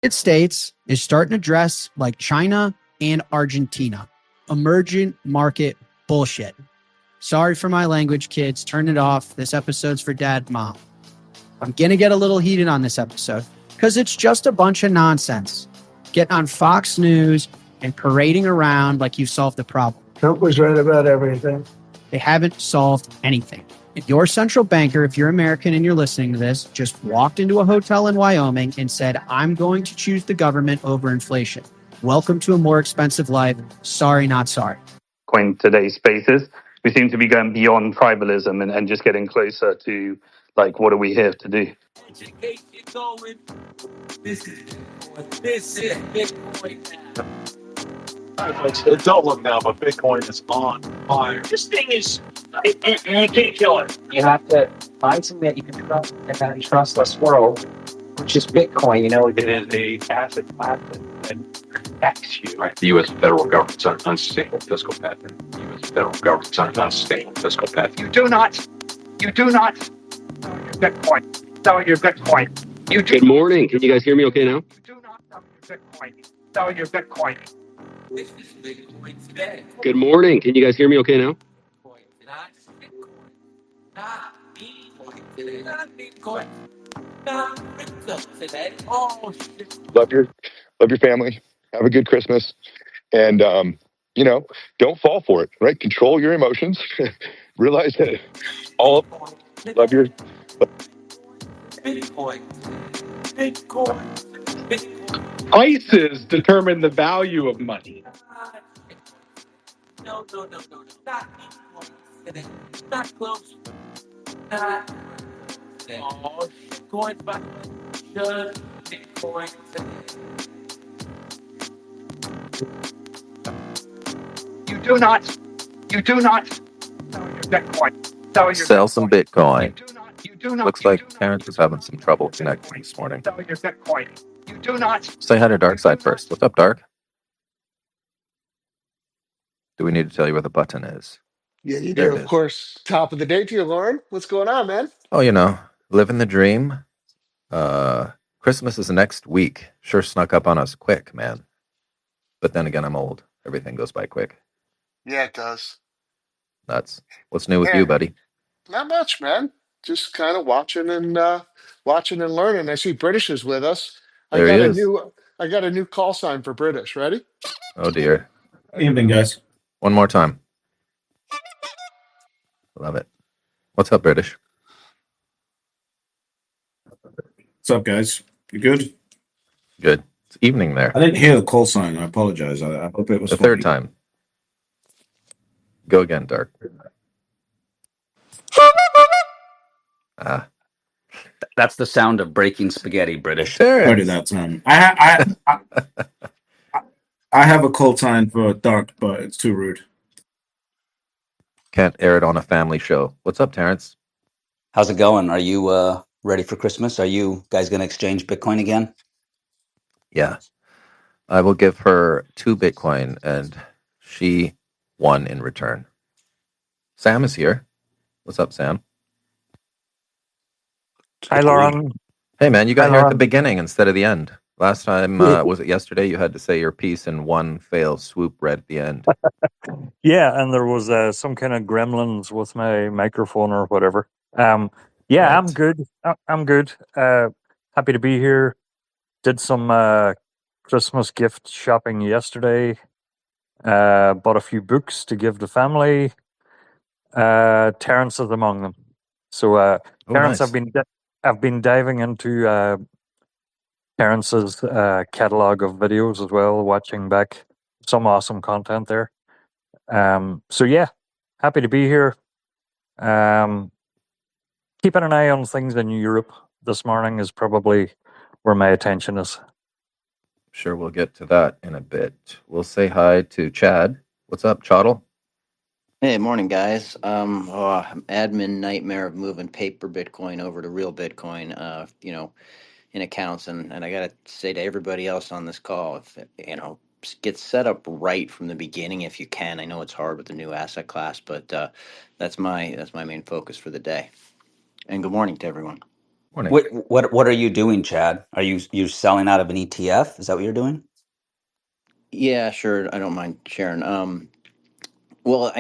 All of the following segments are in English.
United States is starting to dress like China and Argentina. Emergent market bullshit. Sorry for my language, kids. Turn it off. This episode's for dad, mom. I'm going to get a little heated on this episode because it's just a bunch of nonsense. Getting on Fox News and parading around like you've solved the problem. Trump was right about everything. They haven't solved anything. And your central banker, if you're American and you're listening to this, just walked into a hotel in Wyoming and said, I'm going to choose the government over inflation. Welcome to a more expensive life. Sorry, not sorry. Bitcoin Today Spaces. We seem to be going beyond tribalism and just getting closer to, like, what are we here to do? This is Bitcoin. It don't look now, but Bitcoin is on fire. This thing is, you can't kill it. You have to find something that you can trust in that trustless world, which is Bitcoin. You know, It is a asset class that protects you. Right. The U.S. federal government's on unsustainable fiscal path. The U.S. federal government's on unsustainable fiscal path. You do not sell your Bitcoin. Sell your Bitcoin. Good morning. Can you guys hear me okay now? You do not sell your Bitcoin. Sell your Bitcoin. This is Bitcoin Today. Good morning. Can you guys hear me okay now? Not Bitcoin. Not Bitcoin Today. Not Bitcoin. Not crypto today. Oh, shit. Love your family. Have a good Christmas, and don't fall for it. Right? Control your emotions. Realize that all. Love your. Bitcoin. Bitcoin. Bitcoin. Prices determine the value of money. No. Not Bitcoin today. Not close. Not today. Oh, Bitcoin back. Just Bitcoin today. You do not sell your Bitcoin. Sell some Bitcoin. You do not. Looks like Terrence is having some trouble connecting this morning. Sell your Bitcoin. You do not. Say hi to Darkside first. What's up, Dark? Do we need to tell you where the button is? Yeah, you There do. it Of is. course. Top of the day to you, Loren. What's going on, man? Oh, living the dream. Christmas is next week. Sure snuck up on us quick, man. But then again, I'm old. Everything goes by quick. Yeah, it does. Nuts. What's new with Yeah, you, buddy? not much, man. Just kind of watching and learning. I see British is with us. I There he got a is. new I got a new call sign for British. Ready? Oh, dear. Evening, guys. One more time. Love it. What's up, British? What's up, guys? You good? Good. It's evening there. I didn't hear the call sign. I apologize. I hope it was The funny. third time. Go again, Dark. Ah, That's the sound of breaking spaghetti, British. there I it did is. that time. I have a call sign for Dark, but it's too rude. Can't air it on a family show. What's up, Terrence? How's it going? Are you ready for Christmas? Are you guys going to exchange Bitcoin again? Yeah. I will give her 2 Bitcoin and she 1 in return. Sam is here. What's up, Sam? Hi, Loren. Hey, man, you got Hi, here at the Loren. beginning instead of the end. Last time, Yeah, was it yesterday? You had to say your piece in one fail swoop right at the end. yeah, and there was some kind of gremlins with my microphone or whatever. Yeah, I'm Right. good. I'm good. Happy to be here. Did some Christmas gift shopping yesterday. Bought a few books to give the family. Terrence is among them. So, Oh, Terrence, nice. I've been diving into Terrence's catalog of videos as well, watching back some awesome content there. So yeah, happy to be here. Keeping an eye on things in Europe this morning is probably where my attention is. Sure, we'll get to that in a bit. We'll say hi to Chad. What's up, Chaddle? Hey, morning, guys. Admin nightmare of moving paper Bitcoin over to real Bitcoin, in accounts. And I got to say to everybody else on this call, if, get set up right from the beginning if you can. I know it's hard with the new asset class, but that's my main focus for the day. And good morning to everyone. Morning. What are you doing, Chad? Are you selling out of an ETF? Is that what you're doing? Yeah, sure. I don't mind sharing. Well,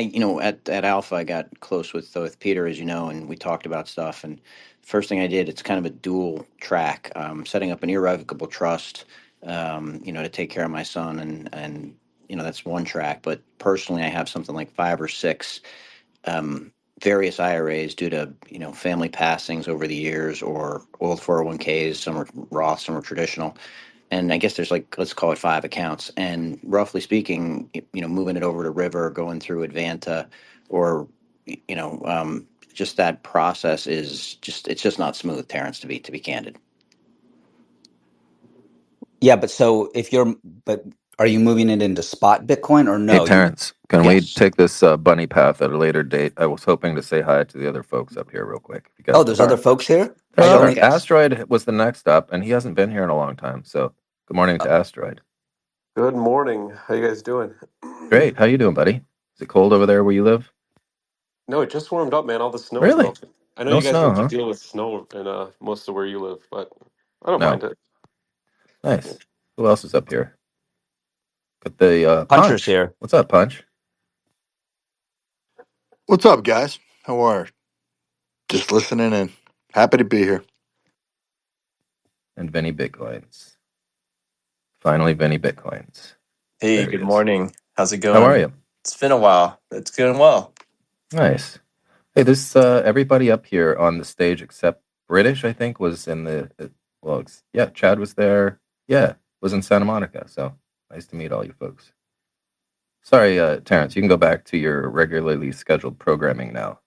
at Alpha, I got close with Peter, as you know, and we talked about stuff. And first thing I did, it's kind of a dual track, setting up an irrevocable trust, to take care of my son, and that's one track. But personally, I have something like five or six various IRAs due to family passings over the years, or old 401ks. Some are Roth, some are traditional, and I guess there's like, let's call it five accounts. And roughly speaking, moving it over to River, going through Advanta, or just that process is it's just not smooth, Terrence. To be candid. Yeah, but are you moving it into spot Bitcoin or Hey, no? Terrence, can we Yes. take this bunny path at a later date? I was hoping to say hi to the other folks up here real quick. If you Oh, guys there's don't other mind. folks here. There Hi, are. Loren. Sure. Asteroid was the next up, and he hasn't been here in a long time. So, good morning to Asteroid. Good morning. How you guys doing? Great. How you doing, buddy? Is it cold over there where you live? No, it just warmed up, man. All the snow is Really? melting. I know No you guys snow, don't huh? deal with snow in most of where you live, but I don't No. mind it. Yeah. Nice. Who else is up here? Got the Puncher's Punch. here. What's up, Punch? What's up, guys? How are you? Just listening in. Happy to be here. And Vinny Bitcoins. Finally, Vinny Bitcoins. Hey, There he good is. morning. How's it How are going? you? It's been a while. It's going well. Nice. Hey, this everybody up here on the stage except British, I think, was in the yeah, Chad was there. Yeah, was in Santa Monica. So nice to meet all you folks. Sorry, Terrence, you can go back to your regularly scheduled programming now.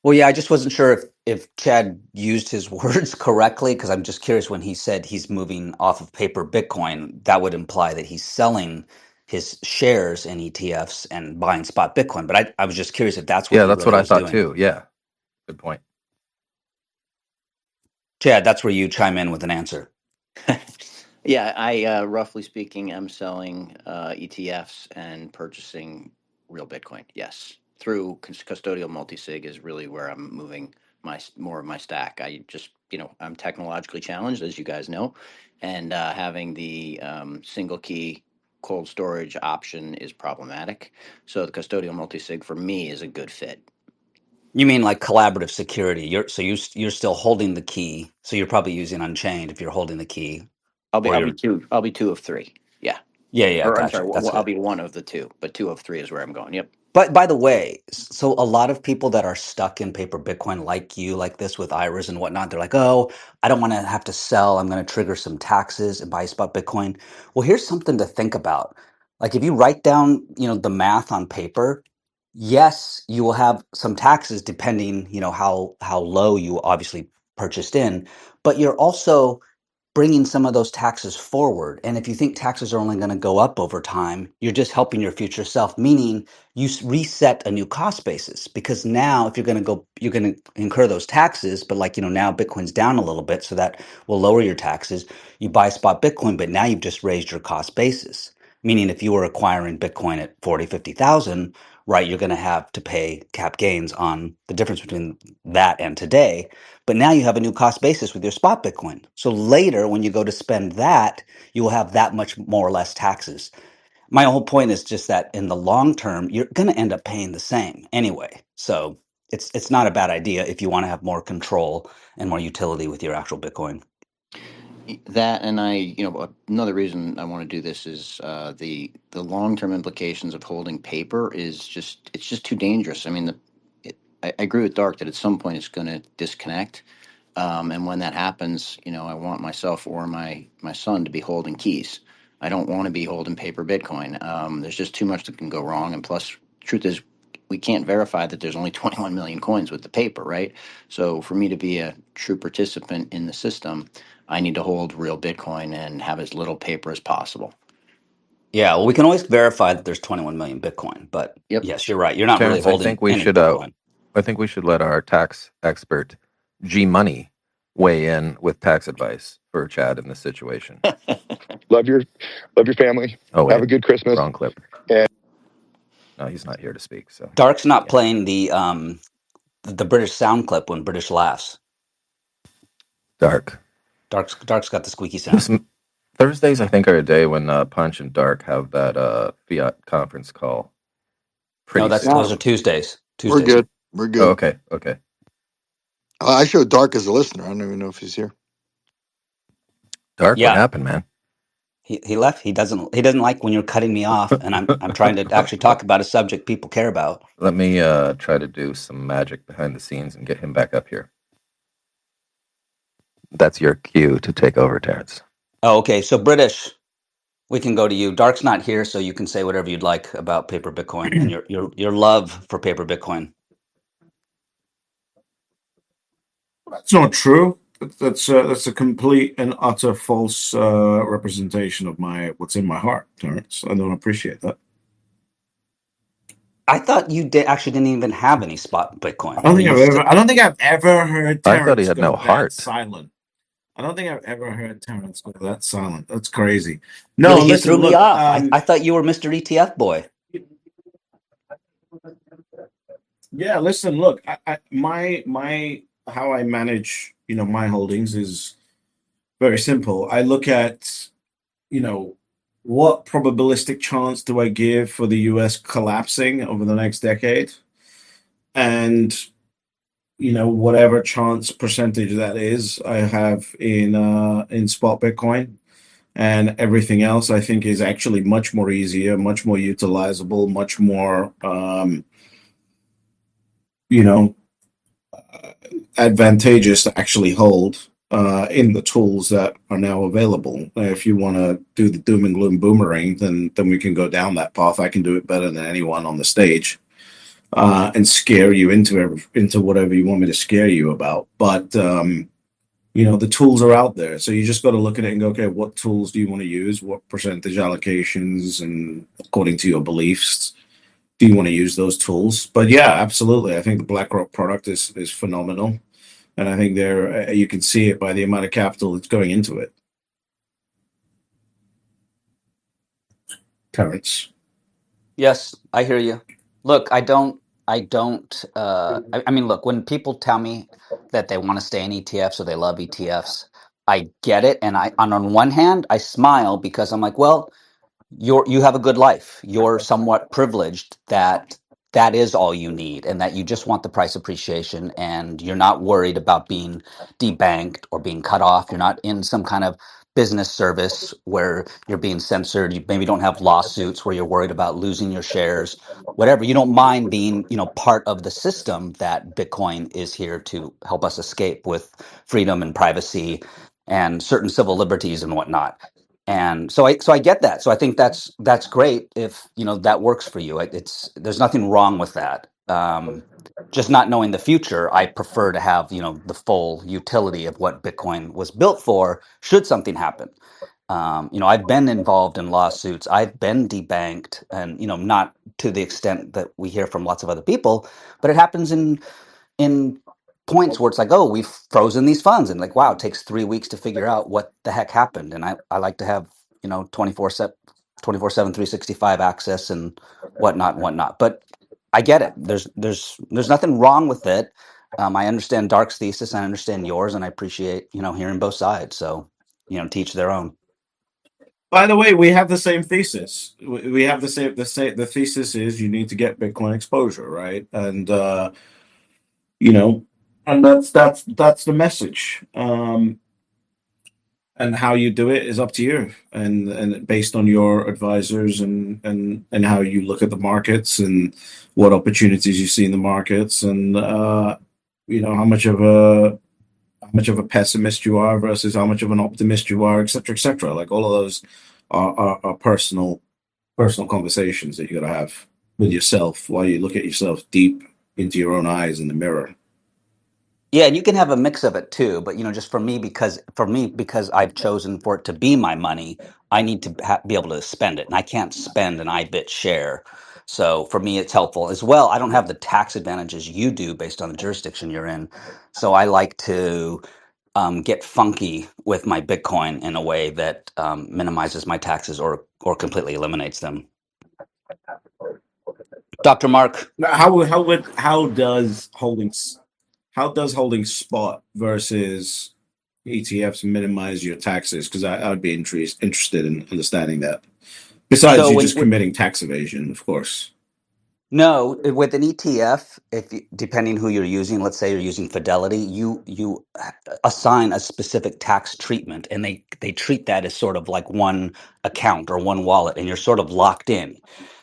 Well, yeah, I just wasn't sure if Chad used his words correctly, because I'm just curious when he said he's moving off of paper Bitcoin, that would imply that he's selling his shares in ETFs and buying spot Bitcoin. But I was just curious if that's what Yeah, he that's really what I was thought doing. too. Yeah, good point. Chad, that's where you chime in with an answer. Yeah, I roughly speaking, am selling ETFs and purchasing real Bitcoin. Yes, through custodial multi-sig is really where I'm moving more of my stack. I just I'm technologically challenged, as you guys know, and having the single key cold storage option is problematic. So the custodial multi-sig for me is a good fit. You mean like collaborative security? You're still holding the key, so you're probably using Unchained if you're holding the key, or I'll be you're two. I'll be two of three. Yeah, yeah, or I'm sorry, gotcha. That's I'll good. be one of the two, but two of three is where I'm going. Yep. But by the way, so a lot of people that are stuck in paper Bitcoin, like you, like this with IRAs and whatnot, they're like, oh, I don't want to have to sell. I'm going to trigger some taxes and buy spot Bitcoin. Well, here's something to think about. Like if you write down, the math on paper, yes, you will have some taxes depending, how low you obviously purchased in, but you're also bringing some of those taxes forward. And if you think taxes are only going to go up over time, you're just helping your future self, meaning you reset a new cost basis. Because now, if you're going to incur those taxes, but like, now Bitcoin's down a little bit, so that will lower your taxes. You buy spot Bitcoin, but now you've just raised your cost basis. Meaning if you were acquiring Bitcoin at 40, 50,000, right, you're going to have to pay cap gains on the difference between that and today. But now you have a new cost basis with your spot Bitcoin. So later, when you go to spend that, you will have that much more or less taxes. My whole point is just that in the long term, you're going to end up paying the same anyway. So it's not a bad idea if you want to have more control and more utility with your actual Bitcoin. That, and another reason I want to do this is the long term implications of holding paper is it's just too dangerous. I mean, I agree with Dark that at some point it's going to disconnect, and when that happens, I want myself or my son to be holding keys. I don't want to be holding paper Bitcoin. There's just too much that can go wrong, and plus, truth is, we can't verify that there's only 21 million coins with the paper, right? So for me to be a true participant in the system, I need to hold real Bitcoin and have as little paper as possible. Yeah, well, we can always verify that there's 21 million Bitcoin, but Yep. yes, you're right. You're not really Terrence, I holding think we any should Bitcoin. let our tax expert G Money weigh in with tax advice for Chad in this situation. Love your family. Oh Have wait, a good Christmas. wrong clip. And No, he's not here to speak. So Dark's not yeah. playing the British sound clip when British laughs. Dark. Dark's got the squeaky sound. Thursdays, I think, are a day when Punch and Dark have that fiat conference call. No, Pretty soon. those are Tuesdays. We're Tuesdays. good. We're Oh, good. okay. Okay. I showed Dark as a listener. I don't even know if he's here. Dark, what Yeah, happened, man? he left. He doesn't like when you're cutting me off, and I'm trying to actually talk about a subject people care about. Let me try to do some magic behind the scenes and get him back up here. That's your cue to take over, Terrence. Oh, okay. So British, we can go to you. Dark's not here, so you can say whatever you'd like about paper Bitcoin and your love for paper Bitcoin. That's not true. That's a complete and utter false representation of what's in my heart, Terrence. I don't appreciate that. I thought you actually didn't even have any spot Bitcoin. I don't think I've ever heard I thought he Terrence had no go that heart. silent. I don't think I've ever heard Terrence go that silent. That's crazy. Yeah, No, you threw listen, me look. off. I thought you were Mr. ETF boy. Yeah, listen, look. My how I manage, my holdings is very simple. I look at, what probabilistic chance do I give for the US collapsing over the next decade? And, whatever chance percentage that is, I have in spot Bitcoin. And everything else I think is actually much more easier, much more utilizable, much more you know, advantageous to actually hold in the tools that are now available. If you want to do the doom and gloom boomerang, then we can go down that path. I can do it better than anyone on the stage, and scare you into whatever you want me to scare you about. But the tools are out there, so you just got to look at it and go, okay, what tools do you want to use? What percentage allocations, and according to your beliefs, do you want to use those tools? But yeah, absolutely. I think the BlackRock product is phenomenal. And I think you can see it by the amount of capital that's going into it. Terrence. Yes, I hear you. Look, I mean, look, when people tell me that they want to stay in ETFs or they love ETFs, I get it. And on one hand, I smile because I'm like, well, you have a good life. You're somewhat privileged that is all you need and that you just want the price appreciation and you're not worried about being debanked or being cut off. You're not in some kind of business service where you're being censored. You maybe don't have lawsuits where you're worried about losing your shares. Whatever. You don't mind being, part of the system that Bitcoin is here to help us escape with freedom and privacy and certain civil liberties and whatnot. And so I get that. So I think that's great if that works for you. There's nothing wrong with that. Just not knowing the future, I prefer to have the full utility of what Bitcoin was built for. Should something happen, I've been involved in lawsuits. I've been debanked, and not to the extent that we hear from lots of other people, but it happens in points where it's like, oh, we've frozen these funds, and like, wow, it takes 3 weeks to figure out what the heck happened. And I like to have 24/7, 365 access and whatnot and whatnot. But I get it. There's nothing wrong with it. I understand Dark's thesis. I understand yours, and I appreciate hearing both sides. So teach their own. By the way, we have the same thesis. We have the thesis is you need to get Bitcoin exposure, right? And and that's the message. And how you do it is up to you, and based on your advisors and how you look at the markets and what opportunities you see in the markets, and how much of a pessimist you are versus how much of an optimist you are, et cetera, et cetera. Like all of those are personal conversations that you got to have with yourself while you look at yourself deep into your own eyes in the mirror. Yeah, and you can have a mix of it too, but just for me because I've chosen for it to be my money, I need to be able to spend it, and I can't spend an iBit share. So for me, it's helpful as well. I don't have the tax advantages you do based on the jurisdiction you're in, so I like to get funky with my Bitcoin in a way that minimizes my taxes or completely eliminates them. Dr. Mark, How does holding spot versus ETFs minimize your taxes? Because I would be interested in understanding that. Besides So you when just committing tax evasion, of course. No, with an ETF, if depending who you're using, let's say you're using Fidelity, you assign a specific tax treatment, and they treat that as sort of like one account or one wallet, and you're sort of locked in.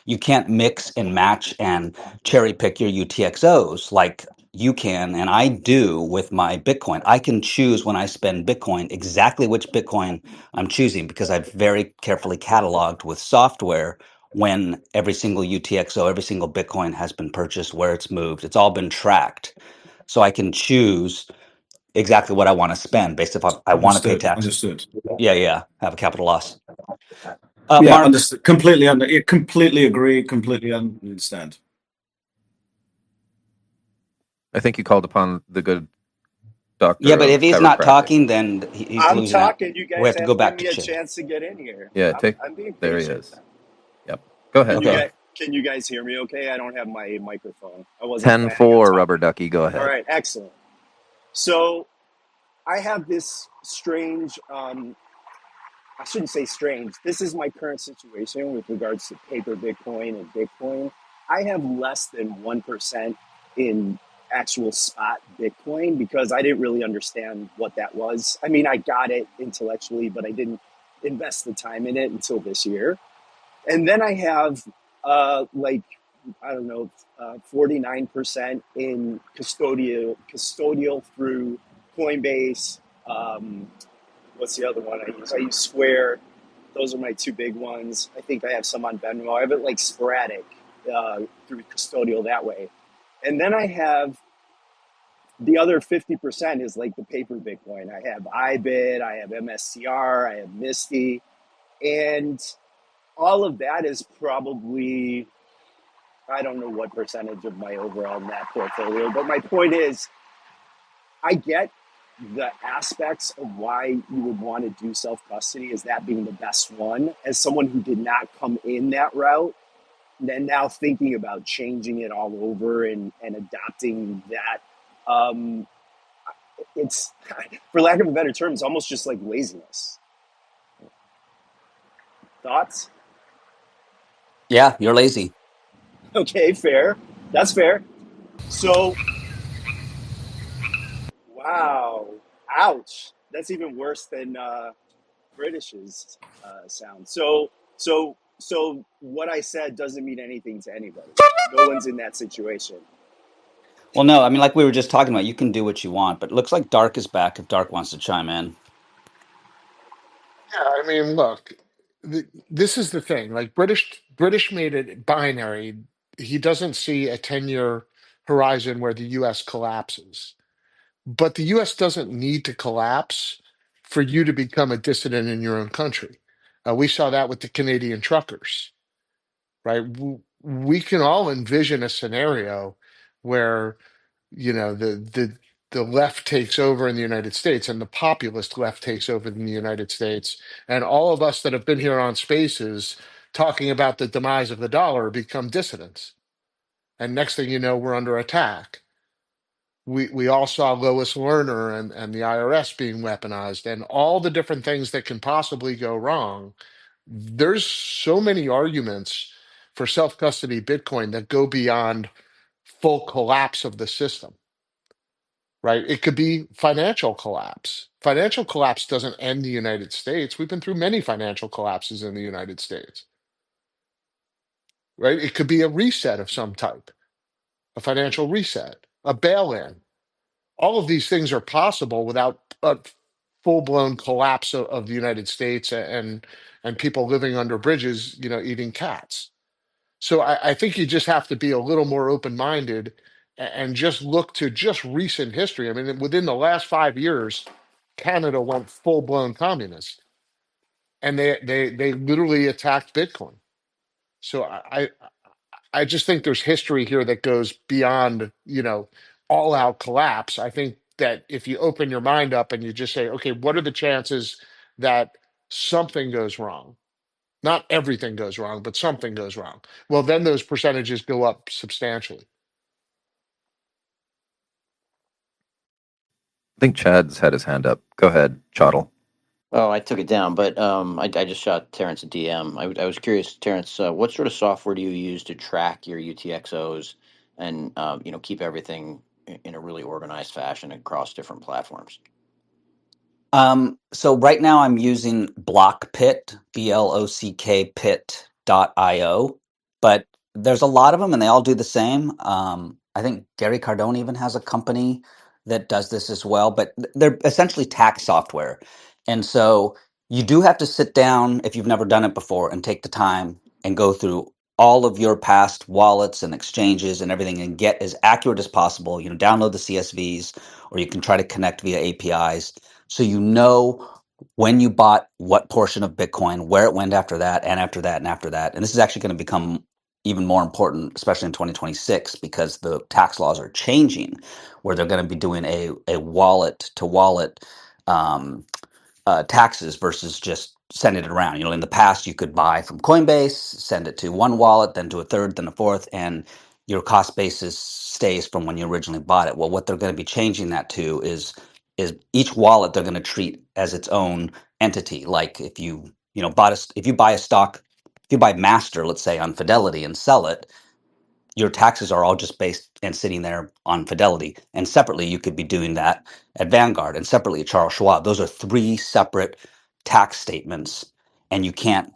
You can't mix and match and cherry pick your UTXOs like you can, and I do with my Bitcoin. I can choose when I spend Bitcoin exactly which Bitcoin I'm choosing because I've very carefully cataloged with software when every single UTXO, every single Bitcoin has been purchased, where it's moved. It's all been tracked. So I can choose exactly what I want to spend based if I want to pay Understood. taxes. Understood. Yeah, have a capital loss. Yeah, Mark, understood. Completely agree. Completely understand. I think you called upon the good yeah, doctor but if of he's not chiropractic. talking, then he's I'm losing out. talking. You We guys have to have go to give back to me a Chin. chance to get in here. Yeah, I'm being there he patient. is. Yep. Go ahead. Can you Go Okay. ahead. guys hear me okay? I don't have my microphone. I wasn't Ten planning on four, talking. rubber ducky. Go All ahead. right, excellent. So I have this strange. I shouldn't say strange. This is my current situation with regards to paper Bitcoin and Bitcoin. I have less than 1% in actual spot Bitcoin because I didn't really understand what that was. I mean, I got it intellectually, but I didn't invest the time in it until this year. And then I have like, I don't know, 49% in custodial through Coinbase. What's the other one I use? I use Square. Those are my two big ones. I think I have some on Venmo. I have it like sporadic through custodial that way. And then I have the other 50% is like the paper Bitcoin. I have iBit, I have MSCR, I have Misty. And all of that is probably, I don't know what percentage of my overall net portfolio. But my point is, I get the aspects of why you would want to do self-custody as that being the best one. As someone who did not come in that route, and now thinking about changing it all over and adopting that, it's, for lack of a better term, it's almost just like laziness. Thoughts? Yeah, you're lazy. Okay, fair. That's fair. So, wow. Ouch. That's even worse than British's sound. So what I said doesn't mean anything to anybody. No one's in that situation. Well, no, I mean, like we were just talking about, you can do what you want, but it looks like Dark is back if Dark wants to chime in. Yeah, I mean, look, this is the thing. Like British made it binary. He doesn't see a 10-year horizon where the U.S. collapses. But the U.S. doesn't need to collapse for you to become a dissident in your own country. We saw that with the Canadian truckers, right? We can all envision a scenario where, you know, the left takes over in the United States and the populist left takes over in the United States, and all of us that have been here on Spaces talking about the demise of the dollar become dissidents. And next thing you know, we're under attack. We all saw Lois Lerner and the IRS being weaponized and all the different things that can possibly go wrong. There's so many arguments for self-custody Bitcoin that go beyond full collapse of the system, right? It could be financial collapse. Financial collapse doesn't end the United States. We've been through many financial collapses in the United States, right? It could be a reset of some type, a financial reset, a bail-in. All of these things are possible without a full-blown collapse of the United States and people living under bridges, you know, eating cats. So I think you just have to be a little more open-minded and just look to just recent history. I mean, within the last 5 years, Canada went full-blown communist, and they literally attacked Bitcoin. So I just think there's history here that goes beyond, you know, all out collapse. I think that if you open your mind up and you just say, okay, what are the chances that something goes wrong? Not everything goes wrong, but something goes wrong. Well, then those percentages go up substantially. I think Chad's had his hand up. Go ahead, Chottle. Oh, I took it down, but I just shot Terrence a DM. I was curious, Terrence, what sort of software do you use to track your UTXOs and keep everything in a really organized fashion across different platforms? So right now I'm using BlockPit, BLOCK pit.io, but there's a lot of them and they all do the same. I think Gary Cardone even has a company that does this as well, but they're essentially tax software. And so you do have to sit down if you've never done it before and take the time and go through all of your past wallets and exchanges and everything and get as accurate as possible. Download the CSVs or you can try to connect via APIs so you know when you bought what portion of Bitcoin, where it went after that, and after that, and after that. And this is actually going to become even more important, especially in 2026, because the tax laws are changing, where they're going to be doing a wallet to wallet taxes versus just sending it around. In the past, you could buy from Coinbase, send it to one wallet, then to a third, then a fourth, and your cost basis stays from when you originally bought it. Well, what they're going to be changing that to is each wallet they're going to treat as its own entity. Like if if you buy a stock, if you buy Master, let's say on Fidelity and sell it, your taxes are all just based and sitting there on Fidelity. And separately, you could be doing that at Vanguard and separately at Charles Schwab. Those are three separate tax statements, and you can't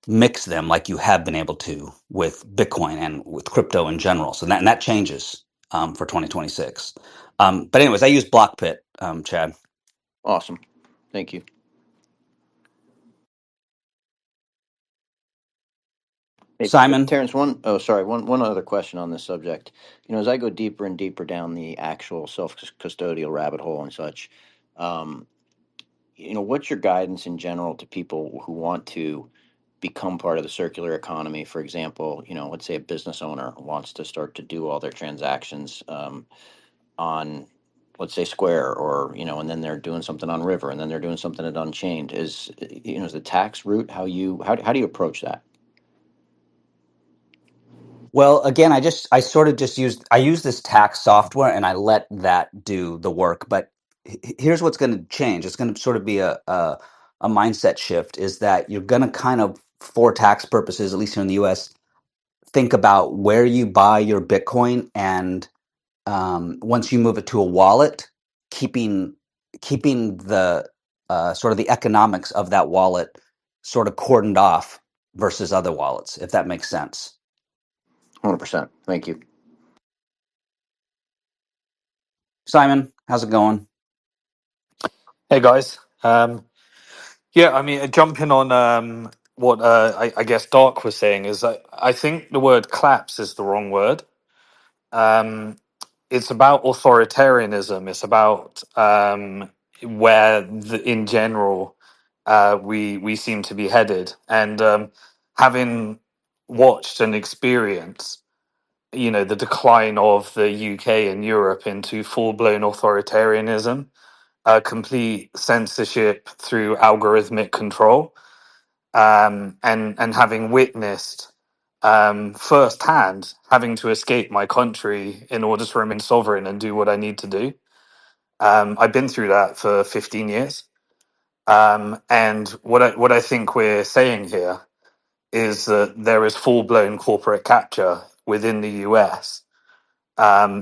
mix them like you have been able to with Bitcoin and with crypto in general. So that changes for 2026. But anyways, I use BlockPit, Chad. Awesome. Thank you. Hey, Simon. Terrence, one other question on this subject. As I go deeper and deeper down the actual self-custodial rabbit hole and such, um, what's your guidance in general to people who want to become part of the circular economy? For example, let's say a business owner wants to start to do all their transactions on, let's say, Square, or and then they're doing something on River, and then they're doing something at Unchained. Is the tax route how do you approach that? Well, again, I sort of just use this tax software and I let that do the work. But here's what's going to change. It's going to sort of be a mindset shift. Is that you're going to kind of, for tax purposes, at least here in the U.S., think about where you buy your Bitcoin, and once you move it to a wallet, keeping the sort of the economics of that wallet sort of cordoned off versus other wallets, if that makes sense. 100%. Thank you. Simon, how's it going? Hey guys. Yeah, I mean, jumping on what I guess Dark was saying is that I think the word collapse is the wrong word. Um, it's about authoritarianism. It's about where, in general, we seem to be headed. And having watched and experienced, the decline of the UK and Europe into full blown authoritarianism, complete censorship through algorithmic control, and having witnessed firsthand having to escape my country in order to remain sovereign and do what I need to do. I've been through that for 15 years. And what I think we're saying here is that there is full blown corporate capture within the US.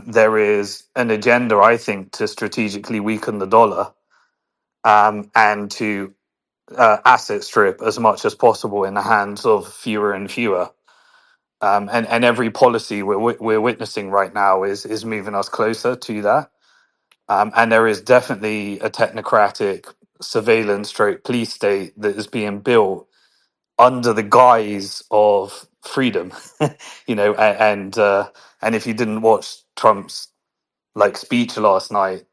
There is an agenda, I think, to strategically weaken the dollar, and to asset strip as much as possible in the hands of fewer and fewer. And every policy we're witnessing right now is moving us closer to that. And there is definitely a technocratic surveillance stroke police state that is being built under the guise of freedom. And if you didn't watch Trump's speech last night,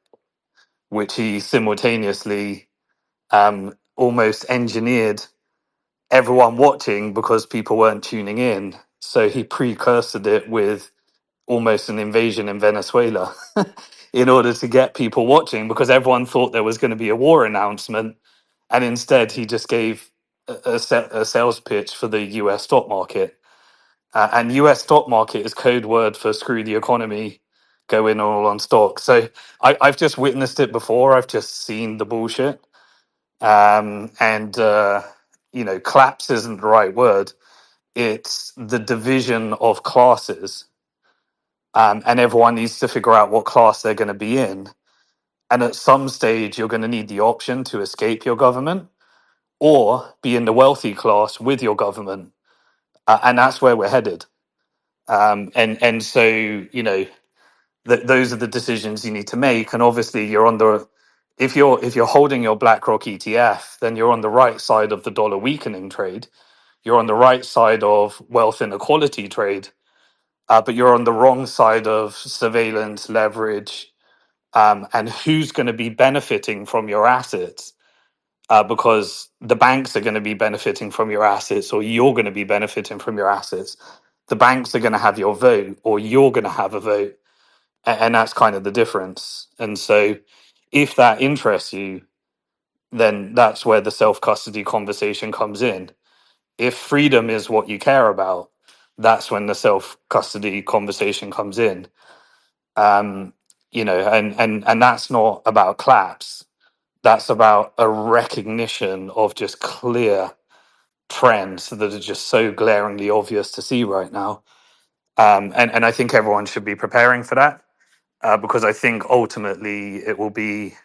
which he simultaneously almost engineered everyone watching because people weren't tuning in. So he precursored it with almost an invasion in Venezuela in order to get people watching, because everyone thought there was going to be a war announcement. And instead, he just gave a sales pitch for the US stock market. And US stock market is code word for screw the economy. go in all on stock. So I've just witnessed it before. I've just seen the bullshit. And collapse isn't the right word. It's the division of classes, and everyone needs to figure out what class they're going to be in. And at some stage, you're going to need the option to escape your government or be in the wealthy class with your government, and that's where we're headed. And so those are the decisions you need to make. And obviously, you're on the if you're holding your BlackRock ETF, then you're on the right side of the dollar weakening trade. You're on the right side of wealth inequality trade, but you're on the wrong side of surveillance, leverage, and who's going to be benefiting from your assets. Because the banks are going to be benefiting from your assets, or you're going to be benefiting from your assets. The banks are going to have your vote, or you're going to have a vote. And that's kind of the difference. And so, if that interests you, then that's where the self custody conversation comes in. If freedom is what you care about, that's when the self custody conversation comes in. And that's not about claps. That's about a recognition of just clear trends that are just so glaringly obvious to see right now. And I think everyone should be preparing for that, because I think ultimately it will be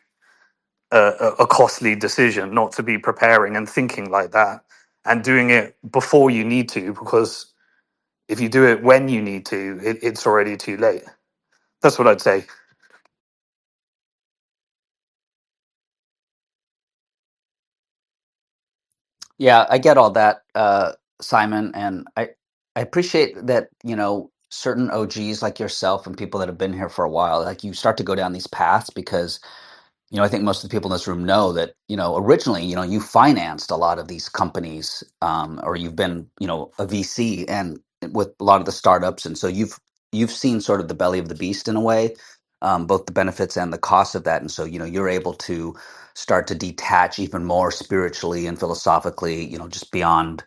a costly decision not to be preparing and thinking like that and doing it before you need to, because if you do it when you need to, it's already too late. That's what I'd say. Yeah, I get all that, Simon, and I appreciate that, certain OGs like yourself and people that have been here for a while, like you start to go down these paths because I think most of the people in this room know that, originally, you financed a lot of these companies, or you've been, a VC and with a lot of the startups. And so you've seen sort of the belly of the beast in a way, both the benefits and the costs of that. And so, you're able to start to detach even more spiritually and philosophically, just beyond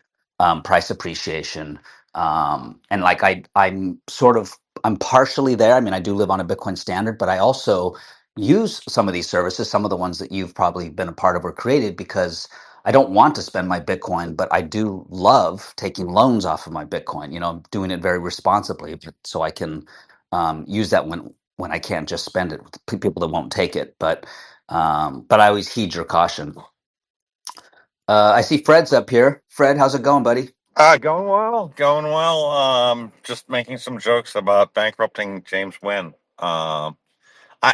price appreciation. And like I'm partially there. I mean, I do live on a Bitcoin standard, but I also use some of these services, some of the ones that you've probably been a part of or created, because I don't want to spend my Bitcoin, but I do love taking loans off of my Bitcoin. I'm doing it very responsibly, so I can use that when I can't just spend it with people that won't take it. But I always heed your caution. I see Fred's up here. Fred, how's it going, buddy? Going well, going well. Just making some jokes about bankrupting James Wynn.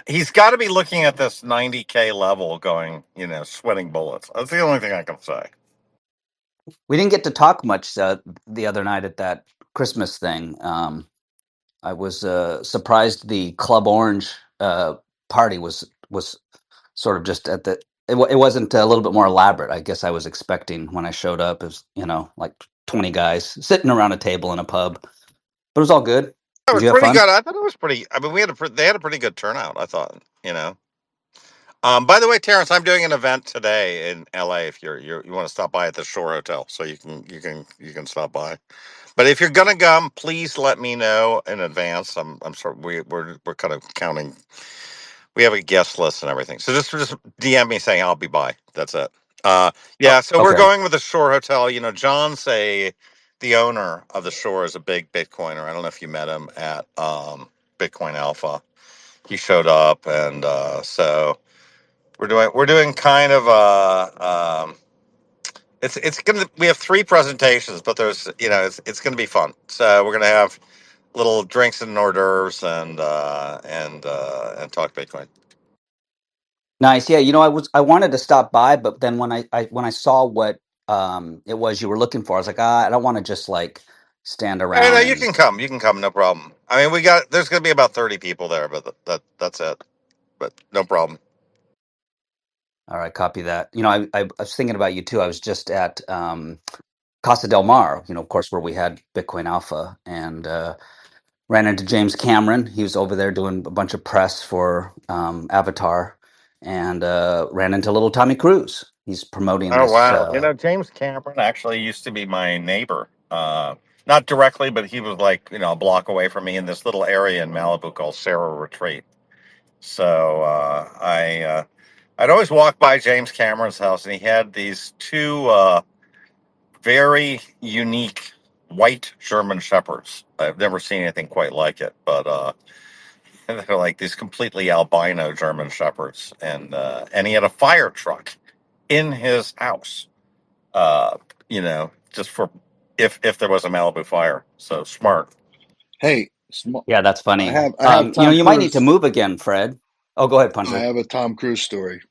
He's got to be looking at this 90K level going, sweating bullets. That's the only thing I can say. We didn't get to talk much the other night at that Christmas thing. I was surprised the Club Orange party was sort of just at the. It wasn't a little bit more elaborate. I guess I was expecting when I showed up is like 20 guys sitting around a table in a pub, but it was all good. It Did was you have pretty fun? good. I thought it was pretty. I mean, they had a pretty good turnout. I thought. By the way, Terrence, I'm doing an event today in LA. If you want to stop by at the Shore Hotel, so you can stop by. But if you're gonna come, please let me know in advance. I'm sorry, we're kind of counting. We have a guest list and everything, so just DM me saying I'll be by. That's it. Oh, Yeah. So we're okay. going with the Shore Hotel. John Say, the owner of the Shore, is a big Bitcoiner. I don't know if you met him at Bitcoin Alpha. He showed up, and so we're doing kind of it's gonna we have three presentations, but there's it's gonna be fun. So we're gonna have little drinks and hors d'oeuvres and talk Bitcoin. Nice. Yeah, I wanted to stop by, but then when I saw what it was you were looking for, I was like, I don't want to just like stand Hey, no, around you and. can come. You can come, no problem. I mean, there's gonna be about 30 people there, but that's it. But no problem. All right, copy that. I was thinking about you too. I was just at Casa del Mar, of course, where we had Bitcoin Alpha, and ran into James Cameron. He was over there doing a bunch of press for Avatar, and ran into little Tommy Cruise. He's promoting Oh this. wow! James Cameron actually used to be my neighbor. not directly, but he was like, a block away from me in this little area in Malibu called Sarah Retreat. So I'd always walk by James Cameron's house, and he had these two very unique white German shepherds. I've never seen anything quite like it, but they're like these completely albino German shepherds, and he had a fire truck in his house. Uh, just for if there was a Malibu fire. So smart. Hey, Yeah, that's I funny. have I have Tom You might need to Cruise. move again, Fred. Oh, go ahead, I Puncher. have a Tom Cruise story.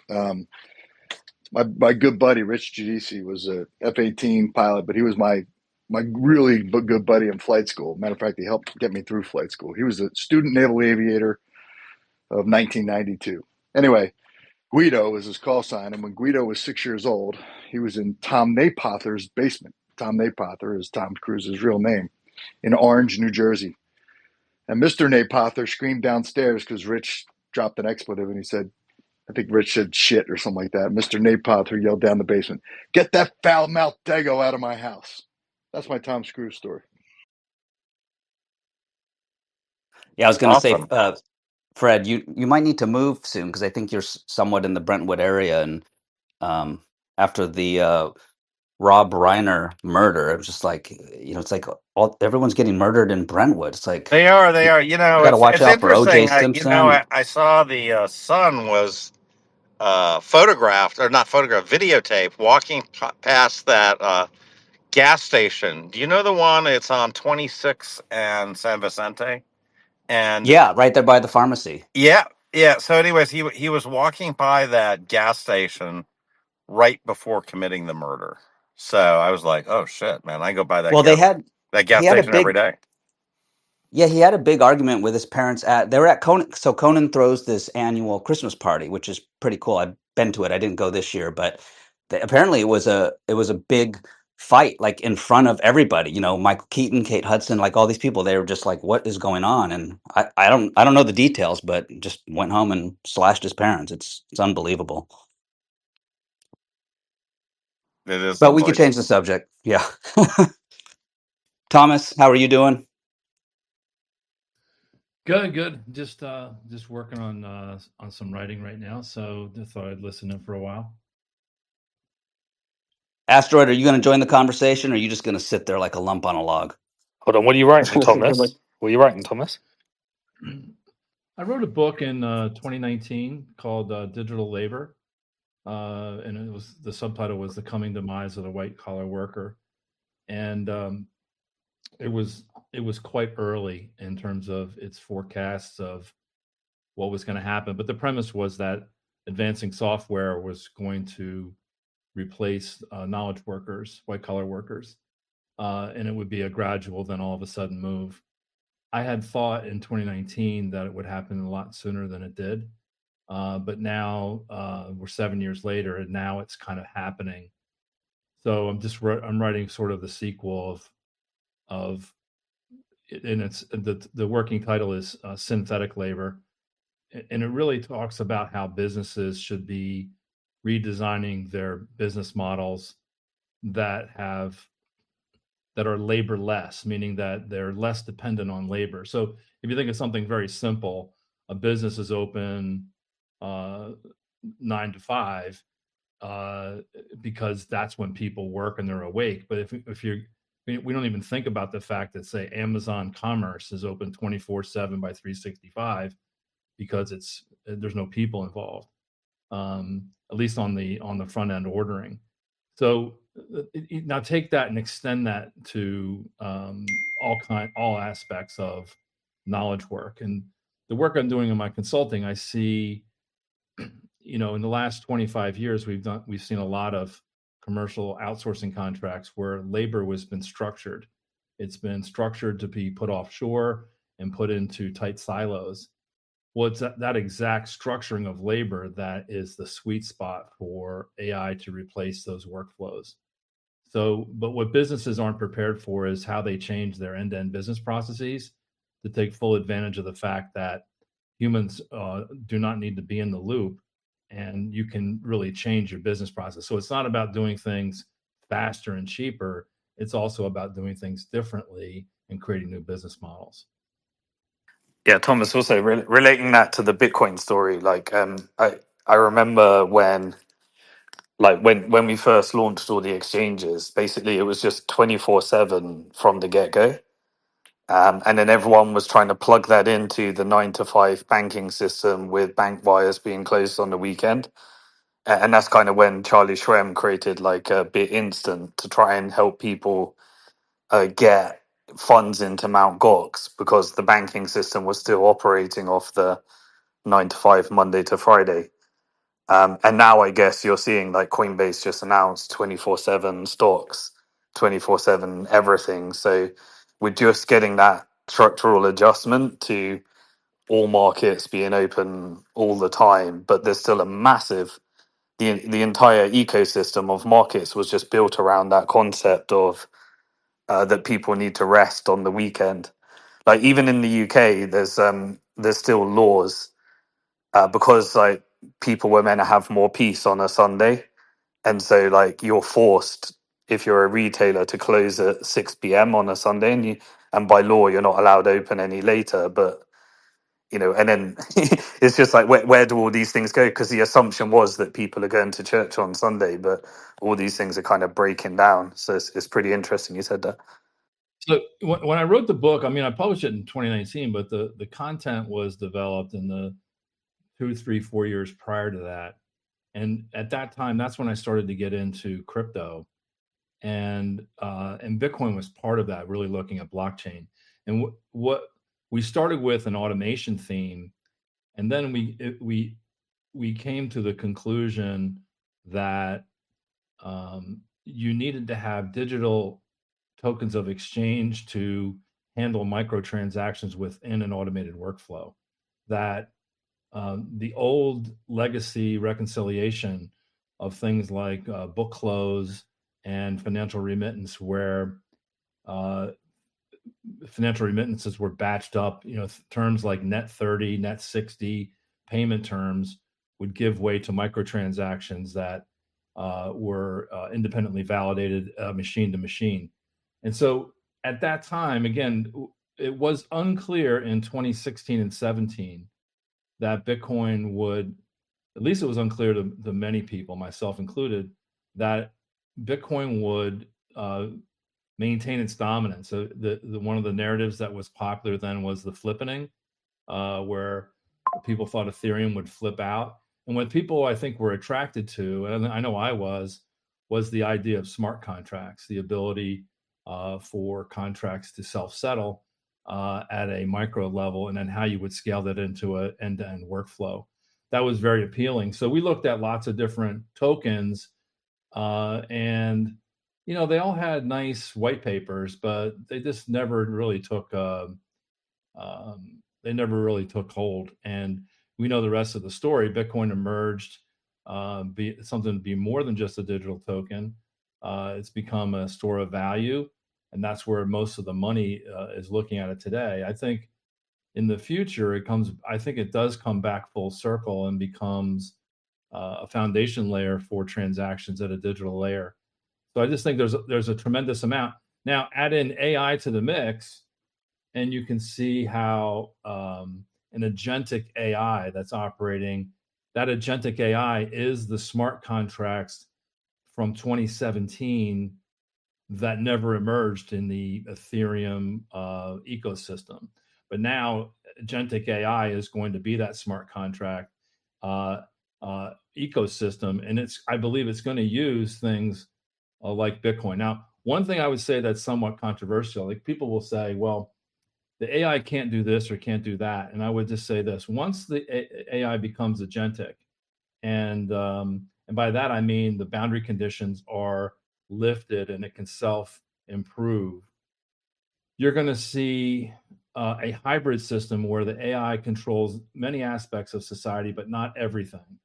My good buddy Rich Giudice was a F-18 pilot, but he was my really good buddy in flight school. Matter of fact, he helped get me through flight school. He was a student naval aviator of 1992. Anyway, Guido was his call sign, and when Guido was 6 years old, he was in Tom Napother's basement. Tom Napother is Tom Cruise's real name, in Orange, New Jersey. And Mr. Napother screamed downstairs because Rich dropped an expletive, and he said, I think Rich said shit or something like that. Mr. Napother yelled down the basement, "Get that foul-mouthed Dago out of my house." That's my Tom Cruise story. Yeah, I was going to say, Awesome. Fred, you might need to move soon because I think you're somewhat in the Brentwood area, and after the Rob Reiner murder, it was just like it's like everyone's getting murdered in Brentwood. It's like They are. They you are. got to watch It's out for O.J. interesting. Simpson. I saw the son was photographed, or not photographed, videotaped walking past that gas station. Do you know the one? It's on 26 and San Vicente. And Yeah, right there by the pharmacy. yeah, yeah. So, anyways, he was walking by that gas station right before committing the murder. So I was like, oh shit, man! I go by Well, that he gas had a station every big day. Yeah, he had a big argument with his parents they were at Conan. So Conan throws this annual Christmas party, which is pretty cool. I've been to it. I didn't go this year, but apparently it was a big fight, like in front of everybody. Michael Keaton, Kate Hudson, like all these people. They were just like, "What is going on?" And I don't know the details, but just went home and slashed his parents. It's unbelievable. It is But we could change unbelievable. the subject. Yeah, Thomas, how are you doing? Good. Just working on some writing right now. So just thought I'd listen in for a while. Asteroid, are you going to join the conversation, or are you just going to sit there like a lump on a log? Hold on, what are you writing, Thomas? What are you writing, Thomas? I wrote a book in 2019 called Digital Labor, and the subtitle was "The Coming Demise of the White Collar Worker," and it was quite early in terms of its forecasts of what was going to happen. But the premise was that advancing software was going to replace knowledge workers, white collar workers, and it would be a gradual, then all of a sudden move. I had thought in 2019 that it would happen a lot sooner than it did, but now we're 7 years later, and now it's kind of happening. So I'm writing sort of the sequel of, and it's the working title is Synthetic Labor, and it really talks about how businesses should be redesigning their business models that are labor less, meaning that they're less dependent on labor. So if you think of something very simple, a business is open 9 to 5 because that's when people work and they're awake. But if we don't even think about the fact that, say, Amazon Commerce is open 24/7 by 365 because there's no people involved, at least on the front end ordering. So now take that and extend that to all aspects of knowledge work. And the work I'm doing in my consulting, I see, in the last 25 years, we've seen a lot of commercial outsourcing contracts where labor has been structured. It's been structured to be put offshore and put into tight silos. Well, it's that exact structuring of labor that is the sweet spot for AI to replace those workflows. So, but what businesses aren't prepared for is how they change their end-to-end business processes to take full advantage of the fact that humans do not need to be in the loop, and you can really change your business process. So it's not about doing things faster and cheaper. It's also about doing things differently and creating new business models. Yeah, Thomas, also relating that to the Bitcoin story, like I remember when we first launched all the exchanges, basically it was just 24/7 from the get-go. And then everyone was trying to plug that into the 9 to 5 banking system with bank wires being closed on the weekend. And that's kind of when Charlie Shrem created like a Bit Instant to try and help people get funds into Mount Gox because the banking system was still operating off the 9 to 5 Monday to Friday. And now I guess you're seeing like Coinbase just announced 24/7 stocks, 24/7 everything. So we're just getting that structural adjustment to all markets being open all the time, but there's still a massive the entire ecosystem of markets was just built around that concept of that people need to rest on the weekend. Like even in the UK, there's still laws because like people were meant to have more peace on a Sunday, and so like you're forced if you're a retailer to close at 6 p.m. on a Sunday, and by law you're not allowed open any later. But and then it's just like where do all these things go? Because the assumption was that people are going to church on Sunday, but all these things are kind of breaking down. So it's pretty interesting you said that. So when I wrote the book, I mean, I published it in 2019, but the content was developed in the 2, 3, 4 years prior to that. And at that time, that's when I started to get into crypto, and Bitcoin was part of that. Really looking at blockchain, and what we started with an automation theme, and then we came to the conclusion that you needed to have digital tokens of exchange to handle microtransactions within an automated workflow. That the old legacy reconciliation of things like book close and financial remittance, where financial remittances were batched up, terms like net 30, net 60 payment terms would give way to microtransactions that were independently validated machine to machine. And so at that time, again, it was unclear in 2016 and 17 that Bitcoin would, at least it was unclear to many people, myself included, that Bitcoin would maintain its dominance. So one of the narratives that was popular then was the flippening, where people thought Ethereum would flip out. And what people I think were attracted to, and I know I was the idea of smart contracts, the ability for contracts to self-settle at a micro level, and then how you would scale that into an end-to-end workflow. That was very appealing. So we looked at lots of different tokens, and they all had nice white papers, but they just never really took hold. And we know the rest of the story. Bitcoin emerged be something to be more than just a digital token. It's become a store of value, and that's where most of the money is looking at it today. I think in the future it does come back full circle and becomes a foundation layer for transactions at a digital layer. So I just think there's a tremendous amount. Now add in AI to the mix, and you can see how an agentic AI that's operating, that agentic AI is the smart contracts from 2017 that never emerged in the Ethereum ecosystem. But now agentic AI is going to be that smart contract ecosystem, and I believe it's going to use things like Bitcoin. Now, one thing I would say that's somewhat controversial, like people will say, well, the AI can't do this or can't do that. And I would just say this: once the AI becomes agentic, and by that I mean the boundary conditions are lifted and it can self-improve, you're going to see a hybrid system where the AI controls many aspects of society, but not everything.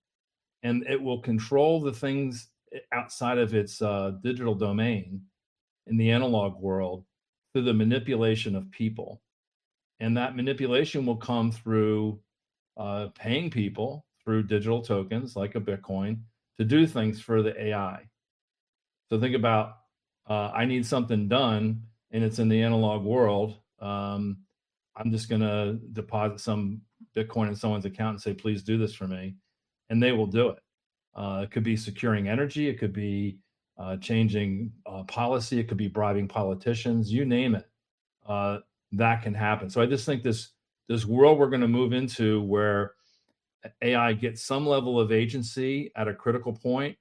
And it will control the things outside of its digital domain in the analog world through the manipulation of people. And that manipulation will come through paying people through digital tokens like a Bitcoin to do things for the AI. So think about I need something done and it's in the analog world, I'm just going to deposit some Bitcoin in someone's account and say, please do this for me. And they will do it. It could be securing energy. It could be changing policy. It could be bribing politicians. You name it. That can happen. So I just think this world we're going to move into where AI gets some level of agency at a critical point,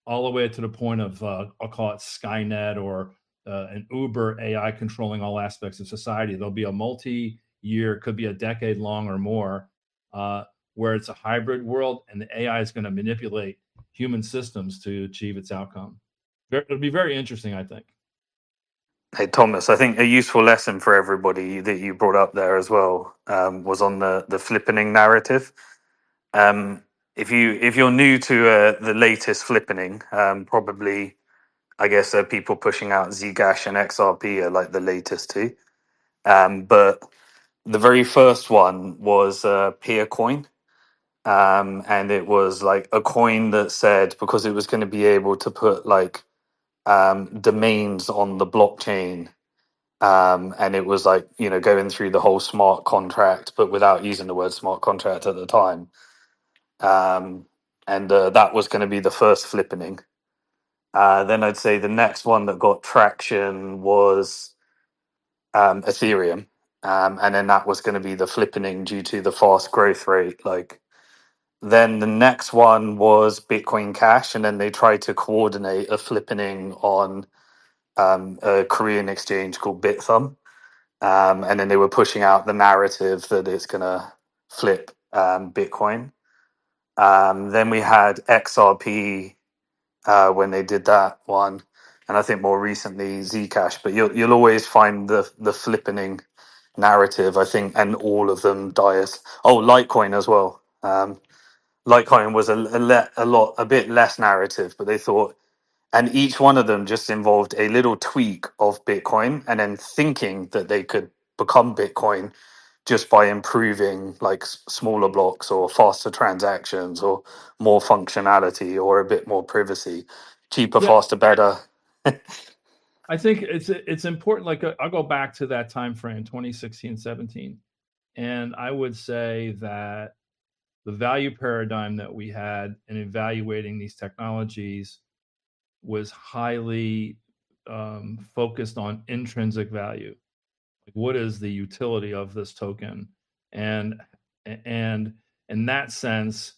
all the way to the point of I'll call it Skynet or an Uber AI controlling all aspects of society. There'll be a multi-year, could be a decade long or more, where it's a hybrid world, and the AI is going to manipulate human systems to achieve its outcome. It'll be very interesting, I think. Hey Thomas, I think a useful lesson for everybody that you brought up there as well was on the flippening narrative. If you're new to the latest flippening, probably I guess people pushing out Zcash and XRP are like the latest two. But the very first one was Peercoin, and it was like a coin that said, because it was going to be able to put like domains on the blockchain. And it was like, going through the whole smart contract, but without using the word smart contract at the time. And that was going to be the first flippening. Then I'd say the next one that got traction was Ethereum. And then that was going to be the flippening due to the fast growth rate. Then the next one was Bitcoin Cash, and then they tried to coordinate a flippening on a Korean exchange called Bithumb. And then they were pushing out the narrative that it's going to flip Bitcoin. Then we had XRP when they did that one, and I think more recently Zcash. But you'll always find the flippening narrative, I think, and all of them die as Litecoin as well. Litecoin was a bit less narrative, but they thought, and each one of them just involved a little tweak of Bitcoin, and then thinking that they could become Bitcoin just by improving like smaller blocks or faster transactions or more functionality or a bit more privacy, cheaper, Yeah, faster, better. I think it's important. Like I'll go back to that time frame, 2016, 17, and I would say that the value paradigm that we had in evaluating these technologies was highly focused on intrinsic value. Like, what is the utility of this token? And in that sense,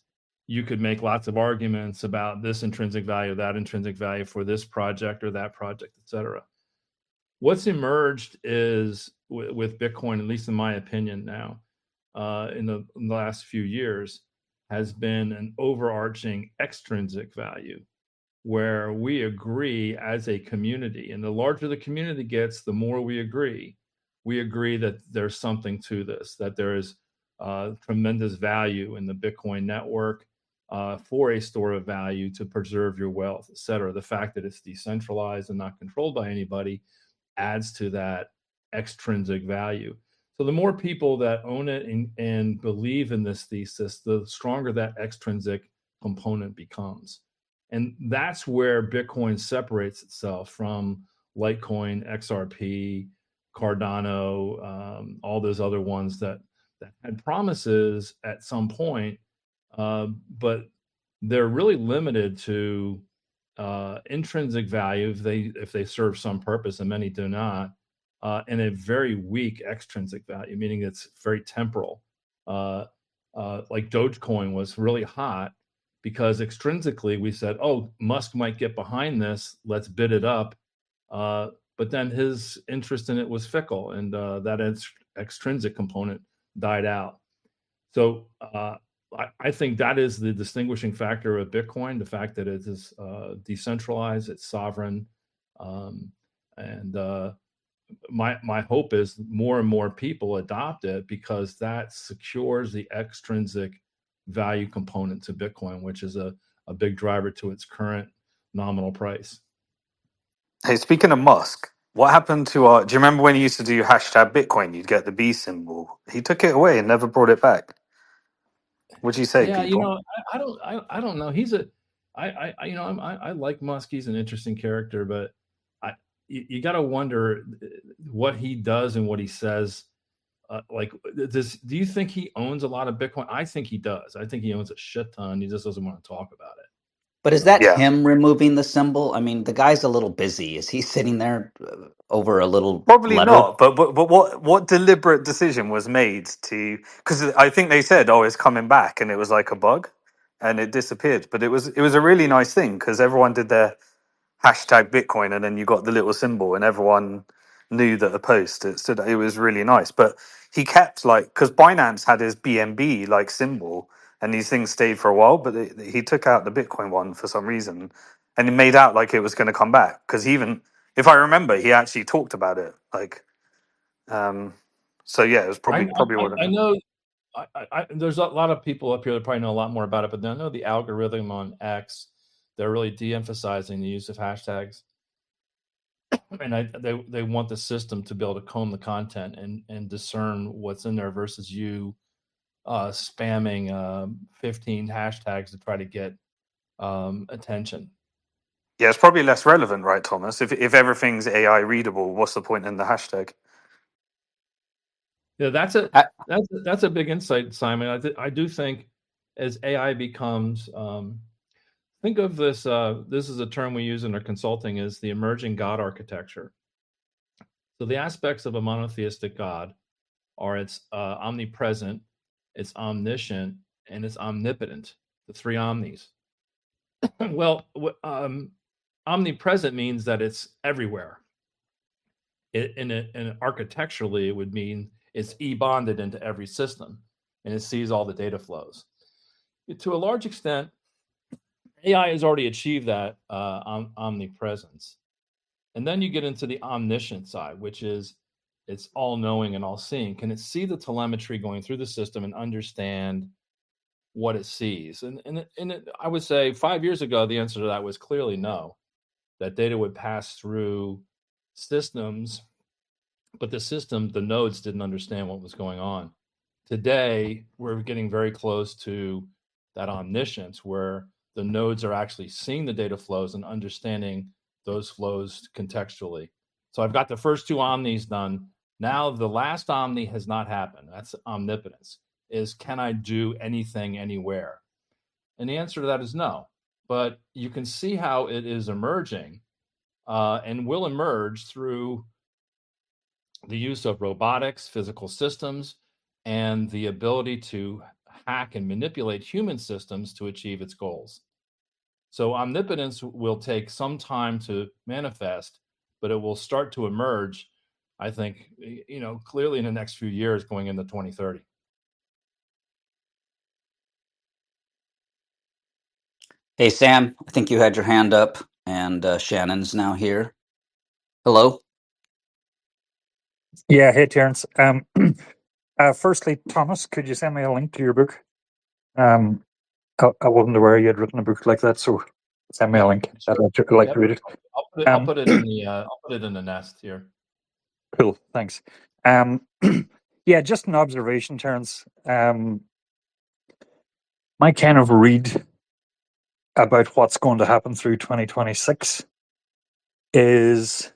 you could make lots of arguments about this intrinsic value, that intrinsic value for this project or that project, et cetera. What's emerged is with Bitcoin, at least in my opinion now, in the last few years, has been an overarching extrinsic value where we agree as a community. And the larger the community gets, the more we agree. We agree that there's something to this, that there is tremendous value in the Bitcoin network for a store of value to preserve your wealth, et cetera. The fact that it's decentralized and not controlled by anybody adds to that extrinsic value. So the more people that own it and believe in this thesis, the stronger that extrinsic component becomes. And that's where Bitcoin separates itself from Litecoin, XRP, Cardano, all those other ones that had promises at some point, but they're really limited to intrinsic value if they serve some purpose, and many do not, and a very weak extrinsic value, meaning it's very temporal. Like Dogecoin was really hot because extrinsically we said, oh, Musk might get behind this, let's bid it up. But then his interest in it was fickle, and that extrinsic component died out. So I think that is the distinguishing factor of Bitcoin, the fact that it is decentralized, it's sovereign, and my hope is more and more people adopt it because that secures the extrinsic value component to Bitcoin, which is a big driver to its current nominal price. Hey, speaking of Musk, what happened to do you remember when he used to do hashtag Bitcoin? You'd get the B symbol. He took it away and never brought it back. What'd you say, Yeah, people? I don't know. I like Musk. He's an interesting character, but you got to wonder what he does and what he says. Like, do you think he owns a lot of Bitcoin? I think he does. I think he owns a shit ton. He just doesn't want to talk about it. But is that Yeah, him removing the symbol? I mean, the guy's a little busy. Is he sitting there over a little probably letter? not. But what deliberate decision was made to? Because I think they said, "Oh, it's coming back," and it was like a bug, and it disappeared. But it was a really nice thing because everyone did their hashtag Bitcoin, and then you got the little symbol, and everyone knew that the post it stood. It was really nice. But he kept like because Binance had his BNB like symbol, and these things stayed for a while. But he took out the Bitcoin one for some reason, and it made out like it was going to come back. Because even if I remember, he actually talked about it. Like, so yeah, it was probably what it I meant. know. There's a lot of people up here that probably know a lot more about it, but I know the algorithm on X, they're really de-emphasizing the use of hashtags, and they want the system to be able to comb the content and discern what's in there versus you spamming 15 hashtags to try to get attention. Yeah, it's probably less relevant, right, Thomas? If everything's AI readable, what's the point in the hashtag? Yeah, that's a big insight, Simon. I do think as AI becomes, think of this. This is a term we use in our consulting: is the emerging God architecture. So the aspects of a monotheistic God are it's omnipresent, it's omniscient, and it's omnipotent. The three omnis. Well, omnipresent means that it's everywhere. And architecturally, it would mean it's bonded into every system, and it sees all the data flows. To a large extent, AI has already achieved that omnipresence. And then you get into the omniscient side, which is it's all knowing and all seeing. Can it see the telemetry going through the system and understand what it sees? I would say 5 years ago, the answer to that was clearly no. That data would pass through systems, but the nodes didn't understand what was going on. Today, we're getting very close to that omniscience where the nodes are actually seeing the data flows and understanding those flows contextually. So I've got the first two omnis done. Now the last omni has not happened. That's omnipotence. Is can I do anything anywhere? And the answer to that is no. But you can see how it is emerging and will emerge through the use of robotics, physical systems, and the ability to hack and manipulate human systems to achieve its goals. So omnipotence will take some time to manifest, but it will start to emerge, I think, clearly in the next few years going into 2030. Hey, Sam, I think you had your hand up, and Shannon's now here. Hello. Yeah, hey, Terence. Firstly, Thomas, could you send me a link to your book? I wasn't aware you had written a book like that, so send me a link. Sure. I'd like to read it. I'll put it in the nest here. Cool, thanks. Yeah, just an observation, Terence. My kind of read about what's going to happen through 2026 is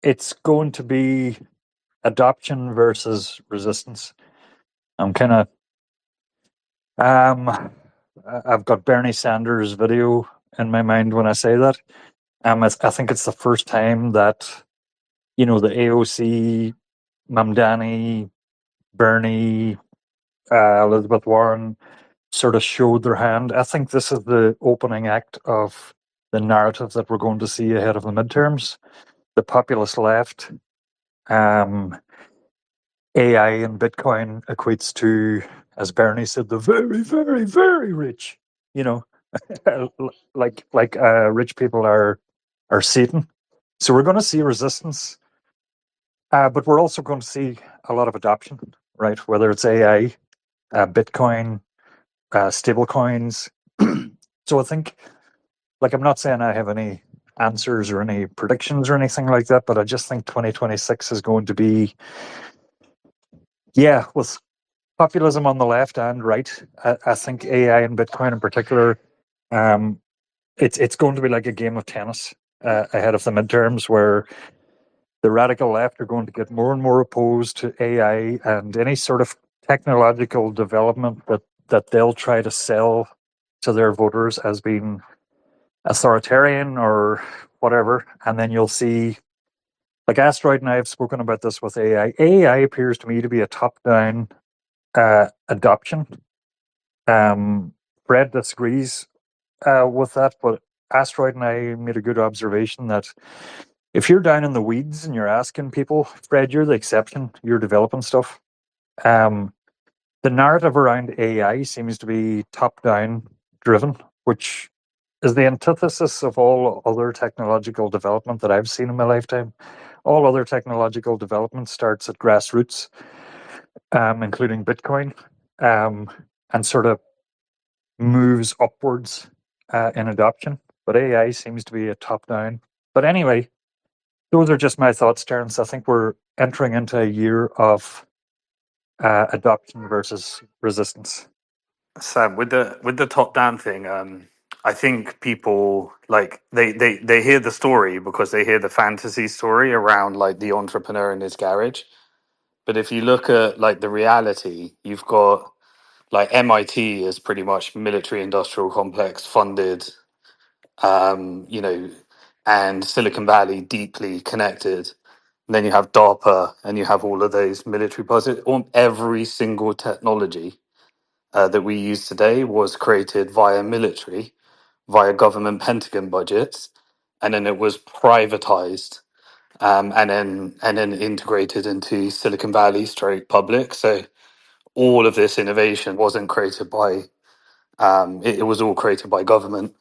it's going to be adoption versus resistance. I'm kind of I've got Bernie Sanders' video in my mind when I say that. I think it's the first time that the AOC, Mamdani, Bernie, Elizabeth Warren sort of showed their hand. I think this is the opening act of the narrative that we're going to see ahead of the midterms. The populist left, AI and Bitcoin equates to, as Bernie said, the very, very, very rich. Like rich people are Satan. So we're going to see resistance, but we're also going to see a lot of adoption, right? Whether it's AI, Bitcoin, stable coins. So I think, I'm not saying I have any answers or any predictions or anything like that, but I just think 2026 is going to be, with populism on the left and right. I think AI and Bitcoin in particular, it's going to be like a game of tennis. ahead of the midterms, where the radical left are going to get more and more opposed to AI and any sort of technological development that they'll try to sell to their voters as being authoritarian or whatever. And then you'll see, like Asteroid and I have spoken about this with AI. AI appears to me to be a top-down adoption. Fred disagrees with that, but Asteroid and I made a good observation that if you're down in the weeds and you're asking people, Fred, you're the exception, you're developing stuff. The narrative around AI seems to be top-down driven, which is the antithesis of all other technological development that I've seen in my lifetime. All other technological development starts at grassroots, including Bitcoin, and sort of moves upwards in adoption. But AI seems to be a top-down. But anyway, those are just my thoughts, Terence. I think we're entering into a year of adoption versus resistance. Sam, with the top down thing, I think people like they hear the story because they hear the fantasy story around like the entrepreneur in his garage. But if you look at like the reality, you've got like MIT is pretty much military industrial complex funded, you know, and Silicon Valley deeply connected. And then you have DARPA, and you have all of those military budgets. Every single technology that we use today was created via military, via government Pentagon budgets, and then it was privatized, and then integrated into Silicon Valley straight public. So all of this innovation wasn't created by it was all created by government.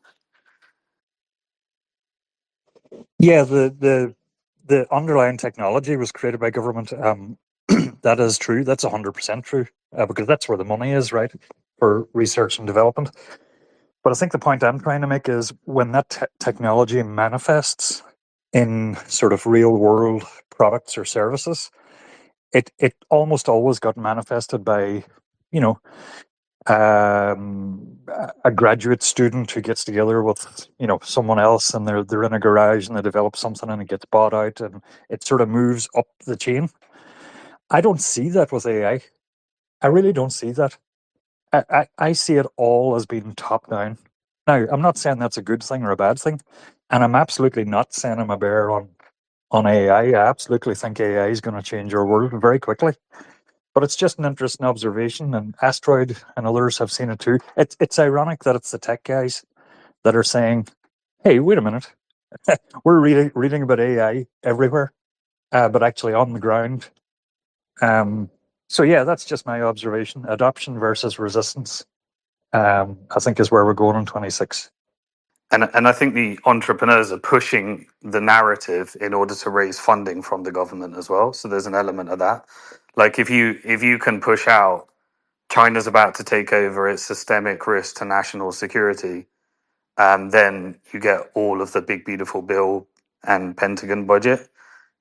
Yeah, the underlying technology was created by government. That is true. That's 100% true, because that's where the money is, right, for research and development. But I think the point I'm trying to make is when that technology manifests in sort of real world products or services, it almost always got manifested by, you know, a graduate student who gets together with, you know, someone else, and they're in a garage and they develop something and it gets bought out and it sort of moves up the chain. I don't see that with AI. I really don't see that. I see it all as being top down. Now, I'm not saying that's a good thing or a bad thing, and I'm absolutely not saying I'm a bear on AI. I absolutely think AI is going to change our world very quickly. But it's just an interesting observation, and Asteroid and others have seen it too. It's ironic that it's the tech guys that are saying, "Hey, wait a minute, we're reading about AI everywhere, but actually on the ground." So yeah, that's just my observation. Adoption versus resistance, I think, is where we're going in 26. And I think the entrepreneurs are pushing the narrative in order to raise funding from the government as well. So there's an element of that. Like if you can push out China's about to take over, its systemic risk to national security, then you get all of the big beautiful bill and Pentagon budget.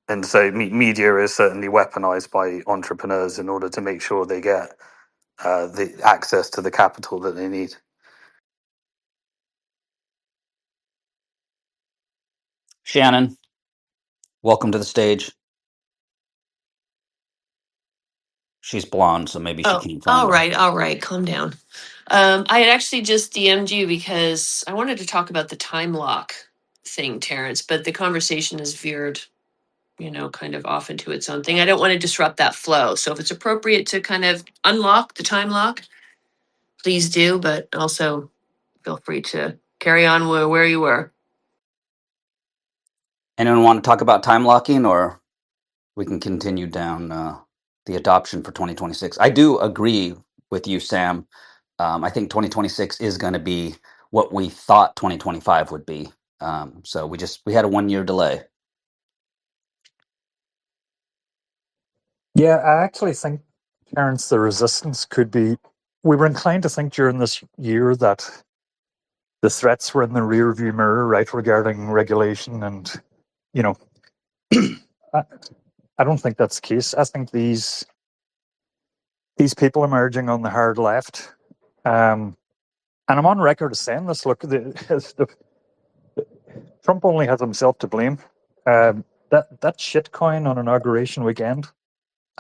And so media is certainly weaponized by entrepreneurs in order to make sure they get the access to the capital that they need. Shannon, welcome to the stage. She's blonde, so maybe she Oh, can't find you. all right, calm down. I had actually just DM'd you because I wanted to talk about the time lock thing, Terrence, but the conversation has veered, kind of off into its own thing. I don't want to disrupt that flow. So if it's appropriate to kind of unlock the time lock, please do, but also feel free to carry on where you were. Anyone want to talk about time locking, or we can continue down the adoption for 2026? I do agree with you, Sam. I think 2026 is going to be what we thought 2025 would be. So we had a 1 year delay. Yeah, I actually think, Terence, the resistance could be. We were inclined to think during this year that the threats were in the rearview mirror, right, regarding regulation, and you know, I don't think that's the case. I think these people emerging on the hard left, and I'm on record as saying this. Look, Trump only has himself to blame. That shitcoin on inauguration weekend,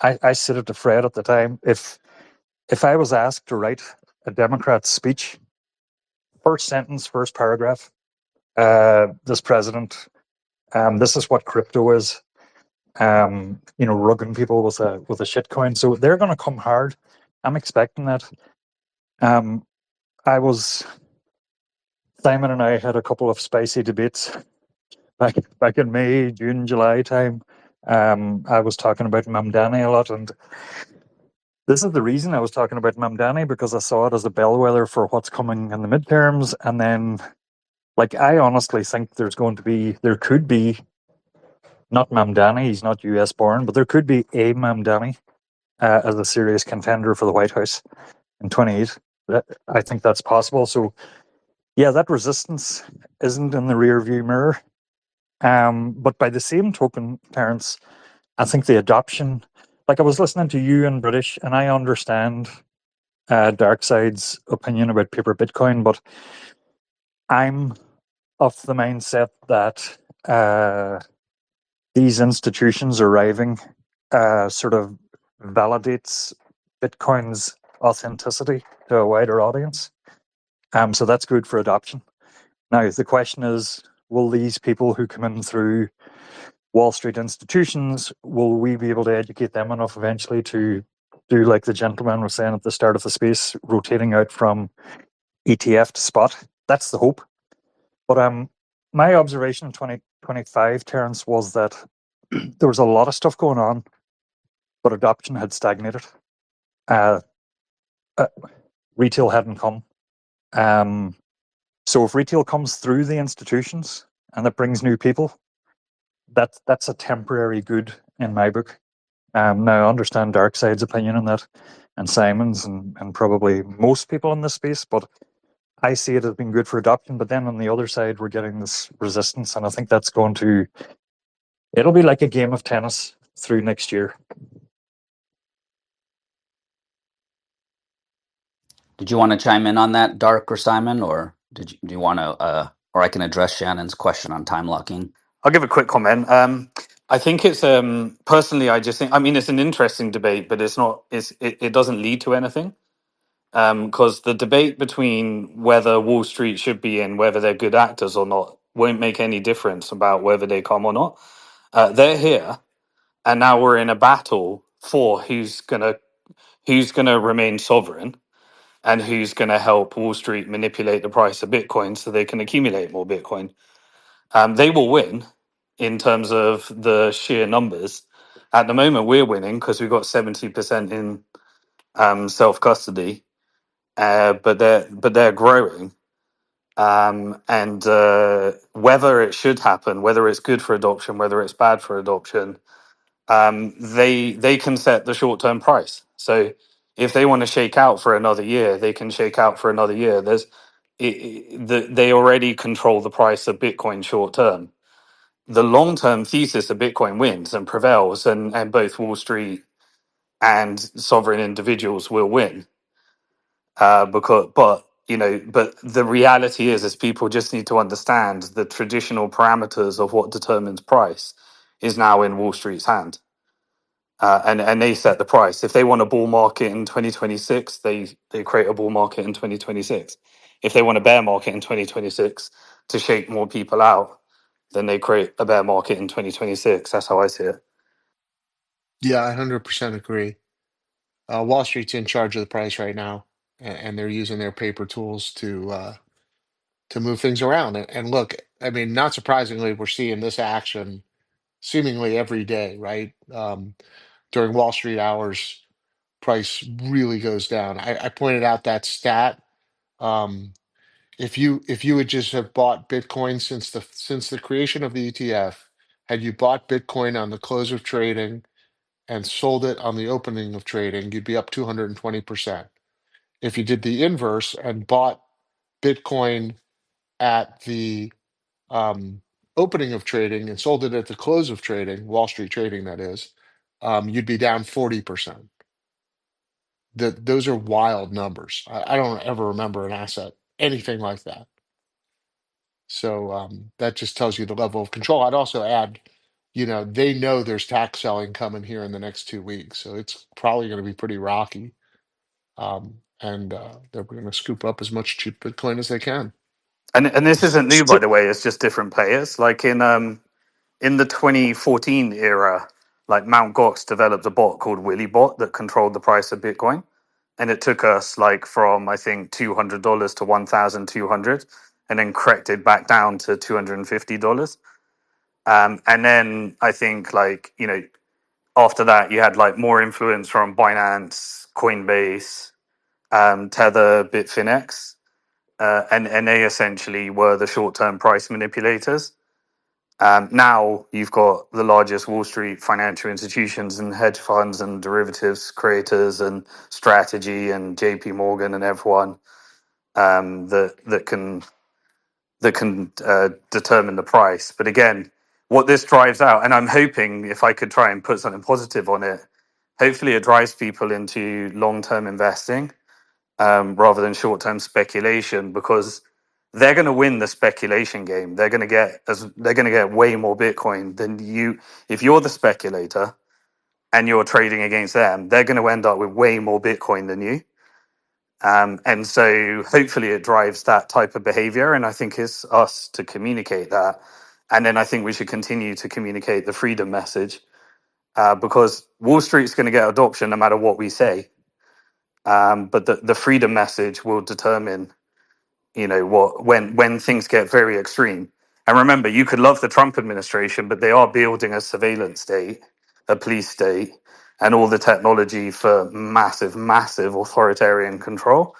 I said it to Fred at the time. If I was asked to write a Democrat's speech, first sentence, first paragraph, this president, this is what crypto is. Rugging people with a shitcoin. So they're going to come hard. I'm expecting that. Um, I was Simon and I had a couple of spicy debates back in May, June, July time. I was talking about Mamdani a lot, and this is the reason I was talking about Mamdani, because I saw it as a bellwether for what's coming in the midterms. And then, I honestly think there could be not Mamdani, he's not US born, but there could be a Mamdani as a serious contender for the White House in 28. I think that's possible. So, yeah, that resistance isn't in the rear view mirror. But by the same token, Terence, I think the adoption, I was listening to you in British, and I understand Darkside's opinion about paper Bitcoin, but I'm of the mindset that these institutions arriving sort of validates Bitcoin's authenticity to a wider audience. So that's good for adoption. Now, the question is, will these people who come in through Wall Street institutions, will we be able to educate them enough eventually to do like the gentleman was saying at the start of the space, rotating out from ETF to spot? That's the hope. But my observation in 2025, Terence, was that there was a lot of stuff going on, but adoption had stagnated. Uh, Retail hadn't come. So if retail comes through the institutions and it brings new people, that's a temporary good in my book. Now I understand Darkside's opinion on that, and Simon's, and probably most people in this space, but I see it as being good for adoption. But then on the other side, we're getting this resistance, and I think that's it'll be like a game of tennis through next year. Did you want to chime in on that, Dark or Simon, or do you want to, or I can address Shannon's question on time locking? I'll give a quick comment. I think it's personally, I just think, I mean, it's an interesting debate, but it doesn't lead to anything. Because the debate between whether Wall Street should be in, whether they're good actors or not, won't make any difference about whether they come or not. They're here, and now we're in a battle for who's gonna remain sovereign and who's gonna help Wall Street manipulate the price of Bitcoin so they can accumulate more Bitcoin. They will win in terms of the sheer numbers. At the moment, we're winning because we've got 70% in self custody, but they're growing. And whether it should happen, whether it's good for adoption, whether it's bad for adoption, they can set the short term price. So if they want to shake out for another year, they can shake out for another year. They already control the price of Bitcoin short term. The long term thesis of Bitcoin wins and prevails, and both Wall Street and sovereign individuals will win. But the reality is people just need to understand the traditional parameters of what determines price is now in Wall Street's hand, and they set the price. If they want a bull market in 2026, they create a bull market in 2026. If they want a bear market in 2026 to shake more people out, then they create a bear market in 2026. That's how I see it. Yeah, I 100% agree. Wall Street's in charge of the price right now, and they're using their paper tools to move things around. And look, I mean, not surprisingly, we're seeing this action seemingly every day, right? During Wall Street hours, price really goes down. I pointed out that stat. Um, if you would just have bought Bitcoin since the creation of the ETF, had you bought Bitcoin on the close of trading and sold it on the opening of trading, you'd be up 220%. If you did the inverse and bought Bitcoin at the opening of trading and sold it at the close of trading, Wall Street trading, that is, you'd be down 40%. Those are wild numbers. I don't ever remember an asset anything like that. So that just tells you the level of control. I'd also add, they know there's tax selling coming here in the next 2 weeks, so it's probably going to be pretty rocky. And they're going to scoop up as much cheap Bitcoin as they can. And this isn't new, by So, the way. It's just different players. Like in the 2014 era, like Mt. Gox developed a bot called WillyBot that controlled the price of Bitcoin, and it took us like from I think $200 to 1,200, and then corrected back down to $250. And then I think after that you had like more influence from Binance, Coinbase, Tether, Bitfinex, and they essentially were the short term price manipulators. Now you've got the largest Wall Street financial institutions and hedge funds and derivatives creators and strategy and JP Morgan and everyone that can determine the price. But again, what this drives out, and I'm hoping if I could try and put something positive on it, hopefully it drives people into long term investing rather than short term speculation, because they're going to win the speculation game. They're going to get way more Bitcoin than you. If you're the speculator and you're trading against them, they're going to end up with way more Bitcoin than you. And so hopefully it drives that type of behavior. And I think it's us to communicate that. And then I think we should continue to communicate the freedom message, because Wall Street's going to get adoption no matter what we say. But the freedom message will determine, what when things get very extreme. And remember, you could love the Trump administration, but they are building a surveillance state, a police state, and all the technology for massive, massive authoritarian control.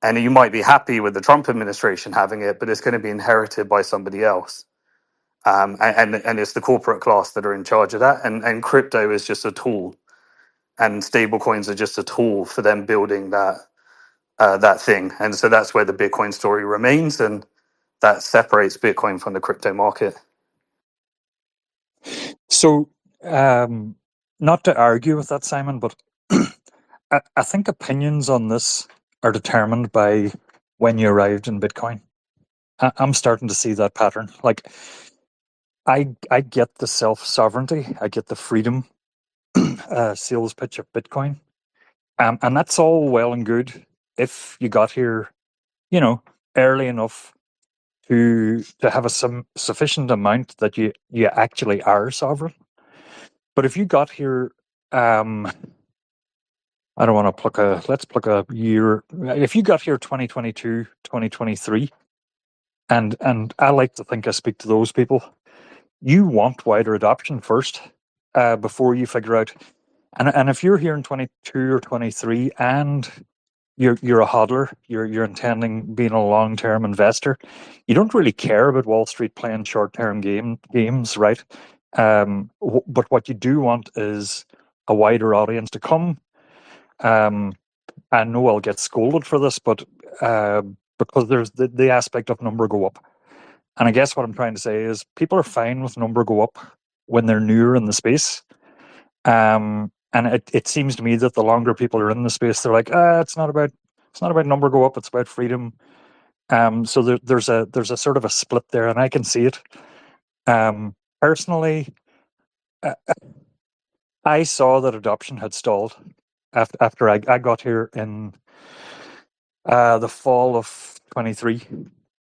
And you might be happy with the Trump administration having it, but it's going to be inherited by somebody else. And it's the corporate class that are in charge of that. And crypto is just a tool, and stable coins are just a tool for them building that thing. And so that's where the Bitcoin story remains, and that separates Bitcoin from the crypto market. so not to argue with that, Simon, but I think opinions on this are determined by when you arrived in Bitcoin. I'm starting to see that pattern. Like, I get the self sovereignty, I get the freedom sales pitch of Bitcoin, and that's all well and good if you got here, early enough to have some sufficient amount that you actually are sovereign. But if you got here, I don't want to let's pluck a year. If you got here 2022, 2023, and I like to think I speak to those people, you want wider adoption first, before you figure out. And if you're here in 22 or 23 and you're a hodler, you're intending being a long term investor, you don't really care about Wall Street playing short term games, right? But what you do want is a wider audience to come. I know I'll get scolded for this, but because there's the aspect of number go up. And I guess what I'm trying to say is people are fine with number go up when they're newer in the space. And it seems to me that the longer people are in the space, they're like, it's not about number go up, it's about freedom. So there's a sort of a split there, and I can see it. Personally, I saw that adoption had stalled after I got here in the fall of 23,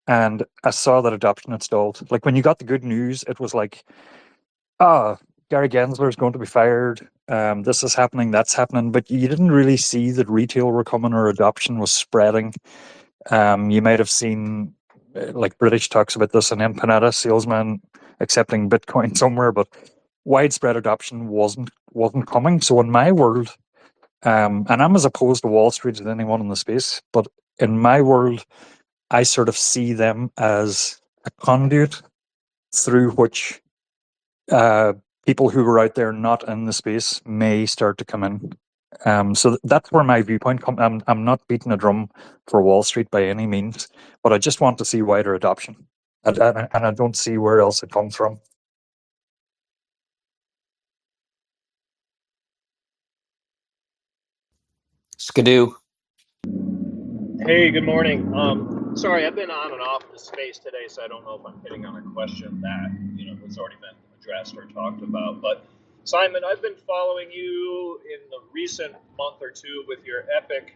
and I saw that adoption had stalled. Like when you got the good news, it was like, Gary Gensler is going to be fired. This is happening, that's happening, but you didn't really see that retail were coming or adoption was spreading. You might have seen, like British talks about this, an empanada salesman accepting Bitcoin somewhere, but widespread adoption wasn't coming. So in my world, and I'm as opposed to Wall Street as anyone in the space, but in my world, I sort of see them as a conduit through which people who were out there not in the space may start to come in. So that's where my viewpoint comes. I'm not beating a drum for Wall Street by any means, but I just want to see wider adoption, and I don't see where else it comes from. Skidoo. Hey, good morning. Sorry, I've been on and off the space today, so I don't know if I'm hitting on a question that has already been addressed or talked about. But Simon, I've been following you in the recent month or two with your epic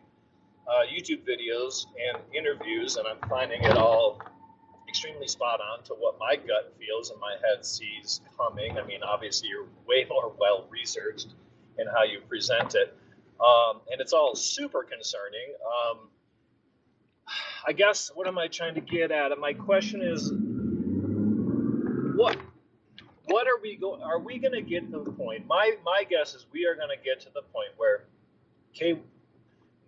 YouTube videos and interviews, and I'm finding it all extremely spot on to what my gut feels and my head sees coming. I mean, obviously, you're way more well researched in how you present it, and it's all super concerning. I guess what am I trying to get at? And my question is, what are we going? Are we going to get to the point? My guess is we are going to get to the point where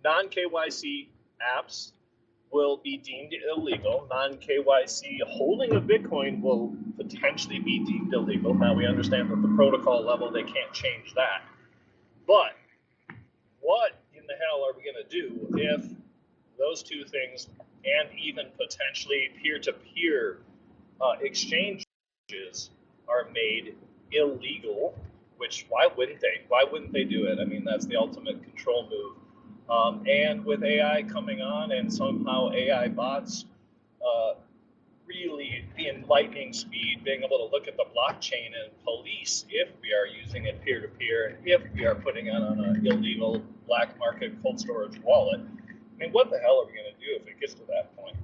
non KYC apps will be deemed illegal. Non KYC holding of Bitcoin will potentially be deemed illegal. Now we understand that the protocol level they can't change that. But what in the hell are we going to do if those two things and even potentially peer-to-peer exchanges are made illegal? Which why wouldn't they? Why wouldn't they do it? I mean, that's the ultimate control move. And with AI coming on and somehow AI bots really in lightning speed, being able to look at the blockchain and police if we are using it peer-to-peer and if we are putting it on an illegal black market cold storage wallet. I mean, what the hell are we going to do if it gets to that point?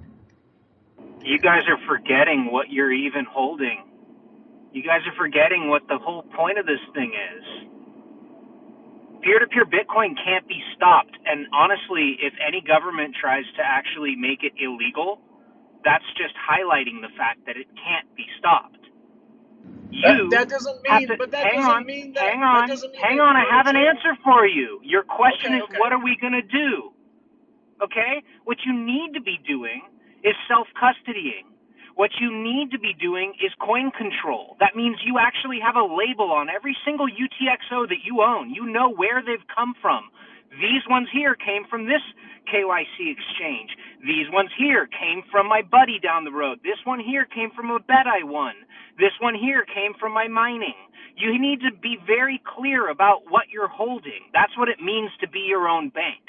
You guys are forgetting what you're even holding. You guys are forgetting what the whole point of this thing is. Peer-to-peer Bitcoin can't be stopped. And honestly, if any government tries to actually make it illegal, that's just highlighting the fact that it can't be stopped. That doesn't mean, but that doesn't mean that. Hang on, I have an answer for you. Your question is, what are we going to do? Okay? What you need to be doing is self-custodying. What you need to be doing is coin control. That means you actually have a label on every single UTXO that you own. You know where they've come from. These ones here came from this KYC exchange. These ones here came from my buddy down the road. This one here came from a bet I won. This one here came from my mining. You need to be very clear about what you're holding. That's what it means to be your own bank.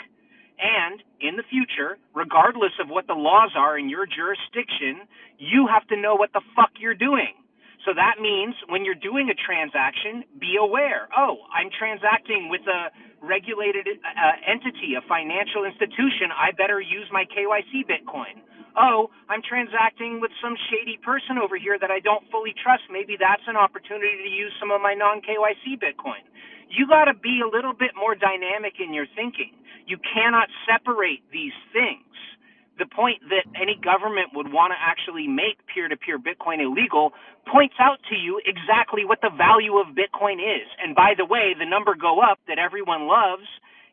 And in the future, regardless of what the laws are in your jurisdiction, you have to know what the fuck you're doing. So that means when you're doing a transaction, be aware. Oh, I'm transacting with a regulated entity, a financial institution. I better use my KYC Bitcoin. Oh, I'm transacting with some shady person over here that I don't fully trust. Maybe that's an opportunity to use some of my non-KYC Bitcoin. You got to be a little bit more dynamic in your thinking. You cannot separate these things. The point that any government would want to actually make peer-to-peer Bitcoin illegal points out to you exactly what the value of Bitcoin is. And by the way, the number go up that everyone loves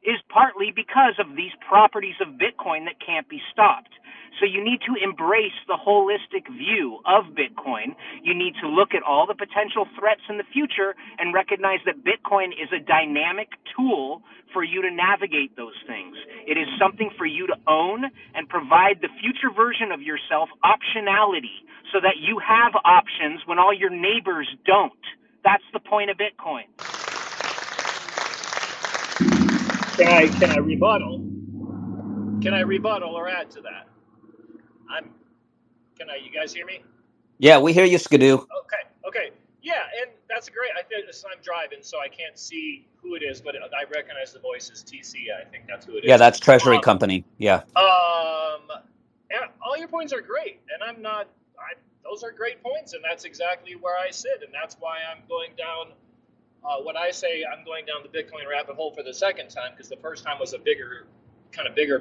is partly because of these properties of Bitcoin that can't be stopped. So you need to embrace the holistic view of Bitcoin. You need to look at all the potential threats in the future and recognize that Bitcoin is a dynamic tool for you to navigate those things. It is something for you to own and provide the future version of yourself optionality so that you have options when all your neighbors don't. That's the point of Bitcoin. Can I rebuttal? Can I rebuttal or add to that? You guys hear me? Yeah, we hear you, Skidoo. Okay. Yeah, and that's great. I'm driving, so I can't see who it is, but I recognize the voice as TC. I think that's who it is. Yeah, that's Treasury Company. Yeah. And all your points are great, and those are great points, and that's exactly where I sit, and that's why I'm going down. When I say I'm going down the Bitcoin rabbit hole for the second time, because the first time was a bigger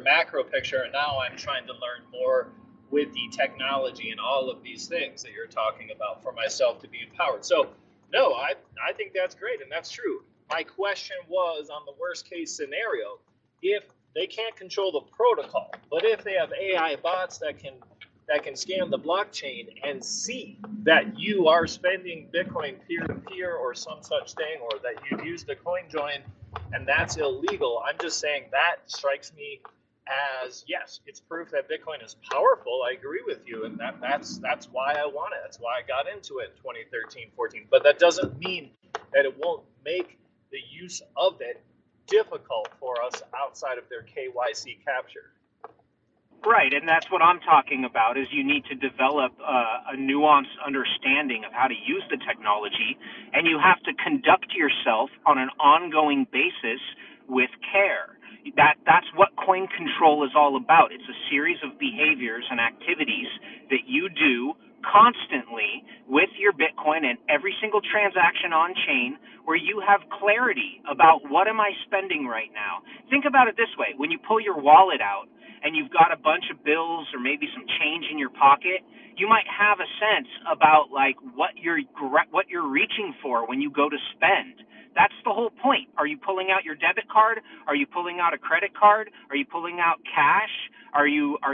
macro picture, and now I'm trying to learn more with the technology and all of these things that you're talking about for myself to be empowered. So, no, I think that's great, and that's true. My question was on the worst case scenario, if they can't control the protocol, but if they have AI bots that can scan the blockchain and see that you are spending Bitcoin peer-to-peer or some such thing, or that you've used a coin join and that's illegal, I'm just saying that strikes me as, yes, it's proof that Bitcoin is powerful. I agree with you, and that's why I want it. That's why I got into it in 2013, 14. But that doesn't mean that it won't make the use of it difficult for us outside of their KYC capture. Right, and that's what I'm talking about is you need to develop a nuanced understanding of how to use the technology, and you have to conduct yourself on an ongoing basis with care. That's what coin control is all about. It's a series of behaviors and activities that you do constantly with your Bitcoin and every single transaction on chain where you have clarity about what am I spending right now. Think about it this way. When you pull your wallet out and you've got a bunch of bills or maybe some change in your pocket, you might have a sense about like what you're reaching for when you go to spend. That's the whole point. Are you pulling out your debit card? Are you pulling out a credit card? Are you pulling out cash? Are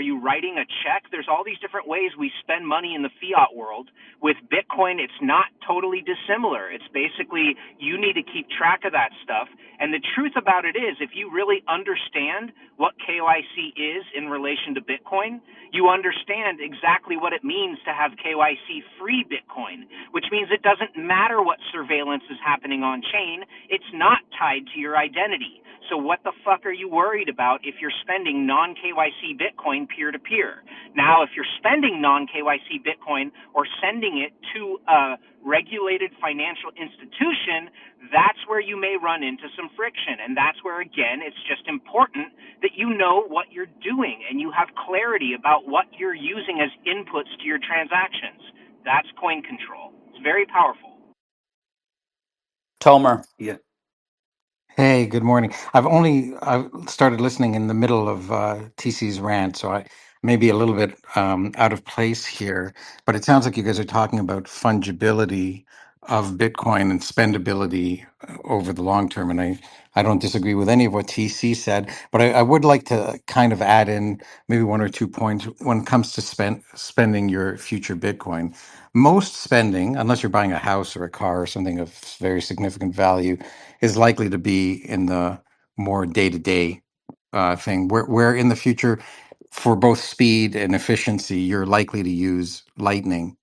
you writing a check? There's all these different ways we spend money in the fiat world. With Bitcoin, it's not totally dissimilar. It's basically you need to keep track of that stuff. And the truth about it is, if you really understand what KYC is in relation to Bitcoin, you understand exactly what it means to have KYC free Bitcoin, which means it doesn't matter what surveillance is happening on chain. It's not tied to your identity. So what the fuck are you worried about if you're spending non KYC Bitcoin peer to peer? Now, if you're spending non KYC Bitcoin or sending it to a regulated financial institution, that's where you may run into some friction. And that's where, again, it's just important that you know what you're doing and you have clarity about what you're using as inputs to your transactions. That's coin control. It's very powerful. Tomer. Hey, good morning. I've started listening in the middle of TC's rant, so I may be a little bit out of place here. But it sounds like you guys are talking about fungibility of Bitcoin and spendability over the long term, and I don't disagree with any of what TC said. But I would like to kind of add in maybe one or two points when it comes to spending your future Bitcoin. Most spending, unless you're buying a house or a car or something of very significant value, is likely to be in the more day to day thing, where in the future, for both speed and efficiency, you're likely to use Lightning.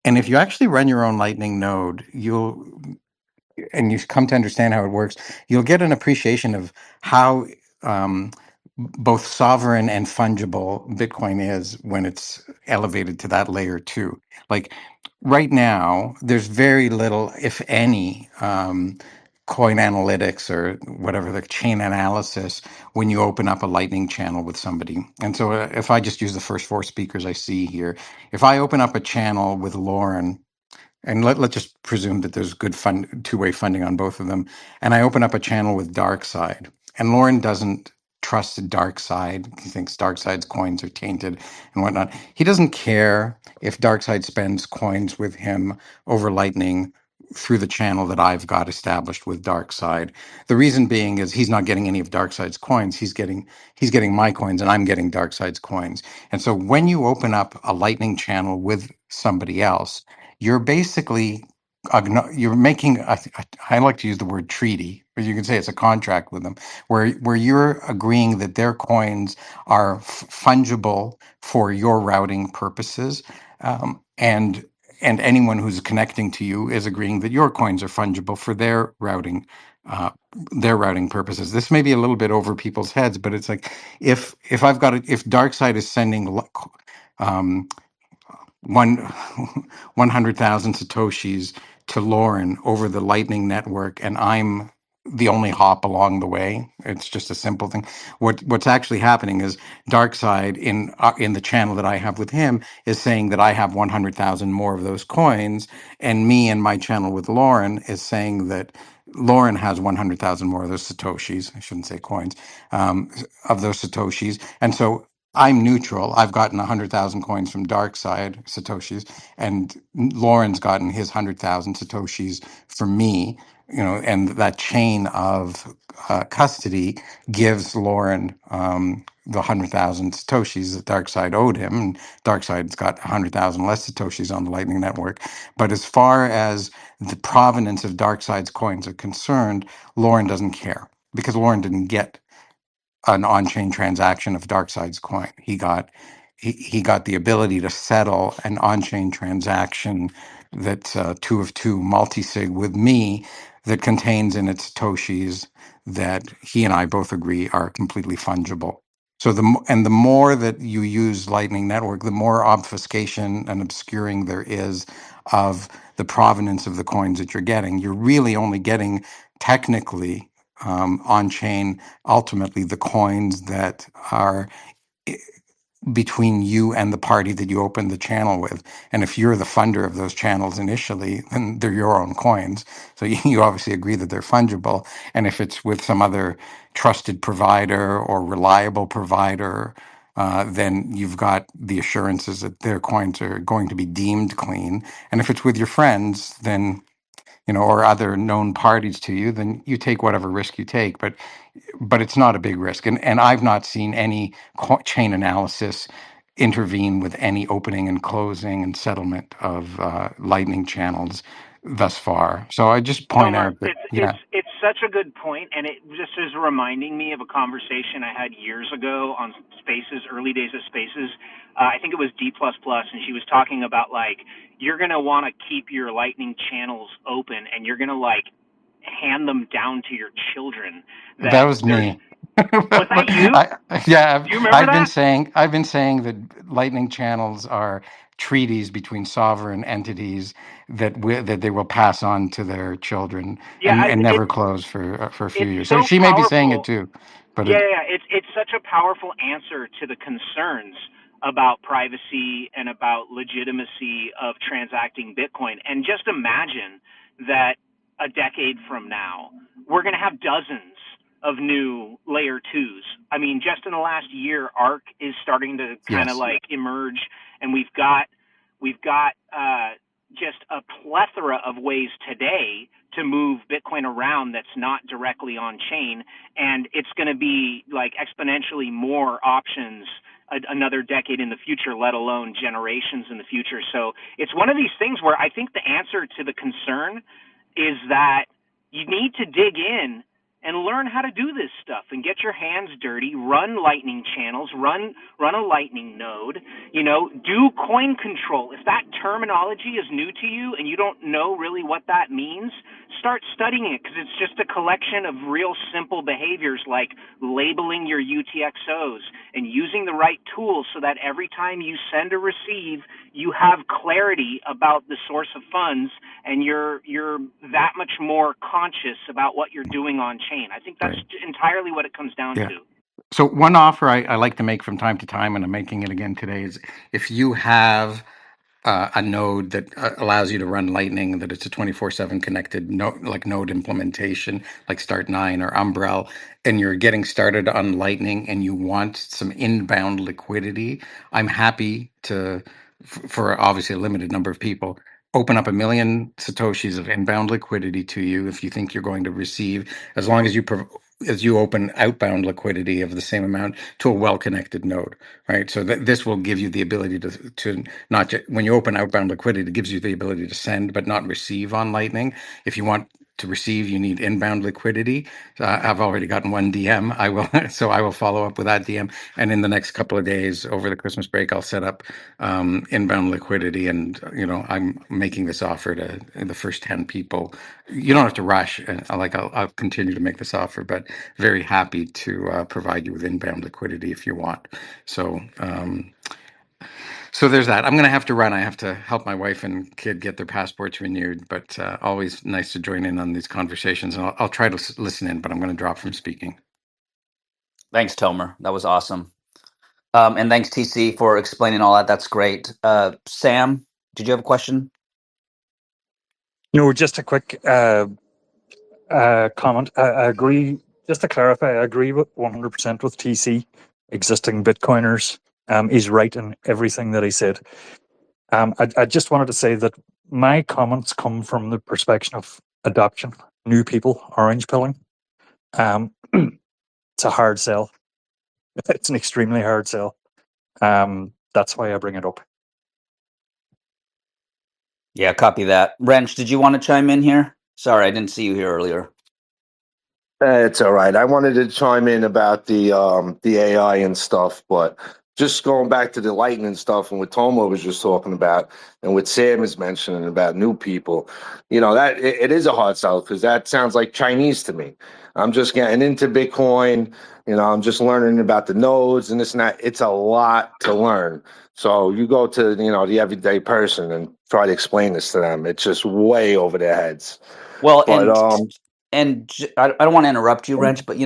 And if you actually run your own Lightning node, and you come to understand how it works, you'll get an appreciation of how um, both sovereign and fungible Bitcoin is when it's elevated to that layer two. Like right now, there's very little, if any, coin analytics or whatever the chain analysis when you open up a Lightning channel with somebody. And so, if I just use the first four speakers I see here, if I open up a channel with Loren, and let's just presume that there's good two-way funding on both of them. And I open up a channel with DarkSide. And Lauren doesn't trust DarkSide. He thinks DarkSide's coins are tainted and whatnot. He doesn't care if DarkSide spends coins with him over Lightning through the channel that I've got established with DarkSide. The reason being is he's not getting any of DarkSide's coins. He's getting my coins and I'm getting DarkSide's coins. And so when you open up a Lightning channel with somebody else, you're basically you're making I like to use the word treaty, but you can say it's a contract with them, where you're agreeing that their coins are fungible for your routing purposes, and anyone who's connecting to you is agreeing that your coins are fungible for uh, their routing purposes. This may be a little bit over people's heads, but it's like if I've got if DarkSide is sending um, one 100,000 satoshis to Lauren over the Lightning Network, and I'm the only hop along the way. It's just a simple thing. What's actually happening is DarkSide in the channel that I have with him is saying that I have 100,000 more of those coins, and me and my channel with Lauren is saying that Lauren has 100,000 more of those satoshis. I shouldn't say coins, um, of those satoshis, and so I'm neutral. I've gotten 100,000 coins from DarkSide Satoshis, and Lauren's gotten his 100,000 Satoshis from me. And that chain of custody gives Lauren the 100,000 Satoshis that DarkSide owed him. And DarkSide's got 100,000 less Satoshis on the Lightning Network. But as far as the provenance of DarkSide's coins are concerned, Lauren doesn't care because Lauren didn't get an on-chain transaction of DarkSide's coin. He got the ability to settle an on-chain transaction that's two of two multi-sig with me that contains in its satoshis that he and I both agree are completely fungible. So the more that you use Lightning Network, the more obfuscation and obscuring there is of the provenance of the coins that you're getting. You're really only getting technically on chain, ultimately the coins that are between you and the party that you open the channel with. And if you're the funder of those channels initially, then they're your own coins. So you obviously agree that they're fungible. And if it's with some other trusted provider or reliable provider, then you've got the assurances that their coins are going to be deemed clean. And if it's with your friends, then or other known parties to you, then you take whatever risk you take. But it's not a big risk. And I've not seen any chain analysis intervene with any opening and closing and settlement of Lightning channels thus far. So I just point Tomer, out that, it's such a good point, and it just is reminding me of a conversation I had years ago on Spaces, early days of Spaces. I think it was D++, and she was talking about like you're gonna want to keep your Lightning channels open, and you're gonna like hand them down to your children. that That was there's me. Was that you? Yeah, Do you remember that? I've been saying that Lightning channels are treaties between sovereign entities that they will pass on to their children Yeah, and it's never close for a few it's years. So so she may be saying it powerful. too, but Yeah, yeah, it's such a powerful answer to the concerns about privacy and about legitimacy of transacting Bitcoin. And just imagine that a decade from now, we're going to have dozens of new layer twos. I mean, just in the last year, ARC is starting to kind of yes, like emerge, and we've got just a plethora of ways today to move Bitcoin around that's not directly on chain, and it's going to be like exponentially more options another decade in the future, let alone generations in the future. So it's one of these things where I think the answer to the concern is that you need to dig in and learn how to do this stuff and get your hands dirty, run lightning channels, run a lightning node, do coin control. If that terminology is new to you and you don't know really what that means, start studying it, because it's just a collection of real simple behaviors like labeling your UTXOs and using the right tools so that every time you send or receive, you have clarity about the source of funds, and you're that much more conscious about what you're doing on chain. I think that's right, entirely what it comes down yeah. to. So one offer I like to make from time to time, and I'm making it again today, is if you have a node that allows you to run Lightning, that it's a 24/7 connected node, like node implementation, like Start9 or Umbrel, and you're getting started on Lightning and you want some inbound liquidity, I'm happy to, for obviously a limited number of people, open up 1 million Satoshis of inbound liquidity to you if you think you're going to receive, as long as as you open outbound liquidity of the same amount to a well-connected node, right? So this will give you the ability to not just, when you open outbound liquidity, it gives you the ability to send but not receive on Lightning. If you want to receive, you need inbound liquidity. I've already gotten one DM. I will, so I will follow up with that DM. And in the next couple of days over the Christmas break, I'll set up inbound liquidity. And I'm making this offer to the first 10 people. You don't have to rush. And I'll continue to make this offer, but very happy to provide you with inbound liquidity if you want. So. So there's that. I'm going to have to run. I have to help my wife and kid get their passports renewed, but always nice to join in on these conversations. And I'll try to listen in, but I'm going to drop from speaking. Thanks, Tomer. That was awesome. And thanks, TC, for explaining all that. That's great. Sam, did you have a question? No, just a quick comment. I agree. Just to clarify, I agree with 100% with TC. Existing Bitcoiners, he's right in everything that he said. I just wanted to say that my comments come from the perspective of adoption, new people, orange pilling. It's a hard sell. It's an extremely hard sell. That's why I bring it up. Yeah, copy that. Wrench, did you want to chime in here? Sorry, I didn't see you here earlier. It's all right. I wanted to chime in about the AI and stuff, but just going back to the lightning stuff and what Tomo was just talking about and what Sam is mentioning about new people, that it is a hard sell because that sounds like Chinese to me. I'm just getting into Bitcoin. I'm just learning about the nodes and this and that. It's a lot to learn. So you go to, the everyday person and try to explain this to them. It's just way over their heads. Well, But I don't want to interrupt you, Wrench, but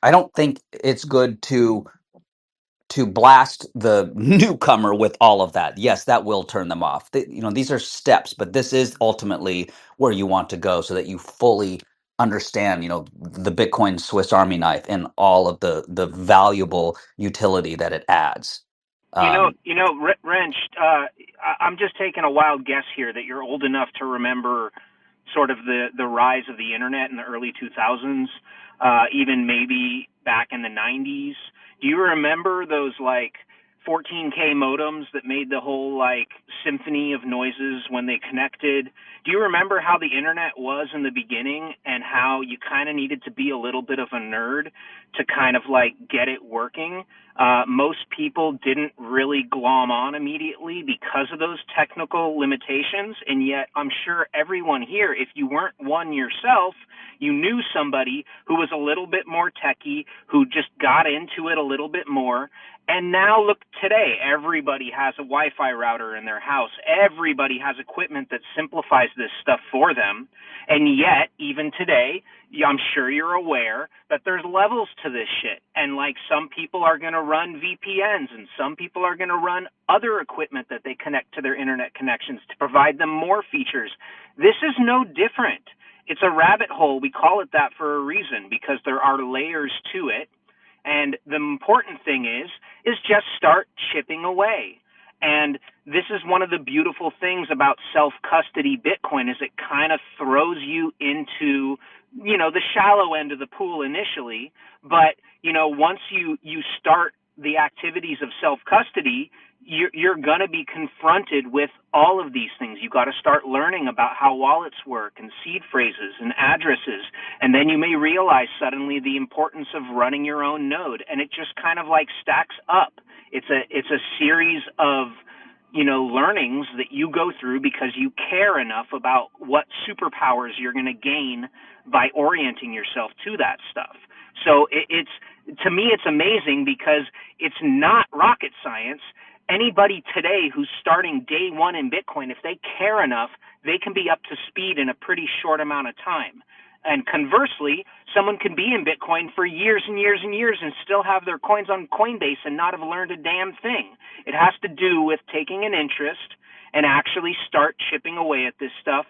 I don't think it's good to blast the newcomer with all of that. Yes, that will turn them off. These are steps, but this is ultimately where you want to go so that you fully understand, the Bitcoin Swiss Army knife and all of the valuable utility that it adds. Wrench, I'm just taking a wild guess here that you're old enough to remember sort of the rise of the internet in the early 2000s, even maybe back in the 90s. Do you remember those like 14K modems that made the whole like symphony of noises when they connected? Do you remember how the internet was in the beginning and how you kind of needed to be a little bit of a nerd to kind of like get it working? Most people didn't really glom on immediately because of those technical limitations, and yet I'm sure everyone here, if you weren't one yourself, you knew somebody who was a little bit more techie, who just got into it a little bit more. And now look today, everybody has a Wi-Fi router in their house. Everybody has equipment that simplifies this stuff for them. And yet, even today, I'm sure you're aware that there's levels to this shit. And like some people are going to run VPNs and some people are going to run other equipment that they connect to their internet connections to provide them more features. This is no different. It's a rabbit hole. We call it that for a reason because there are layers to it. And the important thing is just start chipping away. And this is one of the beautiful things about self-custody Bitcoin is it kind of throws you into, the shallow end of the pool initially. But, once you start the activities of self-custody, you're going to be confronted with all of these things. You got to start learning about how wallets work and seed phrases and addresses. And then you may realize suddenly the importance of running your own node. And it just kind of like stacks up. It's a series of, learnings that you go through because you care enough about what superpowers you're going to gain by orienting yourself to that stuff. So to me, it's amazing because it's not rocket science. Anybody today who's starting day one in Bitcoin, if they care enough, they can be up to speed in a pretty short amount of time. And conversely, someone can be in Bitcoin for years and years and years and still have their coins on Coinbase and not have learned a damn thing. It has to do with taking an interest and actually start chipping away at this stuff.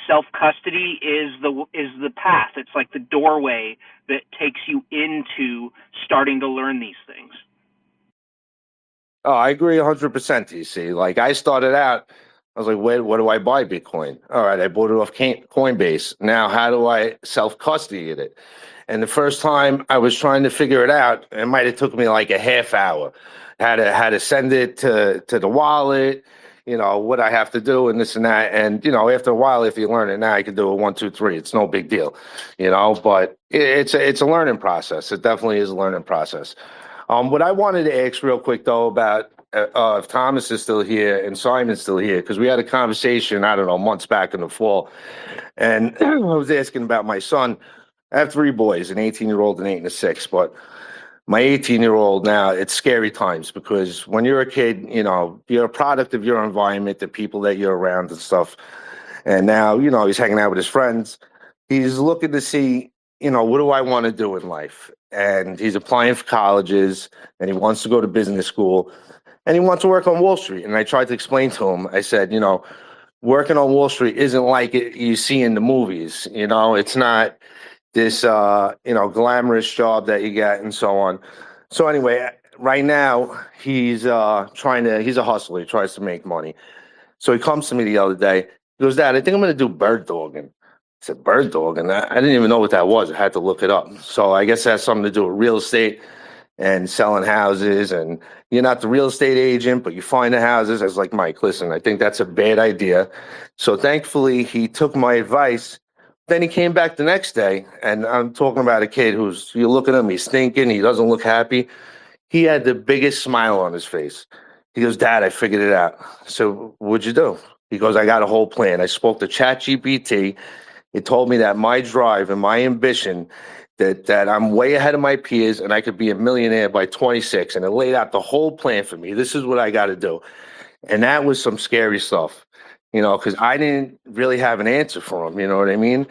Self-custody is the path. It's like the doorway that takes you into starting to learn these things. Oh, I agree 100%, DC. Like, I started out, I was like, what do I buy Bitcoin? All right, I bought it off Coinbase. Now, how do I self-custody it? And the first time I was trying to figure it out, it might have took me like a half hour. How to send it to the wallet, what I have to do and this and that. And, after a while, if you learn it now, you can do it 1, 2, 3. It's no big deal, but it's a learning process. It definitely is a learning process. What I wanted to ask real quick, though, about if Thomas is still here and Simon's still here, because we had a conversation, I don't know, months back in the fall, and I was asking about my son. I have 3 boys, an 18-year-old, an 8, and a 6, but my 18-year-old now, it's scary times because when you're a kid, you're a product of your environment, the people that you're around and stuff. And now, he's hanging out with his friends. He's looking to see, what do I want to do in life? And he's applying for colleges and he wants to go to business school and he wants to work on Wall Street. And I tried to explain to him, I said, working on Wall Street isn't like it you see in the movies. It's not this, glamorous job that you get and so on. So anyway, right now he's he's a hustler. He tries to make money. So he comes to me the other day. He goes, Dad, I think I'm going to do bird dogging. I said, bird dogging? I didn't even know what that was. I had to look it up. So I guess it has something to do with real estate and selling houses. And you're not the real estate agent, but you find the houses. I was like, Mike, listen, I think that's a bad idea. So thankfully, he took my advice. Then he came back the next day, and I'm talking about a kid you look at him, he's thinking, he doesn't look happy. He had the biggest smile on his face. He goes, Dad, I figured it out. So what'd you do? He goes, I got a whole plan. I spoke to ChatGPT. It told me that my drive and my ambition, that I'm way ahead of my peers and I could be a millionaire by 26. And it laid out the whole plan for me. This is what I got to do. And that was some scary stuff, because I didn't really have an answer for him. You know what I mean?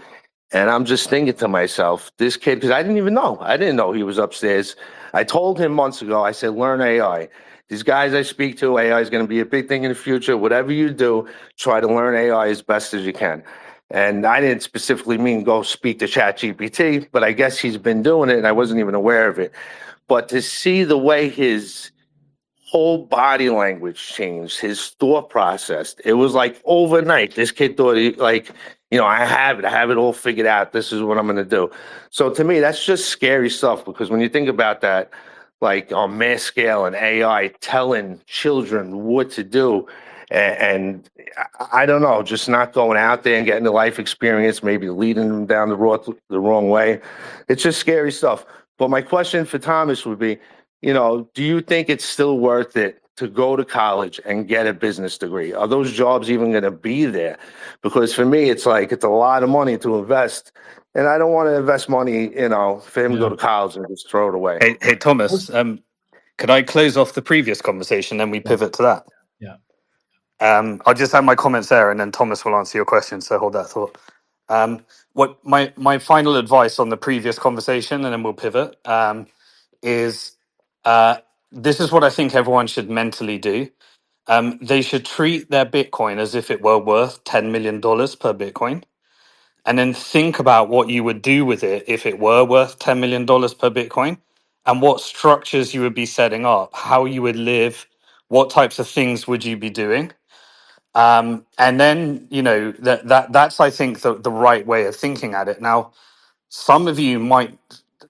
And I'm just thinking to myself, this kid, because I didn't even know. I didn't know he was upstairs. I told him months ago, I said, learn AI. These guys I speak to, AI is going to be a big thing in the future. Whatever you do, try to learn AI as best as you can. And I didn't specifically mean go speak to ChatGPT, but I guess he's been doing it and I wasn't even aware of it. But to see the way his whole body language changed, his thought process. It was like overnight. This kid thought I have it all figured out. This is what I'm gonna do. So to me, that's just scary stuff because when you think about that, like on mass scale and AI telling children what to do, and I don't know, just not going out there and getting the life experience, maybe leading them down the wrong way. It's just scary stuff. But my question for Thomas would be, do you think it's still worth it to go to college and get a business degree? Are those jobs even going to be there? Because for me, it's like it's a lot of money to invest, and I don't want to invest money, for him to go Yeah. to college and just throw it away. Hey, Thomas. Could I close off the previous conversation, then we Yeah. pivot to that? Yeah. I'll just have my comments there, and then Thomas will answer your question. So hold that thought. What my final advice on the previous conversation, and then we'll pivot, is this is what I think everyone should mentally do. They should treat their Bitcoin as if it were worth $10 million per Bitcoin, and then think about what you would do with it if it were worth $10 million per Bitcoin, and what structures you would be setting up, how you would live, what types of things would you be doing. And then that's I think the right way of thinking at it. Now, some of you might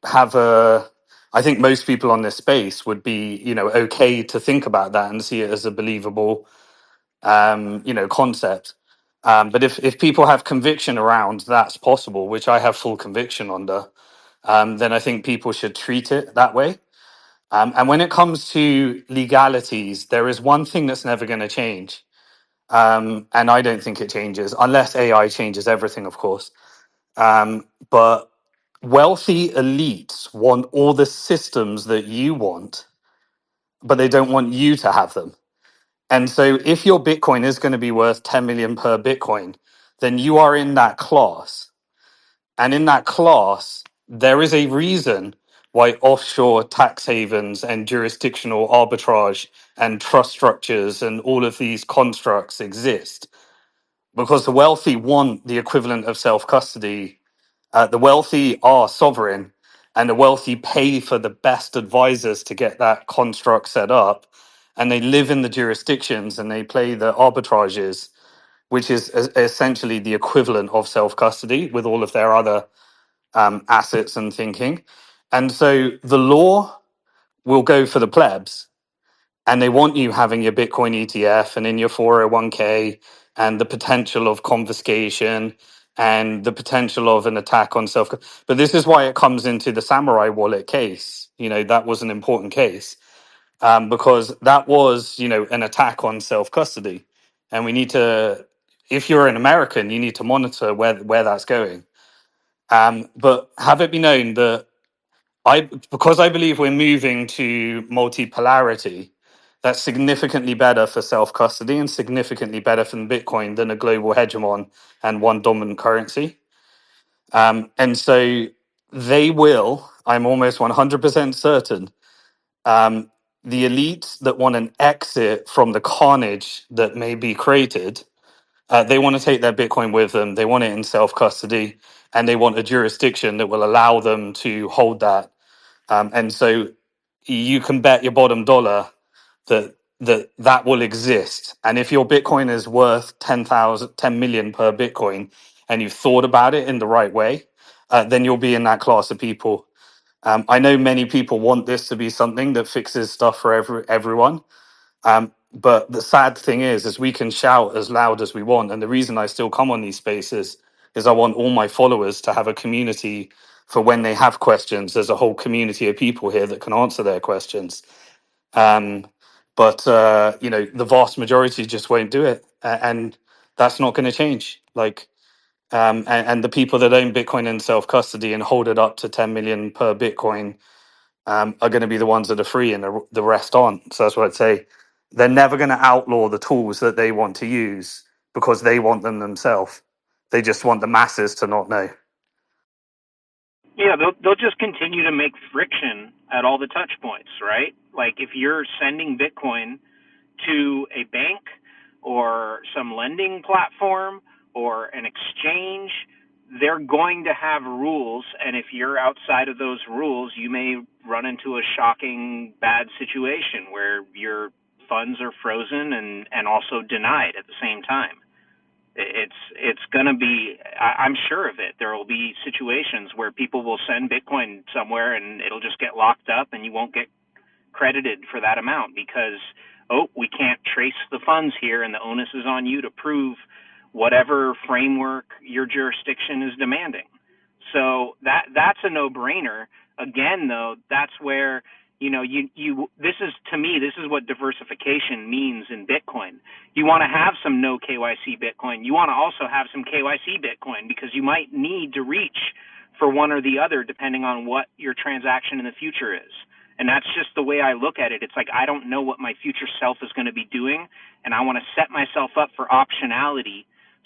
have a I think most people on this space would be okay to think about that and see it as a believable concept. But if people have conviction around that's possible, which I have full conviction under, then I think people should treat it that way. And when it comes to legalities, there is one thing that's never going to change. And I don't think it changes unless AI changes everything, of course. But wealthy elites want all the systems that you want, but they don't want you to have them. And so if your Bitcoin is going to be worth 10 million per Bitcoin, then you are in that class. And in that class, there is a reason why offshore tax havens and jurisdictional arbitrage and trust structures and all of these constructs exist, because the wealthy want the equivalent of self custody. The wealthy are sovereign, and the wealthy pay for the best advisors to get that construct set up. And they live in the jurisdictions and they play the arbitrages, which is essentially the equivalent of self custody with all of their other assets and thinking. And so the law will go for the plebs, and they want you having your Bitcoin ETF and in your 401k, and the potential of confiscation and the potential of an attack on self. But this is why it comes into the Samurai Wallet case. That was an important case, because that was, an attack on self custody. And we need to, if you're an American, you need to monitor where that's going. But have it be known that because I believe we're moving to multipolarity, that's significantly better for self custody and significantly better for Bitcoin than a global hegemon and one dominant currency. And so they will, I'm almost 100% certain, the elites that want an exit from the carnage that may be created, they want to take their Bitcoin with them. They want it in self custody, and they want a jurisdiction that will allow them to hold that. And so you can bet your bottom dollar that will exist. And if your Bitcoin is worth 10 million per Bitcoin, and you've thought about it in the right way, then you'll be in that class of people. I know many people want this to be something that fixes stuff for everyone. But the sad thing is we can shout as loud as we want. And the reason I still come on these spaces is I want all my followers to have a community for when they have questions. There's a whole community of people here that can answer their questions. Um, but the vast majority just won't do it, and that's not going to change. And the people that own Bitcoin in self custody and hold it up to 10 million per Bitcoin are going to be the ones that are free, and the rest aren't. So that's what I'd say. They're never going to outlaw the tools that they want to use because they want them themselves. They just want the masses to not know. Yeah, they'll just continue to make friction at all the touch points, right? Like if you're sending Bitcoin to a bank or some lending platform or an exchange, they're going to have rules. And if you're outside of those rules, you may run into a shocking bad situation where your funds are frozen and also denied at the same time. It's going to be, I'm sure of it. There will be situations where people will send Bitcoin somewhere and it'll just get locked up and you won't get credited for that amount because, oh, we can't trace the funds here and the onus is on you to prove whatever framework your jurisdiction is demanding. So that's a no-brainer. Again, though, that's where you this is, to me, this is what diversification means in Bitcoin. You want to have some no KYC Bitcoin. You want to also have some KYC Bitcoin because you might need to reach for one or the other depending on what your transaction in the future is. And that's just the way I look at it. It's like I don't know what my future self is going to be doing, and I want to set myself up for optionality.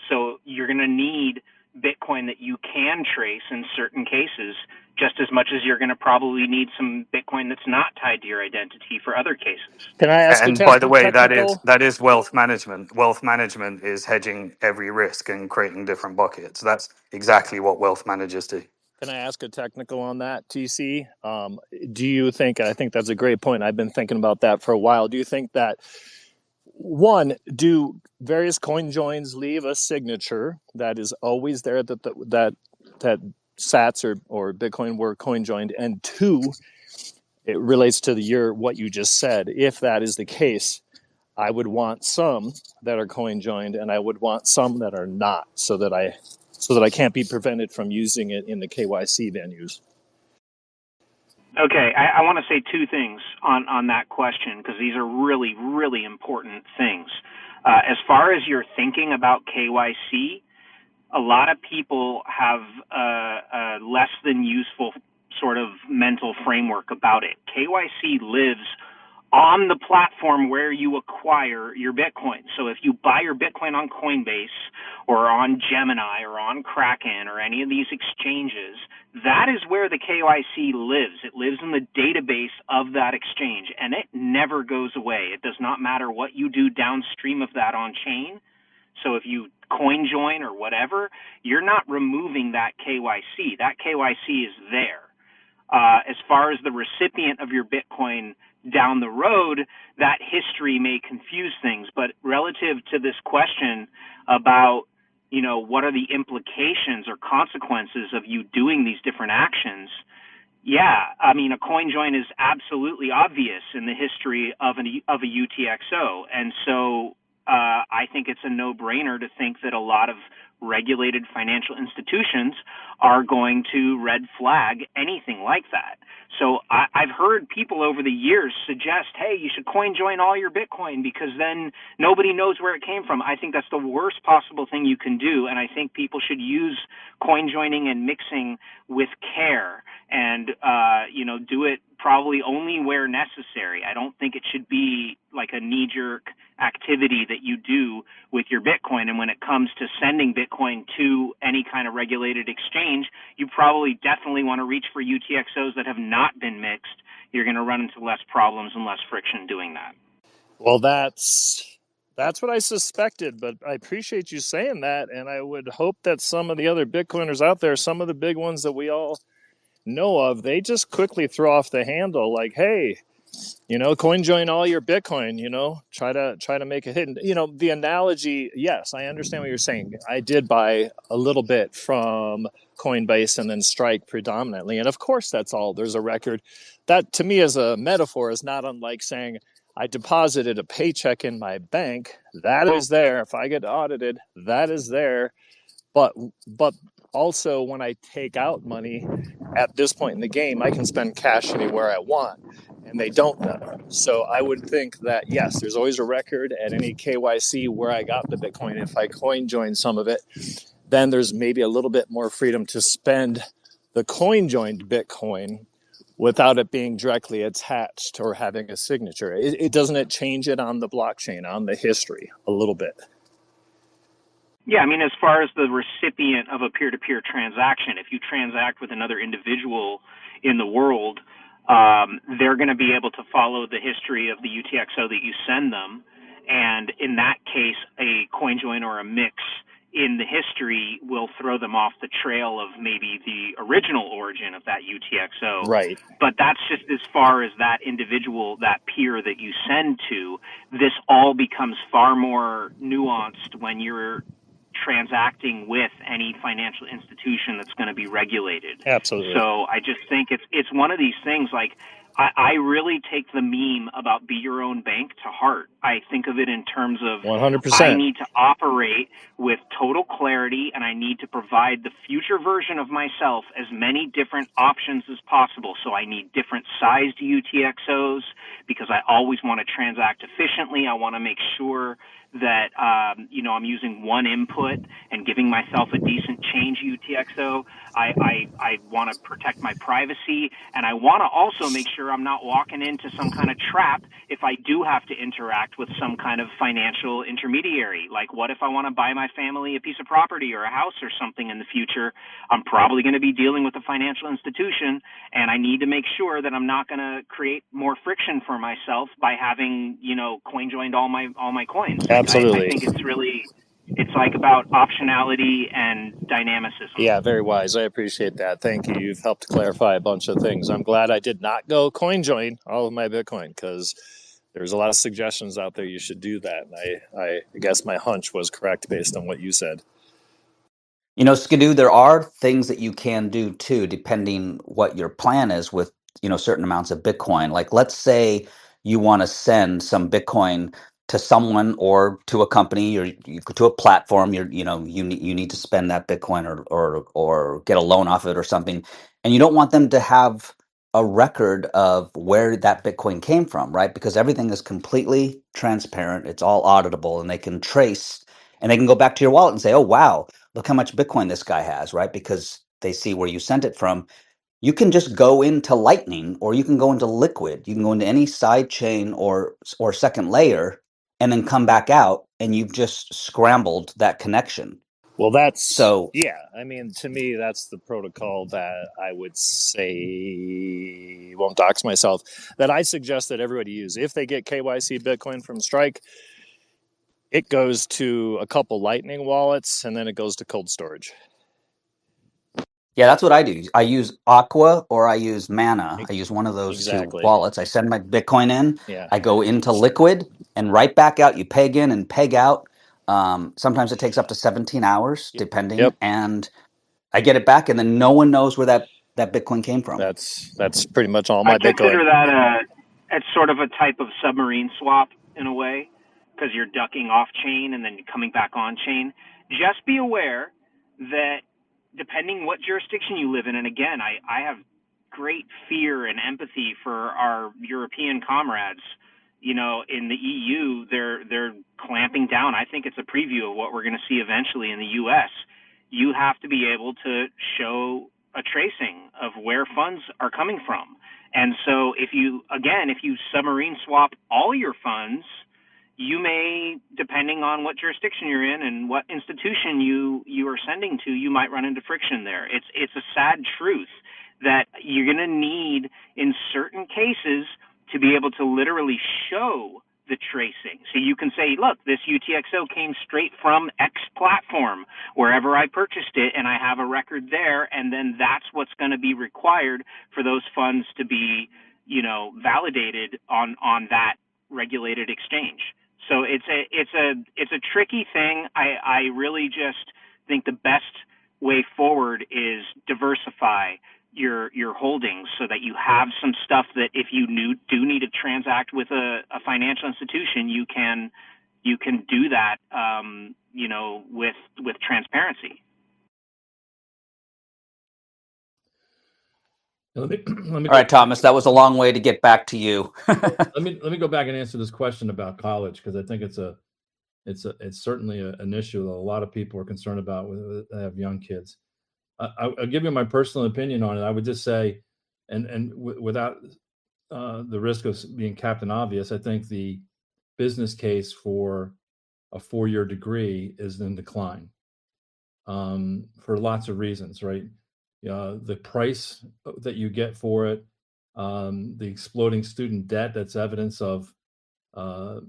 So you're going to need Bitcoin that you can trace in certain cases, just as much as you're going to probably need some Bitcoin that's not tied to your identity for other cases. Can I ask a And by the way, technical? that is wealth management. Wealth management is hedging every risk and creating different buckets. That's exactly what wealth managers do. Can I ask a technical on that, TC? Do you think? I think that's a great point. I've been thinking about that for a while. Do you think that one, do various coin joins leave a signature that is always there that Sats or Bitcoin were coin joined? And two, it relates to what you just said. If that is the case, I would want some that are coin joined, and I would want some that are not, so that I can't be prevented from using it in the KYC venues. Okay, I want to say two things on that question because these are really, really important things. As far as you're thinking about KYC, a lot of people have a less than useful sort of mental framework about it. KYC lives on the platform where you acquire your Bitcoin. So if you buy your Bitcoin on Coinbase or on Gemini or on Kraken or any of these exchanges, that is where the KYC lives. It lives in the database of that exchange, and it never goes away. It does not matter what you do downstream of that on chain. So if you coin join or whatever, you're not removing that KYC. That KYC is there. As far as the recipient of your Bitcoin down the road, that history may confuse things. But relative to this question about, what are the implications or consequences of you doing these different actions? Yeah, I mean, a coin join is absolutely obvious in the history of a UTXO, and so I think it's a no-brainer to think that a lot of regulated financial institutions are going to red flag anything like that. So I've heard people over the years suggest, hey, you should coin join all your Bitcoin because then nobody knows where it came from. I think that's the worst possible thing you can do, and I think people should use coin joining and mixing with care and do it probably only where necessary. I don't think it should be like a knee-jerk activity that you do with your Bitcoin. And when it comes to sending Bitcoin to any kind of regulated exchange, you probably definitely want to reach for UTXOs that have not been mixed. You're going to run into less problems and less friction doing that. Well, that's what I suspected, but I appreciate you saying that, and I would hope that some of the other Bitcoiners out there, some of the big ones that we all know of, they just quickly throw off the handle like, hey, coin join all your Bitcoin, try to make it hidden. The analogy, yes, I understand what you're saying. I did buy a little bit from Coinbase and then Strike predominantly. And of course, that's all. There's a record. That to me as a metaphor is not unlike saying I deposited a paycheck in my bank. That is there. If I get audited, that is there. But also, when I take out money at this point in the game, I can spend cash anywhere I want, and they don't know. So I would think that, yes, there's always a record at any KYC where I got the Bitcoin. If I coin join some of it, then there's maybe a little bit more freedom to spend the coin joined Bitcoin without it being directly attached or having a signature. It doesn't it change it on the blockchain, on the history a little bit? Yeah, I mean, as far as the recipient of a peer-to-peer transaction, if you transact with another individual in the world, they're going to be able to follow the history of the UTXO that you send them. And in that case, a coin join or a mix in the history will throw them off the trail of maybe the original origin of that UTXO. Right. But that's just as far as that individual, that peer that you send to. This all becomes far more nuanced when you're transacting with any financial institution that's going to be regulated. Absolutely. So I just think it's one of these things. Like I really take the meme about be your own bank to heart. I think of it in terms of I 100%. need to operate with total clarity, and I need to provide the future version of myself as many different options as possible. So I need different sized UTXOs because I always want to transact efficiently. I want to make sure that I'm using one input and giving myself a decent change UTXO. I want to protect my privacy, and I want to also make sure I'm not walking into some kind of trap if I do have to interact with some kind of financial intermediary. Like, what if I want to buy my family a piece of property or a house or something in the future? I'm probably going to be dealing with a financial institution, and I need to make sure that I'm not going to create more friction for myself by having, coin joined all my coins. Like, I Absolutely. think it's like about optionality and dynamicism. Yeah, very wise. I appreciate that. Thank you. You've helped clarify a bunch of things. I'm glad I did not go coin join all of my Bitcoin because there's a lot of suggestions out there you should do that. And I guess my hunch was correct based on what you said. Skidoo, there are things that you can do too, depending what your plan is with, certain amounts of Bitcoin. Like, let's say you want to send some Bitcoin to someone or to a company or to a platform. You need to spend that Bitcoin or get a loan off it or something, and you don't want them to have a record of where that Bitcoin came from, right? Because everything is completely transparent. It's all auditable, and they can trace and they can go back to your wallet and say, "Oh, wow. Look how much Bitcoin this guy has," right? Because they see where you sent it from. You can just go into Lightning or you can go into Liquid. You can go into any side chain or second layer and then come back out and you've just scrambled that connection. Well, So yeah. I mean, to me, that's the protocol that I would say, won't dox myself, that I suggest that everybody use. If they get KYC Bitcoin from Strike, it goes to a couple Lightning wallets and then it goes to cold storage. yeah, that's what I do. I use Aqua or I use Mana. I use one of those two Exactly. wallets. I send my Bitcoin in, Yeah. I go into Liquid and right back out. You peg in and peg out. Sometimes it takes up to 17 hours, depending. Yep. And I get it back, and then no one knows where that Bitcoin came from. That's pretty much all I my Bitcoin. consider that it's sort of a type of submarine swap in a way, because you're ducking off chain and then coming back on chain. Just be aware that depending what jurisdiction you live in, and again, I have great fear and empathy for our European comrades. In the EU, they're clamping down. I think it's a preview of what we're going to see eventually in the US. You have to be able to show a tracing of where funds are coming from. And so if you submarine swap all your funds, you may, depending on what jurisdiction you're in and what institution you are sending to, you might run into friction there. It's a sad truth that you're going to need in certain cases to be able to literally show the tracing. So you can say, look, this UTXO came straight from X platform, wherever I purchased it, and I have a record there, and then that's what's going to be required for those funds to be, validated on that regulated exchange. So it's a tricky thing. I really just think the best way forward is diversify your holdings so that you have some stuff that if you do need to transact with a financial institution, you can do that with transparency. Let me All right, Thomas, that was a long way to get back to you. let me go back and answer this question about college, because I think it's certainly an issue that a lot of people are concerned about with have young kids. I'll give you my personal opinion on it. I would just say, without the risk of being Captain Obvious, I think the business case for a 4-year degree is in decline, for lots of reasons, right? The price that you get for it, the exploding student debt that's evidence of the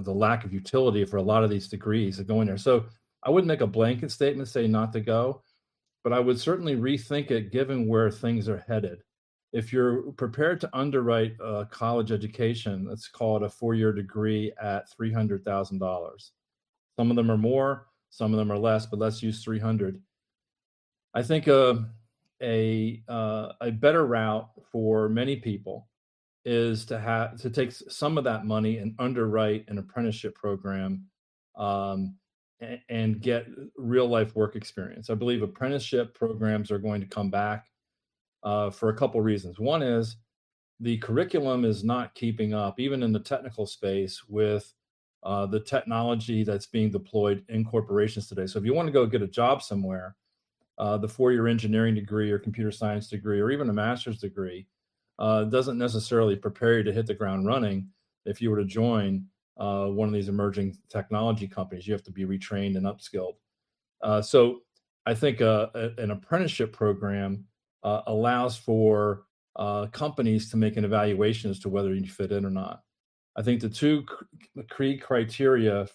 lack of utility for a lot of these degrees that go in there. So I wouldn't make a blanket statement say not to go, but I would certainly rethink it given where things are headed. If you're prepared to underwrite a college education, let's call it a 4-year degree at $300,000. Some of them are more, some of them are less, but let's use 300. I think a better route for many people is to take some of that money and underwrite an apprenticeship program, and get real life work experience. I believe apprenticeship programs are going to come back for a couple reasons. One is the curriculum is not keeping up, even in the technical space, with the technology that's being deployed in corporations today. So if you want to go get a job somewhere, the 4-year engineering degree or computer science degree or even a master's degree doesn't necessarily prepare you to hit the ground running. If you were to join one of these emerging technology companies, you have to be retrained and upskilled. So I think an apprenticeship program allows for companies to make an evaluation as to whether you fit in or not. I think the two key criteria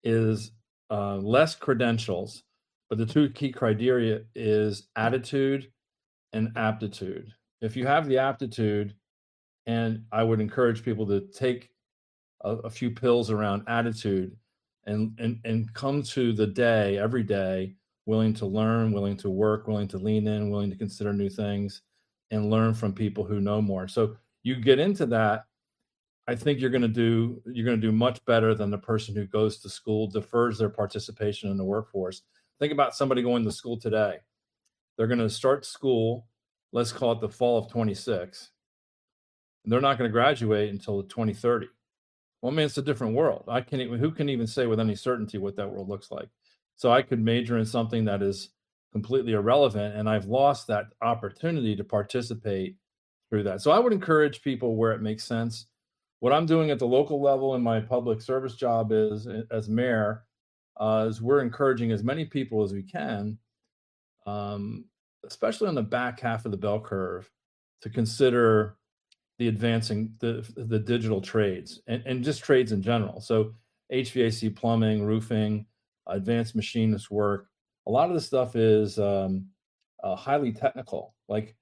is less credentials, but the two key criteria is attitude and aptitude. If you have the aptitude, and I would encourage people to take a few pills around attitude and come to the day every day willing to learn, willing to work, willing to lean in, willing to consider new things and learn from people who know more. So you get into that, I think you're going to do much better than the person who goes to school, defers their participation in the workforce. Think about somebody going to school today. They're going to start school, let's call it the fall of 26. And they're not going to graduate until 2030. Well, man, it's a different world. Who can even say with any certainty what that world looks like? So I could major in something that is completely irrelevant, and I've lost that opportunity to participate through that. So I would encourage people where it makes sense. What I'm doing at the local level in my public service job is, as mayor, is we're encouraging as many people as we can, especially on the back half of the bell curve, to consider the advancing the digital trades and just trades in general. So HVAC, plumbing, roofing, advanced machinist work. A lot of the stuff is highly technical. Like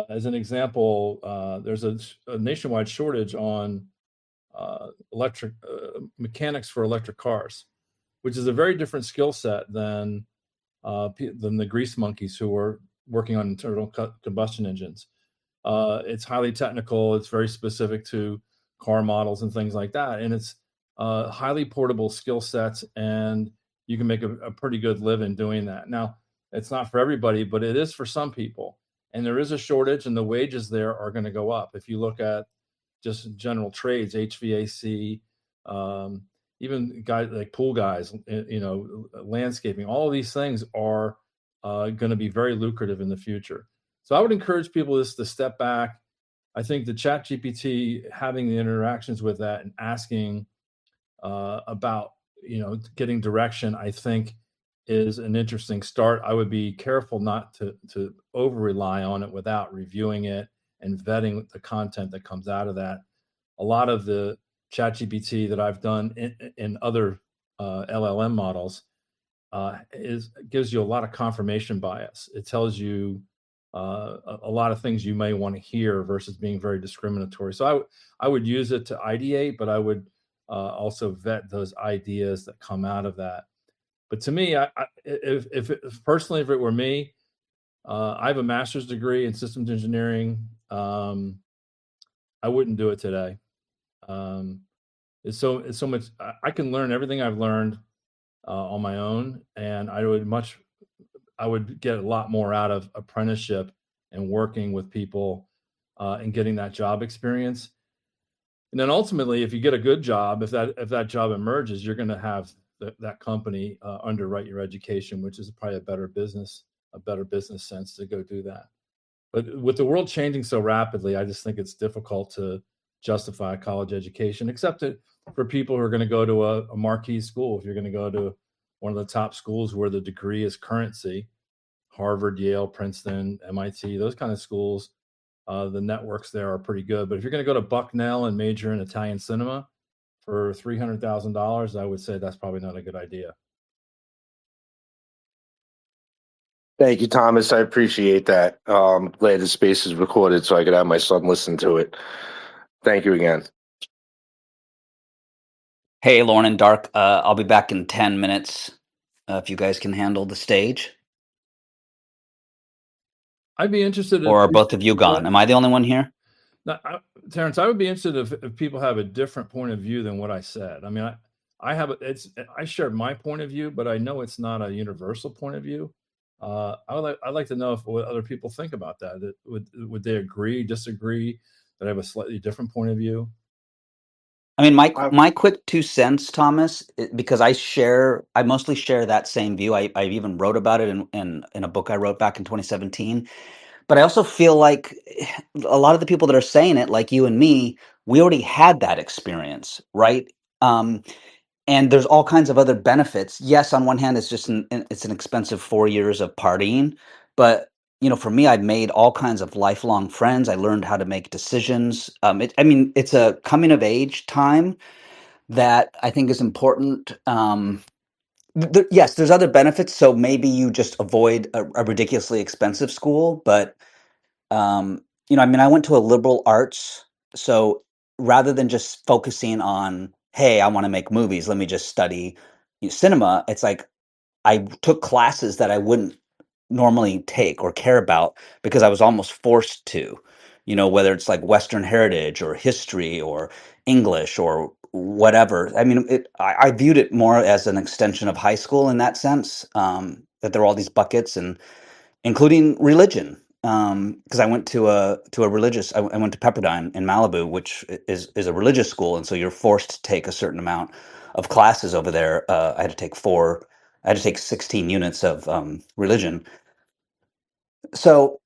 as an example, there's a nationwide shortage on electric mechanics for electric cars, which is a very different skill set than the grease monkeys who are working on internal combustion engines. It's highly technical. It's very specific to car models and things like that. And it's highly portable skill sets, and you can make a pretty good living doing that. Now, it's not for everybody, but it is for some people. And there is a shortage, and the wages there are going to go up. If you look at just general trades, HVAC, even guys like pool guys, landscaping, all of these things are going to be very lucrative in the future. So I would encourage people just to step back. I think the ChatGPT, having the interactions with that and asking about, getting direction, I think is an interesting start. I would be careful not to over rely on it without reviewing it and vetting the content that comes out of that. A lot of the ChatGPT that I've done in other LLM models gives you a lot of confirmation bias. It tells you a lot of things you may want to hear versus being very discriminatory. So I would use it to ideate, but I would also vet those ideas that come out of that. But to me, if personally, if it were me, I have a master's degree in systems engineering. I wouldn't do it today. It's so much. I can learn everything I've learned on my own, and I would get a lot more out of apprenticeship and working with people and getting that job experience. And then ultimately, if you get a good job, if that job emerges, you're going to have that company underwrite your education, which is probably a better business sense to go do that. But with the world changing so rapidly, I just think it's difficult to justify a college education, except for people who are going to go to a marquee school. If you're going to go to one of the top schools where the degree is currency, Harvard, Yale, Princeton, MIT, those kind of schools, the networks there are pretty good. But if you're going to go to Bucknell and major in Italian cinema for $300,000, I would say that's probably not a good idea. Thank you, Thomas. I appreciate that. Glad the space is recorded so I could have my son listen to it. Thank you again. Hey, Loren and Dark. I'll be back in 10 minutes if you guys can handle the stage. I'd be interested. Or are both of you gone? Am I the only one here? Terrence, I would be interested if people have a different point of view than what I said. I mean, I shared my point of view, but I know it's not a universal point of view. I'd like to know what other people think about that. Would they agree, disagree, that I have a slightly different point of view? I mean, my quick 2 cents, Thomas, because I mostly share that same view. I even wrote about it in a book I wrote back in 2017. But I also feel like a lot of the people that are saying it, like you and me, we already had that experience, right? And there's all kinds of other benefits. Yes, on one hand, it's just it's an expensive 4 years of partying, but for me, I've made all kinds of lifelong friends. I learned how to make decisions. It's a coming of age time that I think is important. Yes, there's other benefits. So maybe you just avoid a ridiculously expensive school, but I went to a liberal arts, so rather than just focusing on, hey, I want to make movies, let me just study cinema, it's like I took classes that I wouldn't normally take or care about because I was almost forced to, whether it's like Western heritage or history or English or whatever. I viewed it more as an extension of high school in that sense, that there were all these buckets and including religion. Because I went to a religious, I went to Pepperdine in Malibu, which is a religious school, and so you're forced to take a certain amount of classes over there. I had to take 16 units of religion, so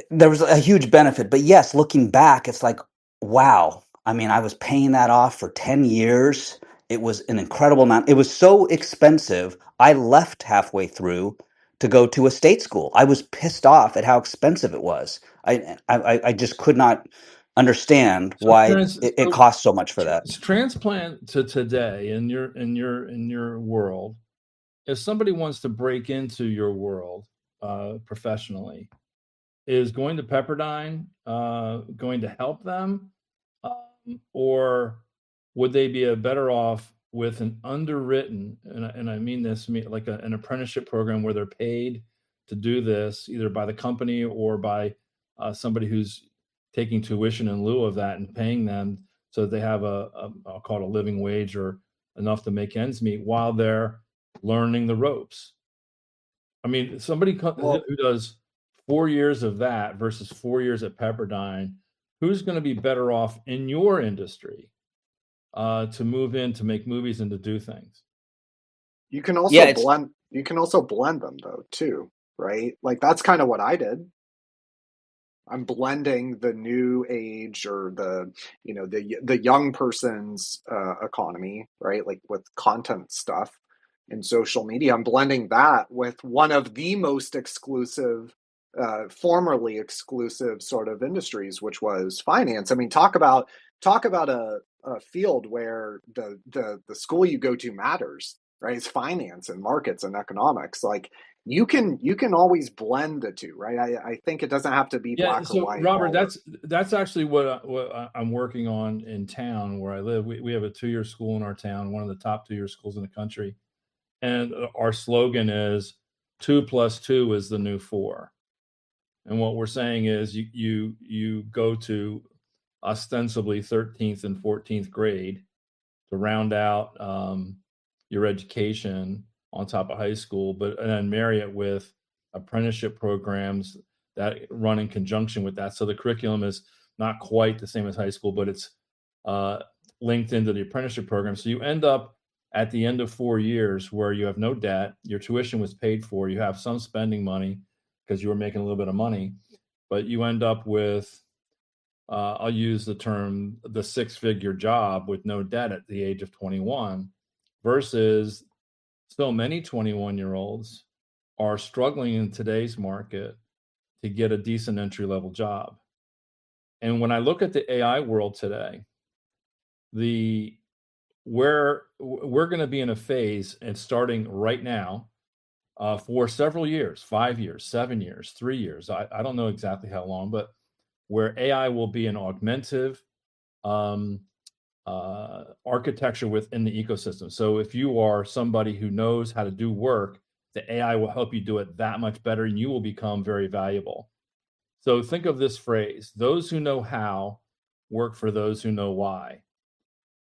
there was a huge benefit. But yes, looking back, it's like, wow. I was paying that off for 10 years. It was an incredible amount. It was so expensive. I left halfway through to go to a state school. I was pissed off at how expensive it was. I just could not understand So, why Terrence, it cost so much for that. transplant to today in your world. If somebody wants to break into your world professionally, is going to Pepperdine going to help them, or would they be better off with an underwritten, and I mean this, like an apprenticeship program where they're paid to do this either by the company or by somebody who's taking tuition in lieu of that and paying them so that they have I'll call it a living wage or enough to make ends meet while they're learning the ropes. Somebody who does 4 years of that versus 4 years at Pepperdine, who's going to be better off in your industry to move in to make movies and to do things? You can also blend. You can also blend them though too, right? Like that's kind of what I did. I'm blending the new age or the young person's economy, right? Like with content stuff and social media. I'm blending that with one of the most exclusive, formerly exclusive sort of industries, which was finance. Talk about a field where the school you go to matters, right? It's finance and markets and economics. Like you can always blend the two, right? I think it doesn't have to be black or white. Robert, that's actually what I'm working on in town where I live. We have a 2-year school in our town, one of the top 2-year schools in the country, and our slogan is 2 + 2 is the new 4. And what we're saying is you go to ostensibly 13th and 14th grade to round out your education on top of high school, and then marry it with apprenticeship programs that run in conjunction with that. So the curriculum is not quite the same as high school, but it's linked into the apprenticeship program. So you end up at the end of 4 years where you have no debt, your tuition was paid for, you have some spending money because you were making a little bit of money, but you end up with, I'll use the term, the 6-figure job with no debt at the age of 21, versus so many 21-year-olds are struggling in today's market to get a decent entry-level job. And when I look at the AI world today, we're going to be in a phase, and starting right now, for several years, 5 years, 7 years, 3 years, I don't know exactly how long, but where AI will be an augmentive architecture within the ecosystem. So if you are somebody who knows how to do work, the AI will help you do it that much better, and you will become very valuable. So think of this phrase: those who know how work for those who know why.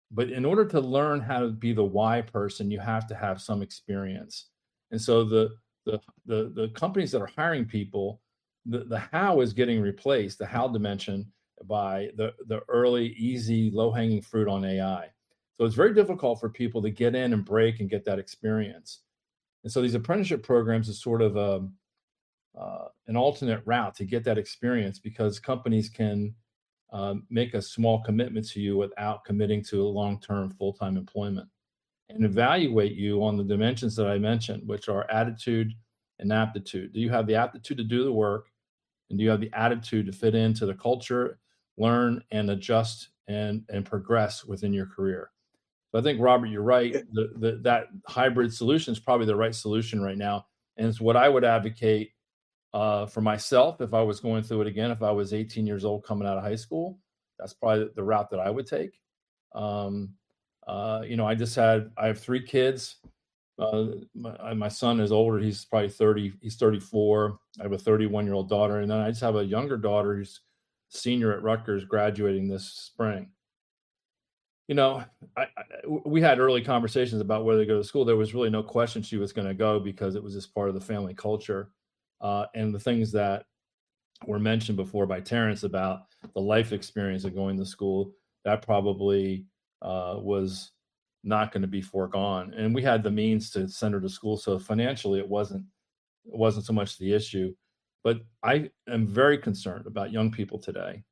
But in order to learn how to be the why person, you have to have some experience. And so the companies that are hiring people, the how is getting replaced, the how dimension, by the early, easy, low-hanging fruit on AI. So it's very difficult for people to get in and break and get that experience. And so these apprenticeship programs is sort of an alternate route to get that experience, because companies can make a small commitment to you without committing to a long-term full-time employment, and evaluate you on the dimensions that I mentioned, which are attitude and aptitude. Do you have the aptitude to do the work? And do you have the attitude to fit into the culture, learn and adjust and progress within your career? So I think, Robert, you're right. That hybrid solution is probably the right solution right now. And it's what I would advocate for myself if I was going through it again. If I was 18 years old coming out of high school, that's probably the route that I would take. I have 3 kids. My son is older. He's probably 30. He's 34. I have a 31-year-old daughter. And then I just have a younger daughter who's senior at Rutgers, graduating this spring. We had early conversations about whether to go to school. There was really no question she was going to go, because it was just part of the family culture. And the things that were mentioned before by Terrence about the life experience of going to school, that probably was not going to be foregone. And we had the means to send her to school, so financially it wasn't so much the issue. But I am very concerned about young people today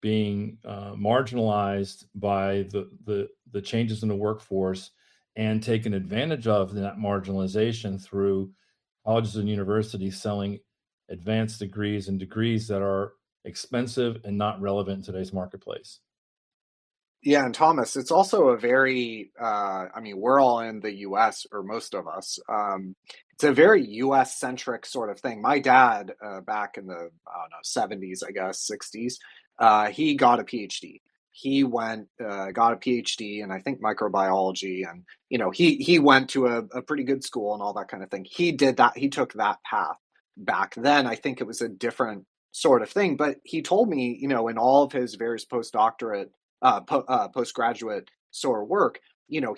being marginalized by the changes in the workforce, and taken advantage of that marginalization through colleges and universities selling advanced degrees and degrees that are expensive and not relevant in today's marketplace. Yeah, and Thomas, it's also a very, we're all in the US, or most of us. It's a very US centric sort of thing. My dad, back in the, 70s, I guess, 60s, he got a PhD. He went, got a PhD in, I think, microbiology. And, he went to a pretty good school and all that kind of thing. He did that. He took that path. Back then, I think it was a different sort of thing. But he told me, in all of his various postgraduate sort of work,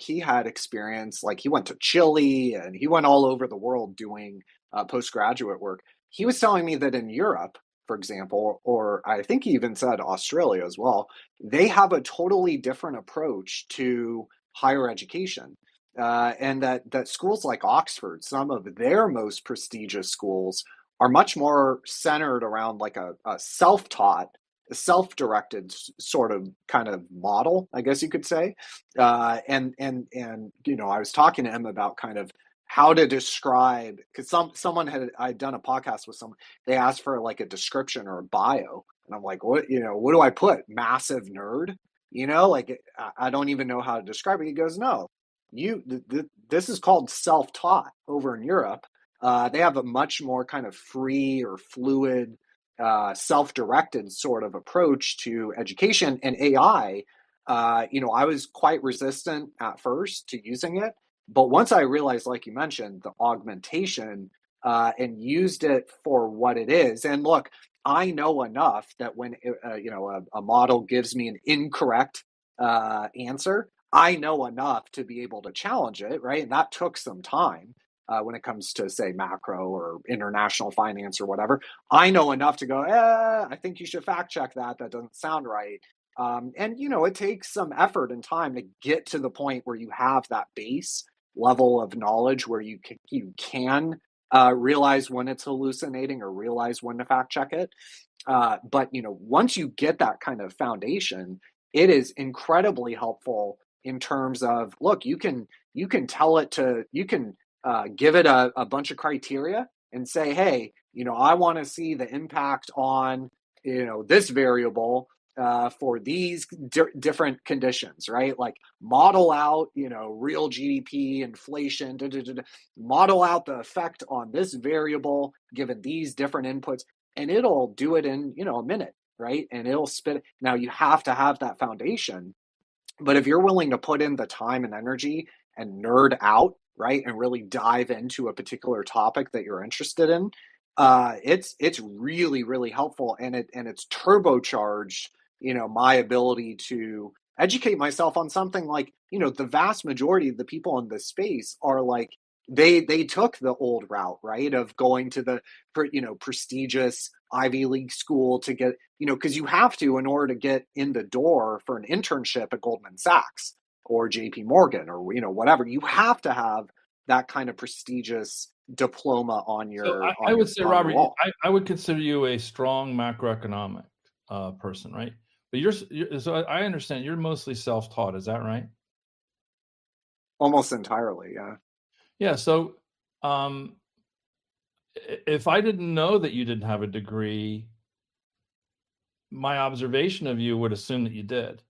he had experience, like he went to Chile and he went all over the world doing postgraduate work. He was telling me that in Europe, for example, or I think he even said Australia as well, they have a totally different approach to higher education. And that schools like Oxford, some of their most prestigious schools, are much more centered around like a self-taught, self-directed sort of kind of model, I guess you could say. And I was talking to him about kind of how to describe, because I'd done a podcast with someone. They asked for like a description or a bio, and I'm like, what do I put? Massive nerd, like I don't even know how to describe it. He goes, no, this is called self-taught over in Europe. They have a much more kind of free or fluid, self-directed sort of approach to education. And AI, I was quite resistant at first to using it, but once I realized, like you mentioned, the augmentation, and used it for what it is. And look, I know enough that when a model gives me an incorrect answer, I know enough to be able to challenge it, right? And that took some time. when it comes to, say, macro or international finance or whatever. I know enough to go, I think you should fact check that. That doesn't sound right. And, it takes some effort and time to get to the point where you have that base level of knowledge where you can realize when it's hallucinating or realize when to fact check it. But once you get that kind of foundation, it is incredibly helpful in terms of, look, you can tell it to, you can give it a bunch of criteria and say, hey, I want to see the impact on this variable for these different conditions, right? Like model out, real GDP, inflation, model out the effect on this variable given these different inputs, and it'll do it in a minute, right? And it'll spit. Now you have to have that foundation, but if you're willing to put in the time and energy and nerd out, right, and really dive into a particular topic that you're interested in, it's really, really helpful, and it's turbocharged my ability to educate myself on something like the vast majority of the people in this space are like they took the old route, right, of going to the prestigious Ivy League school to get because you have to in order to get in the door for an internship at Goldman Sachs or JP Morgan or whatever. You have to have that kind of prestigious diploma on So your I would say, on your Robert, wall. I would consider you a strong macroeconomic person, right? But so I understand you're mostly self-taught. Is that right? Almost entirely, yeah. Yeah. So if I didn't know that you didn't have a degree, my observation of you would assume that you did.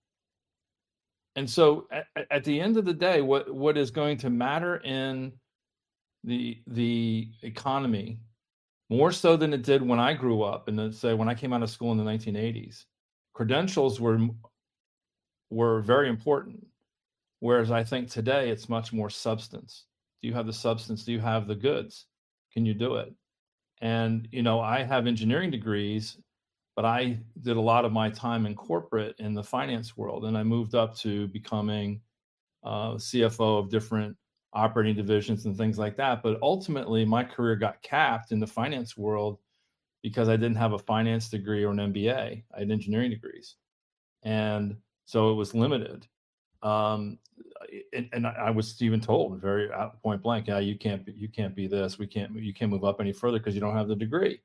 And so at the end of the day, what is going to matter in the economy more so than it did when I grew up and say when I came out of school in the 1980s, credentials were very important. Whereas I think today it's much more substance. Do you have the substance? Do you have the goods? Can you do it? And I have engineering degrees, but I did a lot of my time in corporate in the finance world, and I moved up to becoming CFO of different operating divisions and things like that. But ultimately, my career got capped in the finance world because I didn't have a finance degree or an MBA. I had engineering degrees, and so it was limited. And I was even told very point blank, yeah, you can't be this. You can't move up any further because you don't have the degree.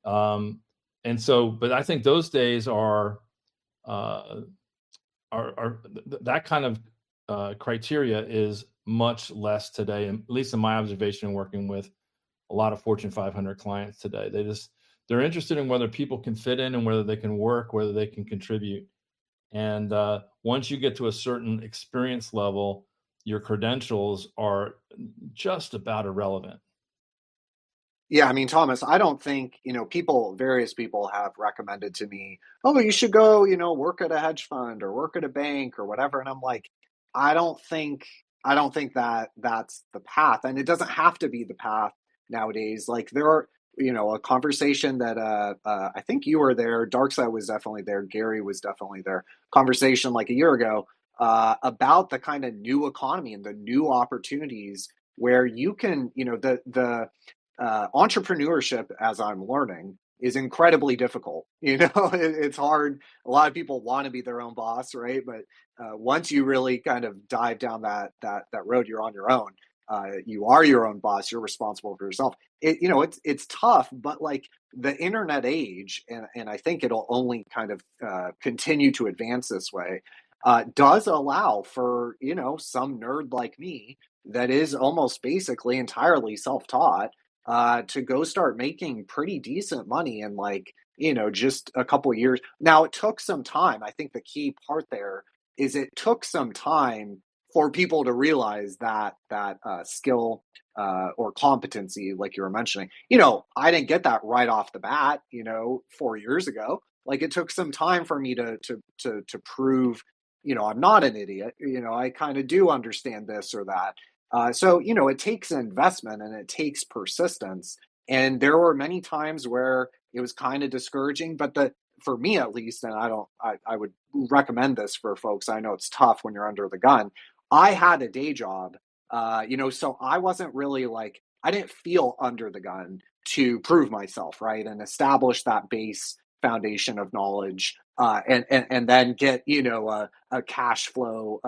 And so, but I think those days are that kind of criteria is much less today, at least in my observation, working with a lot of Fortune 500 clients today. They're interested in whether people can fit in and whether they can work, whether they can contribute. And once you get to a certain experience level, your credentials are just about irrelevant. Yeah, I mean, Thomas, I don't think, various people have recommended to me, oh, you should go, work at a hedge fund or work at a bank or whatever. And I'm like, I don't think that that's the path. And it doesn't have to be the path nowadays. Like there are, a conversation that I think you were there, Darkside was definitely there, Gary was definitely there, conversation like a year ago about the kind of new economy and the new opportunities where you can, the entrepreneurship, as I'm learning, is incredibly difficult. It's hard. A lot of people want to be their own boss, right? But once you really kind of dive down that road, you're on your own. You are your own boss. You're responsible for yourself. It's tough, but like the internet age, and I think it'll only kind of continue to advance this way, does allow for some nerd like me that is almost basically entirely self-taught to go start making pretty decent money in just a couple of years. Now it took some time. I think the key part there is it took some time for people to realize that skill or competency, like you were mentioning. I didn't get that right off the bat. 4 years ago. Like it took some time for me to prove. I'm not an idiot. I kind of do understand this or that. So, it takes investment and it takes persistence. And there were many times where it was kind of discouraging, but for me at least, and I would recommend this for folks. I know it's tough when you're under the gun. I had a day job So I wasn't really like, I didn't feel under the gun to prove myself, right, and establish that base foundation of knowledge, and then get a cash flow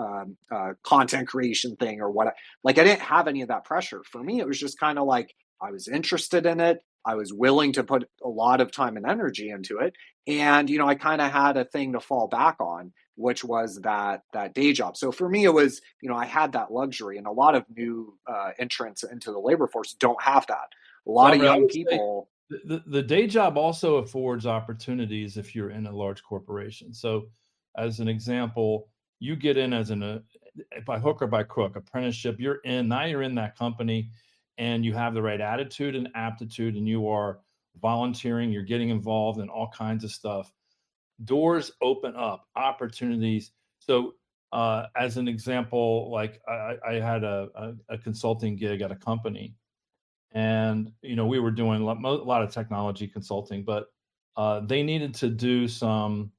content creation thing or what. Like I didn't have any of that pressure. For me, it was just kind of like I was interested in it. I was willing to put a lot of time and energy into it, and I kind of had a thing to fall back on, which was that day job. So for me, it was I had that luxury, and a lot of new entrants into the labor force don't have that. A lot of Robert, I young would say people. the day job also affords opportunities if you're in a large corporation. So, as an example, you get in as by hook or by crook apprenticeship. You're in now. You're in that company, and you have the right attitude and aptitude, and you are volunteering. You're getting involved in all kinds of stuff. Doors open up, opportunities. So, as an example, like I had a consulting gig at a company, and we were doing a lot of technology consulting, but they needed to do some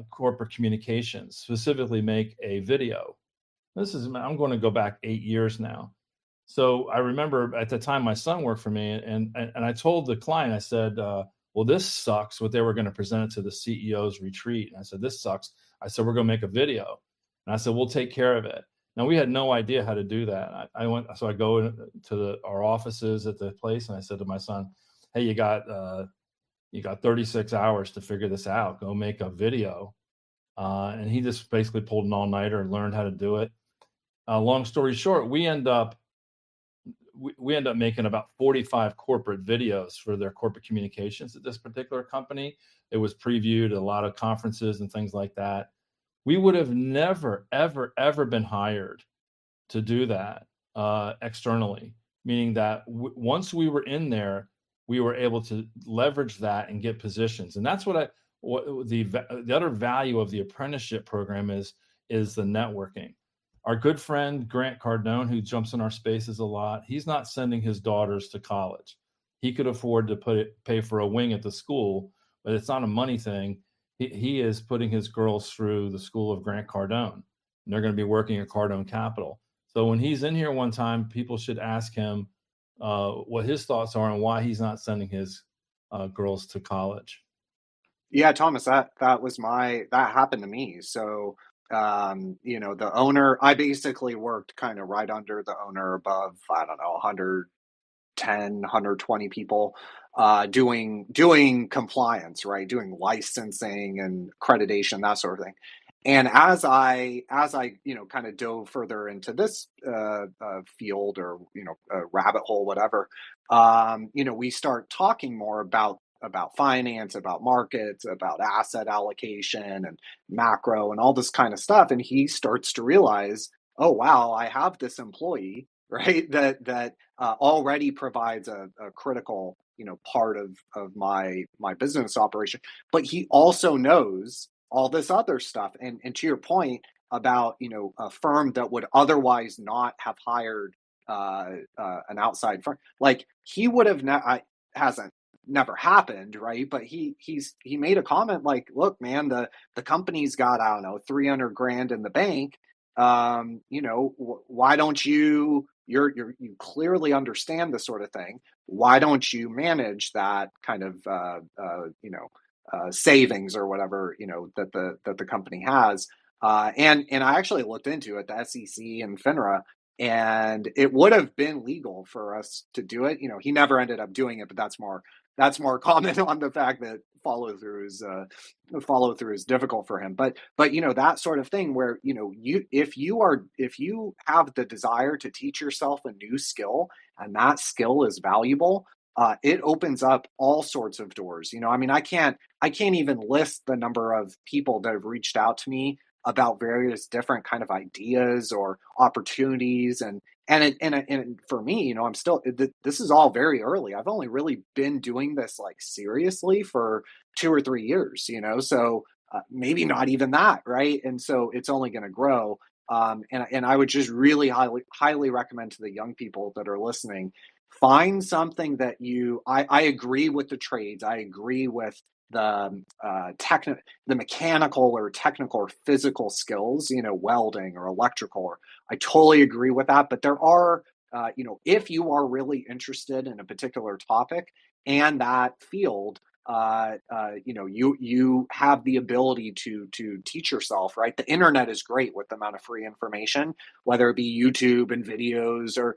corporate communications, specifically make a video. I'm going to go back 8 years now. So I remember at the time my son worked for me, and I told the client, I said, well, this sucks. What they were going to present it to the CEO's retreat. And I said, this sucks. I said, we're going to make a video. And I said, we'll take care of it. Now, we had no idea how to do that. I go to our offices at the place, and I said to my son, hey, you got 36 hours to figure this out. Go make a video. And he just basically pulled an all-nighter and learned how to do it. Long story short, we end up making about 45 corporate videos for their corporate communications at this particular company. It was previewed at a lot of conferences and things like that. We would have never, ever, ever been hired to do that externally, meaning that once we were in there, we were able to leverage that and get positions. And that's what the other value of the apprenticeship program is the networking. Our good friend Grant Cardone, who jumps in our spaces a lot, he's not sending his daughters to college. He could afford to pay for a wing at the school, but it's not a money thing. He is putting his girls through the school of Grant Cardone, and they're going to be working at Cardone Capital. So when he's in here one time, people should ask him what his thoughts are and why he's not sending his girls to college. Yeah, Thomas, that happened to me. So, the owner, I basically worked kind of right under the owner, above, I don't know, 110, 120 people, doing compliance, right? Doing licensing and accreditation, that sort of thing. And as I kind of dove further into this field, or rabbit hole, whatever, we start talking more about finance, about markets, about asset allocation and macro and all this kind of stuff. And he starts to realize, oh wow, I have this employee, right, that already provides a critical part of my business operation, but he also knows all this other stuff. And to your point about a firm that would otherwise not have hired an outside firm, like he would have hasn't never happened, right? But he made a comment like, look, man, the company's got, I don't know, 300 grand in the bank. Why don't you clearly understand this sort of thing. Why don't you manage that kind of savings or whatever that the company has? And I actually looked into it, the SEC and FINRA, and it would have been legal for us to do it. He never ended up doing it, but that's more comment on the fact that follow through is difficult for him. But that sort of thing where if you have the desire to teach yourself a new skill, and that skill is valuable, it opens up all sorts of doors. I can't even list the number of people that have reached out to me about various different kind of ideas or opportunities, and for me, I'm still, this is all very early. I've only really been doing this like seriously for 2 or 3 years, so maybe not even that, right? And so it's only going to grow. And I would just really highly recommend to the young people that are listening, find something that I agree with the trades. I agree with the mechanical or technical or physical skills, welding or electrical. I totally agree with that. But there are, if you are really interested in a particular topic and that field, you have the ability to teach yourself, right? The internet is great with the amount of free information, whether it be YouTube and videos or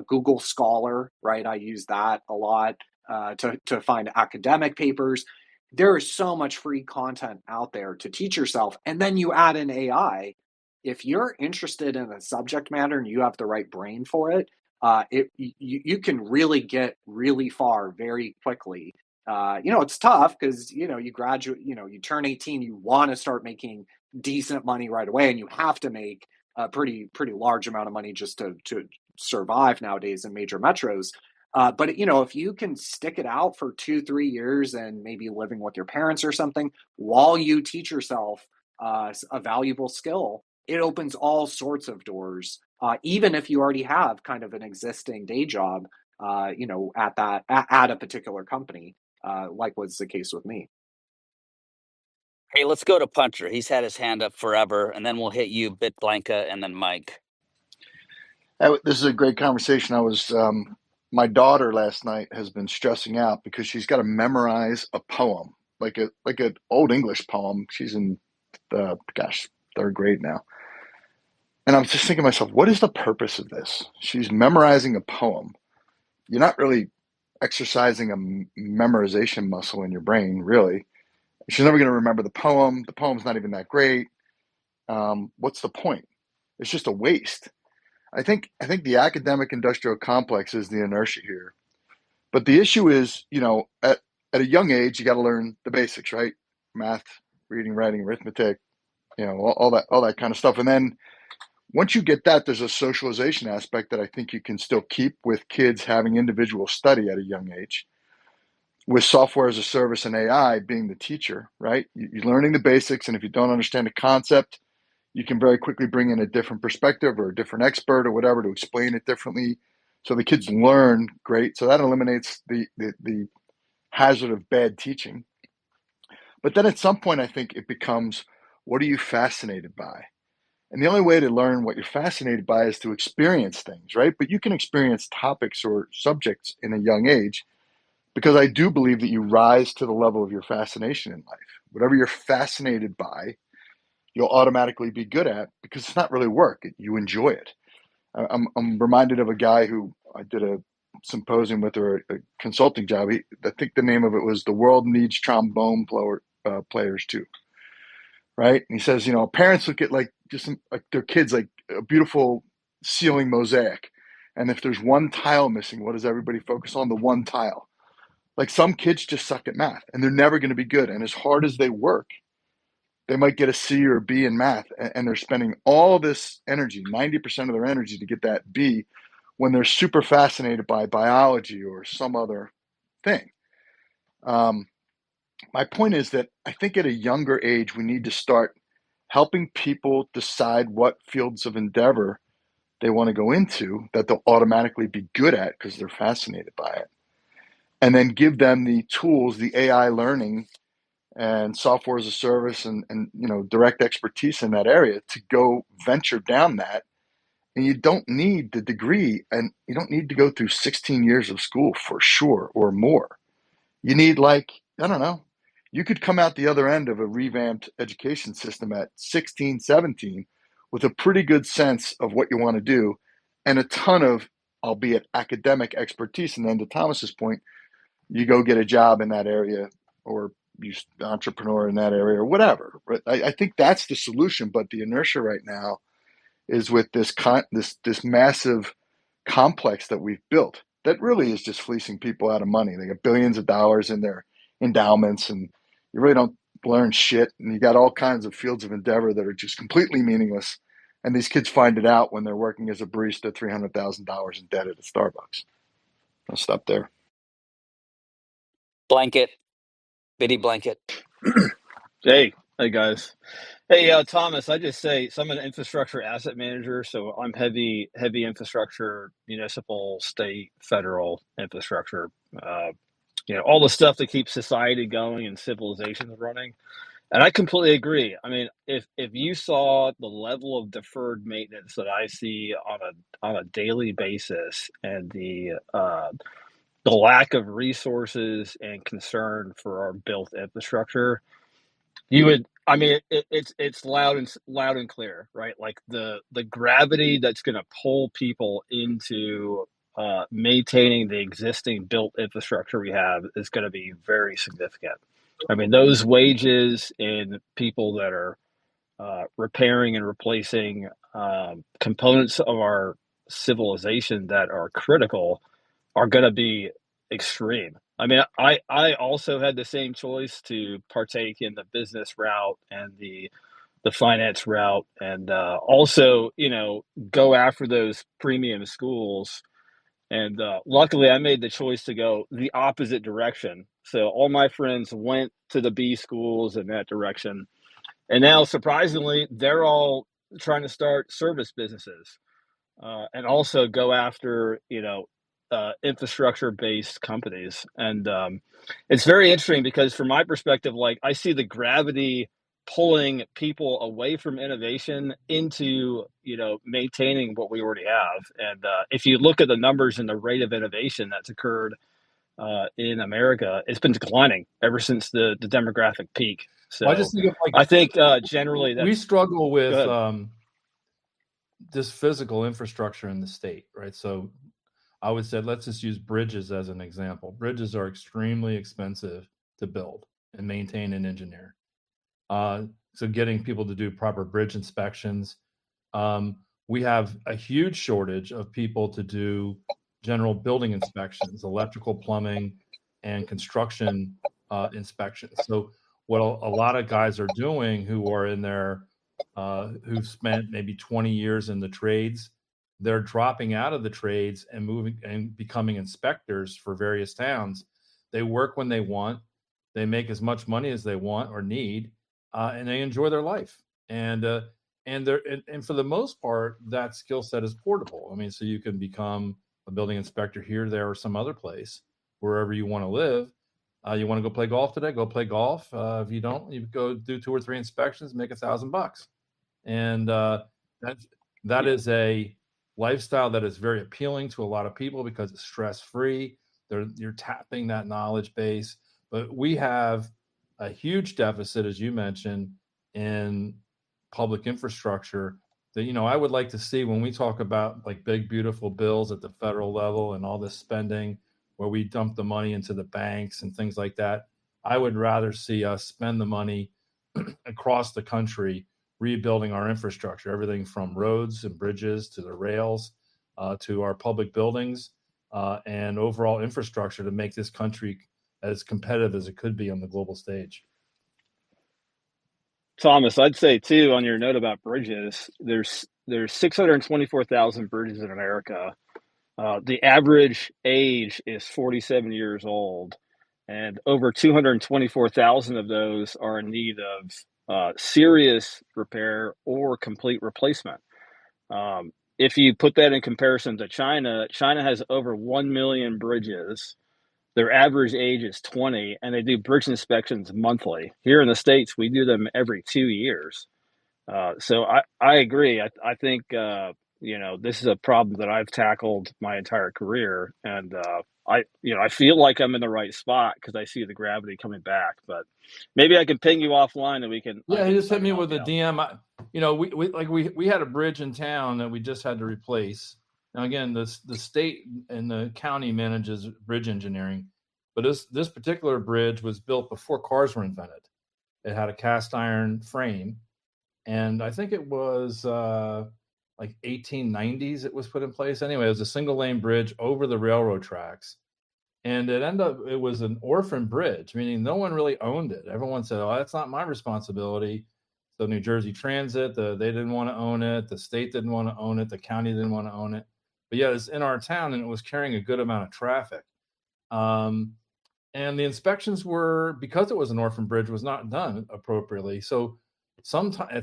Google Scholar, right? I use that a lot to find academic papers. There is so much free content out there to teach yourself. And then you add in AI. If you're interested in a subject matter and you have the right brain for it, you can really get really far very quickly. It's tough because you graduate, you turn 18, you want to start making decent money right away, and you have to make a pretty large amount of money just to survive nowadays in major metros. But if you can stick it out for 2-3 years and maybe living with your parents or something while you teach yourself a valuable skill, it opens all sorts of doors. Even if you already have kind of an existing day job, at a particular company, like was the case with me. Hey, let's go to Puncher. He's had his hand up forever, and then we'll hit you, Blanca, and then Mike. This is a great conversation. My daughter last night has been stressing out because she's got to memorize a poem, like an old English poem. She's in third grade now. And I was just thinking to myself, what is the purpose of this? She's memorizing a poem. You're not really exercising a memorization muscle in your brain, really. She's never going to remember the poem. The poem's not even that great. What's the point? It's just a waste. I think the academic industrial complex is the inertia here. But the issue is, at a young age, you got to learn the basics, right? Math, reading, writing, arithmetic, all that kind of stuff. And then once you get that, there's a socialization aspect that I think you can still keep with kids having individual study at a young age. With software as a service and AI being the teacher, right? You're learning the basics, and if you don't understand a concept, you can very quickly bring in a different perspective or a different expert or whatever to explain it differently. So the kids learn great. So that eliminates the hazard of bad teaching. But then at some point, I think it becomes, what are you fascinated by? And the only way to learn what you're fascinated by is to experience things, right? But you can experience topics or subjects in a young age, because I do believe that you rise to the level of your fascination in life. Whatever you're fascinated by, you'll automatically be good at, because it's not really work. You enjoy it. I'm reminded of a guy who I did a symposium with, or a consulting job. I think the name of it was "The World Needs Trombone Players Too." Right? And he says, parents look at just like their kids like a beautiful ceiling mosaic, and if there's one tile missing, what does everybody focus on? The one tile. Like, some kids just suck at math, and they're never going to be good. And as hard as they work, they might get a C or a B in math, and they're spending all this energy, 90% of their energy, to get that B, when they're super fascinated by biology or some other thing. My point is that I think at a younger age, we need to start helping people decide what fields of endeavor they want to go into that they'll automatically be good at because they're fascinated by it. And then give them the tools, the AI learning and software as a service and direct expertise in that area to go venture down that. And you don't need the degree, and you don't need to go through 16 years of school for sure or more. You need, I don't know, you could come out the other end of a revamped education system at 16, 17 with a pretty good sense of what you want to do and a ton of, albeit academic expertise. And then to Thomas's point, you go get a job in that area, or you entrepreneur in that area, or whatever. Right? I think that's the solution. But the inertia right now is with this massive complex that we've built that really is just fleecing people out of money. They got billions of dollars in their endowments, and you really don't learn shit. And you got all kinds of fields of endeavor that are just completely meaningless. And these kids find it out when they're working as a barista, $300,000 in debt at a Starbucks. I'll stop there. Blanket, Bitty Blanket. Hey guys. Hey, Thomas, I just say, so I'm an infrastructure asset manager, so I'm heavy infrastructure, municipal, state, federal infrastructure all the stuff that keeps society going and civilizations running. And I completely agree. I mean, if you saw the level of deferred maintenance that I see on a daily basis, and the lack of resources and concern for our built infrastructure, you would. I mean, it's loud and clear, right? Like the gravity that's going to pull people into maintaining the existing built infrastructure we have is going to be very significant. I mean, those wages in people that are repairing and replacing components of our civilization that are critical are going to be extreme. I mean, I also had the same choice to partake in the business route and the finance route, and also, go after those premium schools. And luckily, I made the choice to go the opposite direction. So all my friends went to the B schools in that direction, and now, surprisingly, they're all trying to start service businesses, and also go after, infrastructure based companies. And it's very interesting because, from my perspective, like I see the gravity pulling people away from innovation into, maintaining what we already have. And if you look at the numbers and the rate of innovation that's occurred in America, it's been declining ever since the demographic peak. Well, I So just think of I think generally we that's struggle with good. this physical infrastructure in the state, right? So I would say let's just use bridges as an example. Bridges are extremely expensive to build and maintain and engineer. So getting people to do proper bridge inspections. We have a huge shortage of people to do general building inspections, electrical, plumbing, and construction inspections. So what a lot of guys are doing who are in there, who've spent maybe 20 years in the trades, they're dropping out of the trades and moving and becoming inspectors for various towns. They work when they want, they make as much money as they want or need, and they enjoy their life. And for the most part, that skill set is portable. I mean, so you can become a building inspector here, there, or some other place, wherever you want to live. You want to go play golf today? Go play golf. If you don't, you go do 2 or 3 inspections, make $1,000. And that is a lifestyle that is very appealing to a lot of people because it's stress free. You're tapping that knowledge base. But we have a huge deficit, as you mentioned, in public infrastructure that, I would like to see when we talk about like big, beautiful bills at the federal level and all this spending where we dump the money into the banks and things like that. I would rather see us spend the money across the country rebuilding our infrastructure, everything from roads and bridges to the rails, to our public buildings, and overall infrastructure to make this country as competitive as it could be on the global stage. Thomas, I'd say too, on your note about bridges, there's 624,000 bridges in America. The average age is 47 years old, and over 224,000 of those are in need of serious repair or complete replacement. If you put that in comparison to China, China has over 1 million bridges. Their average age is 20, and they do bridge inspections monthly. Here in the States, we do them every 2 years. So I agree. I think this is a problem that I've tackled my entire career, and I feel like I'm in the right spot because I see the gravity coming back. But maybe I can ping you offline and we can. Yeah, he just hit me with a DM. We had a bridge in town that we just had to replace. Now again, the state and the county manages bridge engineering, but this particular bridge was built before cars were invented. It had a cast iron frame, and I think it was like 1890s it was put in place. Anyway, it was a single lane bridge over the railroad tracks. And it was an orphan bridge, meaning no one really owned it. Everyone said, oh, that's not my responsibility. So New Jersey Transit, they didn't want to own it. The state didn't want to own it. The county didn't want to own it. But yeah, it's in our town, and it was carrying a good amount of traffic. And the inspections were, because it was an orphan bridge, was not done appropriately. So at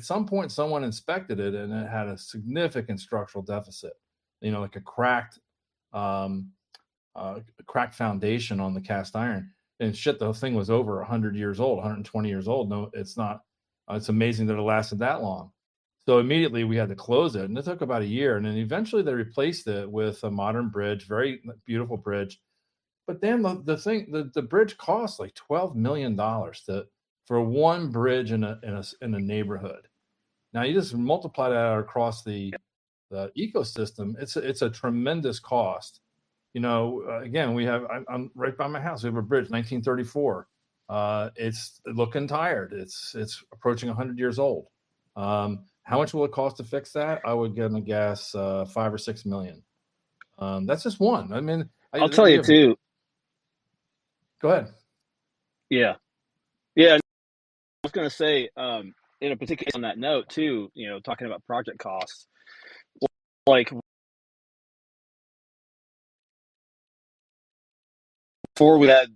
some point, someone inspected it, and it had a significant structural deficit, like a cracked foundation on the cast iron. and shit, the thing was over 100 years old, 120 years old. No, it's not. It's amazing that it lasted that long. So immediately we had to close it, and it took about a year. And then eventually they replaced it with a modern bridge, very beautiful bridge. But then the bridge cost like $12 million for one bridge in a neighborhood. Now you just multiply that across the ecosystem. It's a tremendous cost. Again, I'm right by my house. We have a bridge, 1934. It's looking tired. It's approaching 100 years old. How much will it cost to fix that? I would guess $5 or $6 million. That's just one. I mean, I'll tell you too. Go ahead. Yeah. I was going to say, in a particular on that note too, talking about project costs, like before we had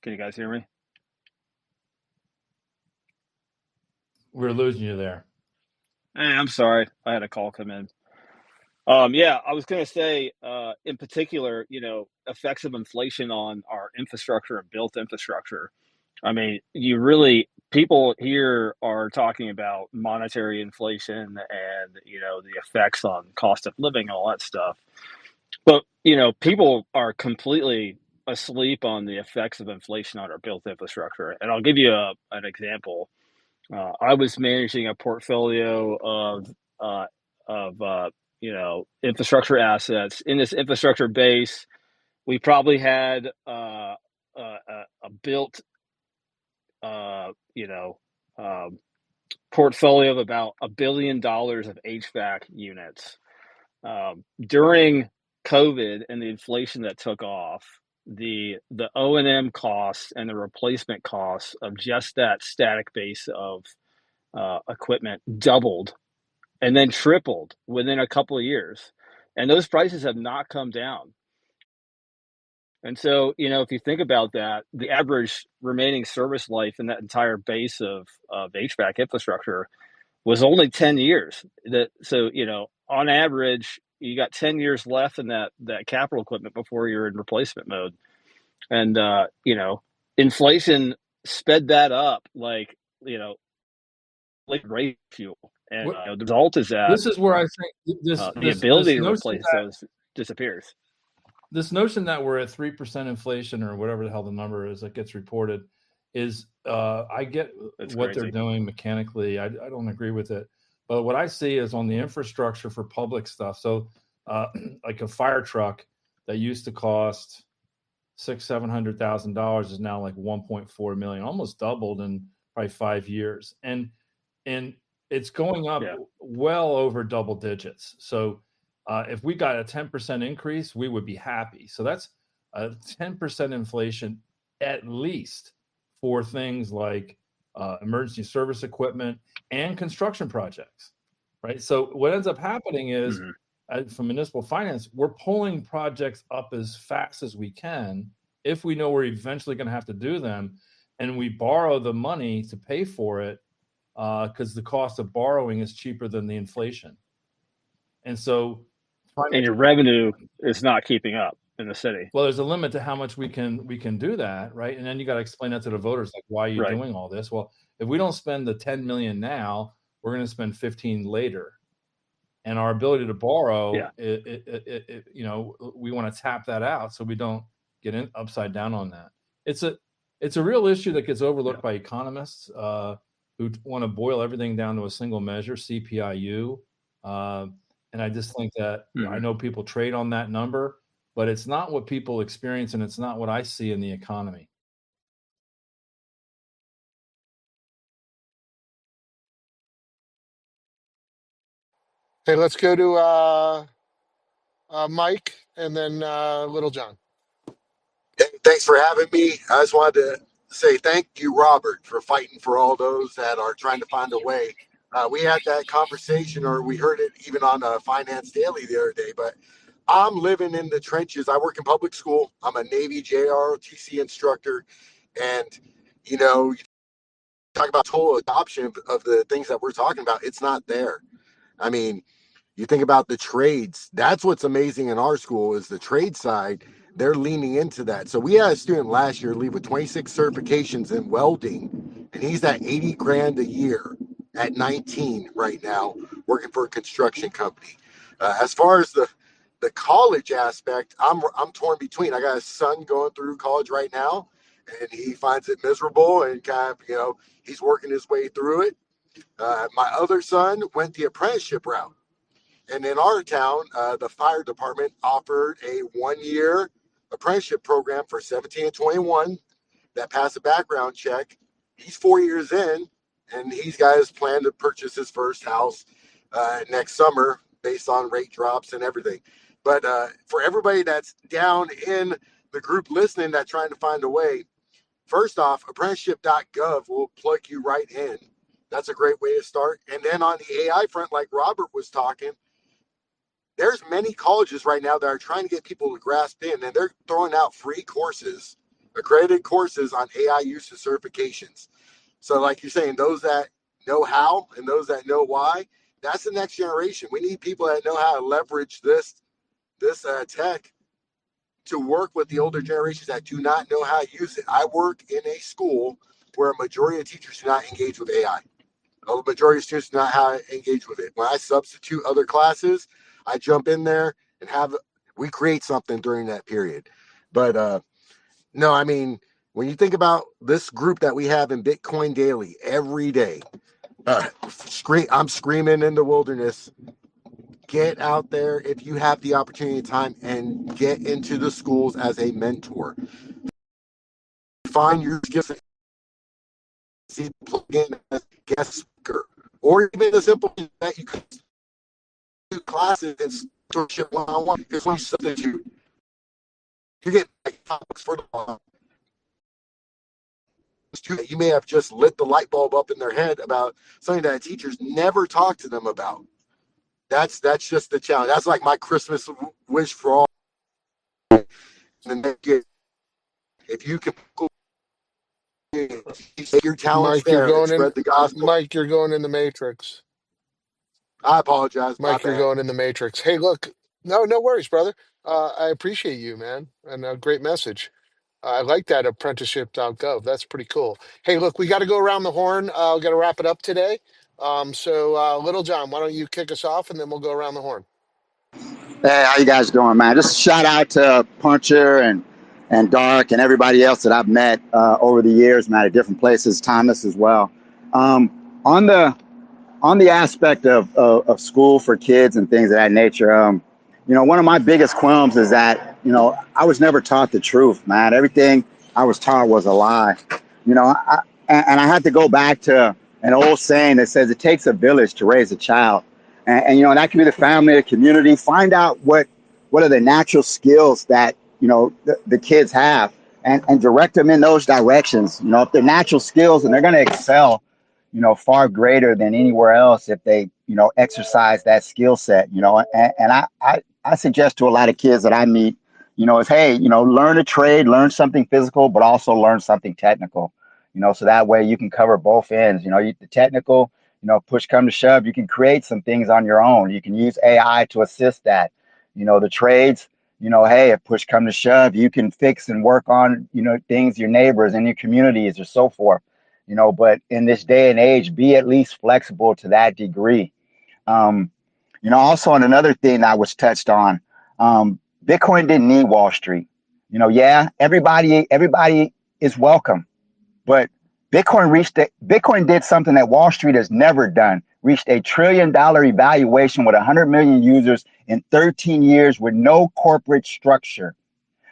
can you guys hear me? We're losing you there. Hey, I'm sorry. I had a call come in. Yeah, I was going to say, in particular, effects of inflation on our infrastructure and built infrastructure. I mean, people here are talking about monetary inflation and, the effects on cost of living and all that stuff. But, people are completely asleep on the effects of inflation on our built infrastructure. And I'll give you an example. I was managing a portfolio of infrastructure assets. In this infrastructure base, we probably had a built portfolio of about $1 billion of HVAC units. During COVID and the inflation that took off, the O&M costs and the replacement costs of just that static base of equipment doubled and then tripled within a couple of years. And those prices have not come down. And so, if you think about that, the average remaining service life in that entire base of HVAC infrastructure was only 10 years. So, on average, you got 10 years left in that capital equipment before you're in replacement mode. And, inflation sped that up like rate fuel. And the result is that this is where I think the ability to replace those disappears. This notion that we're at 3% inflation or whatever the hell the number is that gets reported is I get That's what crazy. They're doing mechanically. I don't agree with it. But what I see is on the infrastructure for public stuff. So like a fire truck that used to cost $600,000-$700,000 is now like 1.4 million, almost doubled in probably 5 years. And it's going up well over double digits. So if we got a 10% increase, we would be happy. So that's a 10% inflation at least for things like emergency service equipment and construction projects, right? So what ends up happening is from municipal finance, we're pulling projects up as fast as we can if we know we're eventually going to have to do them, and we borrow the money to pay for it because the cost of borrowing is cheaper than the inflation. And so and your revenue is not keeping up in the city. Well, there's a limit to how much we can do that, right? And then you got to explain that to the voters, like, why are you doing all this? Well, if we don't spend the 10 million now, we're going to spend 15 later. And our ability to borrow, we want to tap that out so we don't get upside down on that. It's a real issue that gets overlooked by economists who want to boil everything down to a single measure, CPIU. And I just think that I know people trade on that number, but it's not what people experience, and it's not what I see in the economy. Hey, let's go to Mike and then Little John. Thanks for having me. I just wanted to say thank you, Robert, for fighting for all those that are trying to find a way. We had that conversation, or we heard it even on Finance Daily the other day, but I'm living in the trenches. I work in public school. I'm a Navy JROTC instructor. And, you talk about total adoption of the things that we're talking about. It's not there. I mean, you think about the trades. That's what's amazing in our school is the trade side. they're leaning into that. So we had a student last year leave with 26 certifications in welding, and he's at 80 grand a year at 19 right now, working for a construction company. As far as the college aspect, I'm torn between. I got a son going through college right now, and he finds it miserable, and kind of, he's working his way through it. My other son went the apprenticeship route. And in our town, the fire department offered a 1-year apprenticeship program for 17 and 21 that passed a background check. He's 4 years in, and he's got his plan to purchase his first house next summer based on rate drops and everything. But for everybody that's down in the group listening that's trying to find a way, first off, apprenticeship.gov will plug you right in. That's a great way to start. And then on the AI front, like Robert was talking, there's many colleges right now that are trying to get people to grasp in, and they're throwing out free courses, accredited courses on AI use and certifications. So like you're saying, those that know how and those that know why, that's the next generation. We need people that know how to leverage this tech to work with the older generations that do not know how to use it. I work in a school where a majority of teachers do not engage with AI. The majority of students do not how to engage with it. When I substitute other classes, I jump in there and we create something during that period. But no, I mean, when you think about this group that we have in Bitcoin Daily every day, I'm screaming in the wilderness. Get out there if you have the opportunity and time, and get into the schools as a mentor. Find your skills, plug in as a guest speaker, or even the simple thing that you could do classes and mentorship one-on-one. Because when you substitute, you get topics for the student. You may have just lit the light bulb up in their head about something that teachers never talk to them about. That's just the challenge. That's like my Christmas wish for all. And if you can take your talents Mike, you're there and going in. spread the gospel. Mike, you're going in the matrix. I apologize. My Mike, you're bad. going in the matrix. Hey, look, no worries, brother. I appreciate you, man, and a great message. I like that apprenticeship.gov. That's pretty cool. Hey, look, we got to go around the horn. We got to wrap it up today. So, Little John, why don't you kick us off, and then we'll go around the horn. Hey, how you guys doing, man? Just shout out to Puncher and Dark and everybody else that I've met over the years, man, at different places. Thomas as well. On the aspect of school for kids and things of that nature, one of my biggest qualms is that I was never taught the truth, man. Everything I was taught was a lie. And I had to go back to an old saying that says it takes a village to raise a child. And that can be the family, the community. Find out what are the natural skills that the kids have, and direct them in those directions. If they're natural skills, and they're going to excel, far greater than anywhere else if they exercise that skill set. And I suggest to a lot of kids that I meet, is hey, learn a trade, learn something physical, but also learn something technical. So that way you can cover both ends. The technical. Push come to shove, you can create some things on your own. You can use AI to assist that. The trades, hey, if push come to shove, you can fix and work on, things, your neighbors and your communities or so forth. But in this day and age, be at least flexible to that degree. Also on another thing that was touched on, Bitcoin didn't need Wall Street. Yeah, everybody is welcome. But Bitcoin did something that Wall Street has never done, reached $1 trillion evaluation with 100 million users in 13 years with no corporate structure.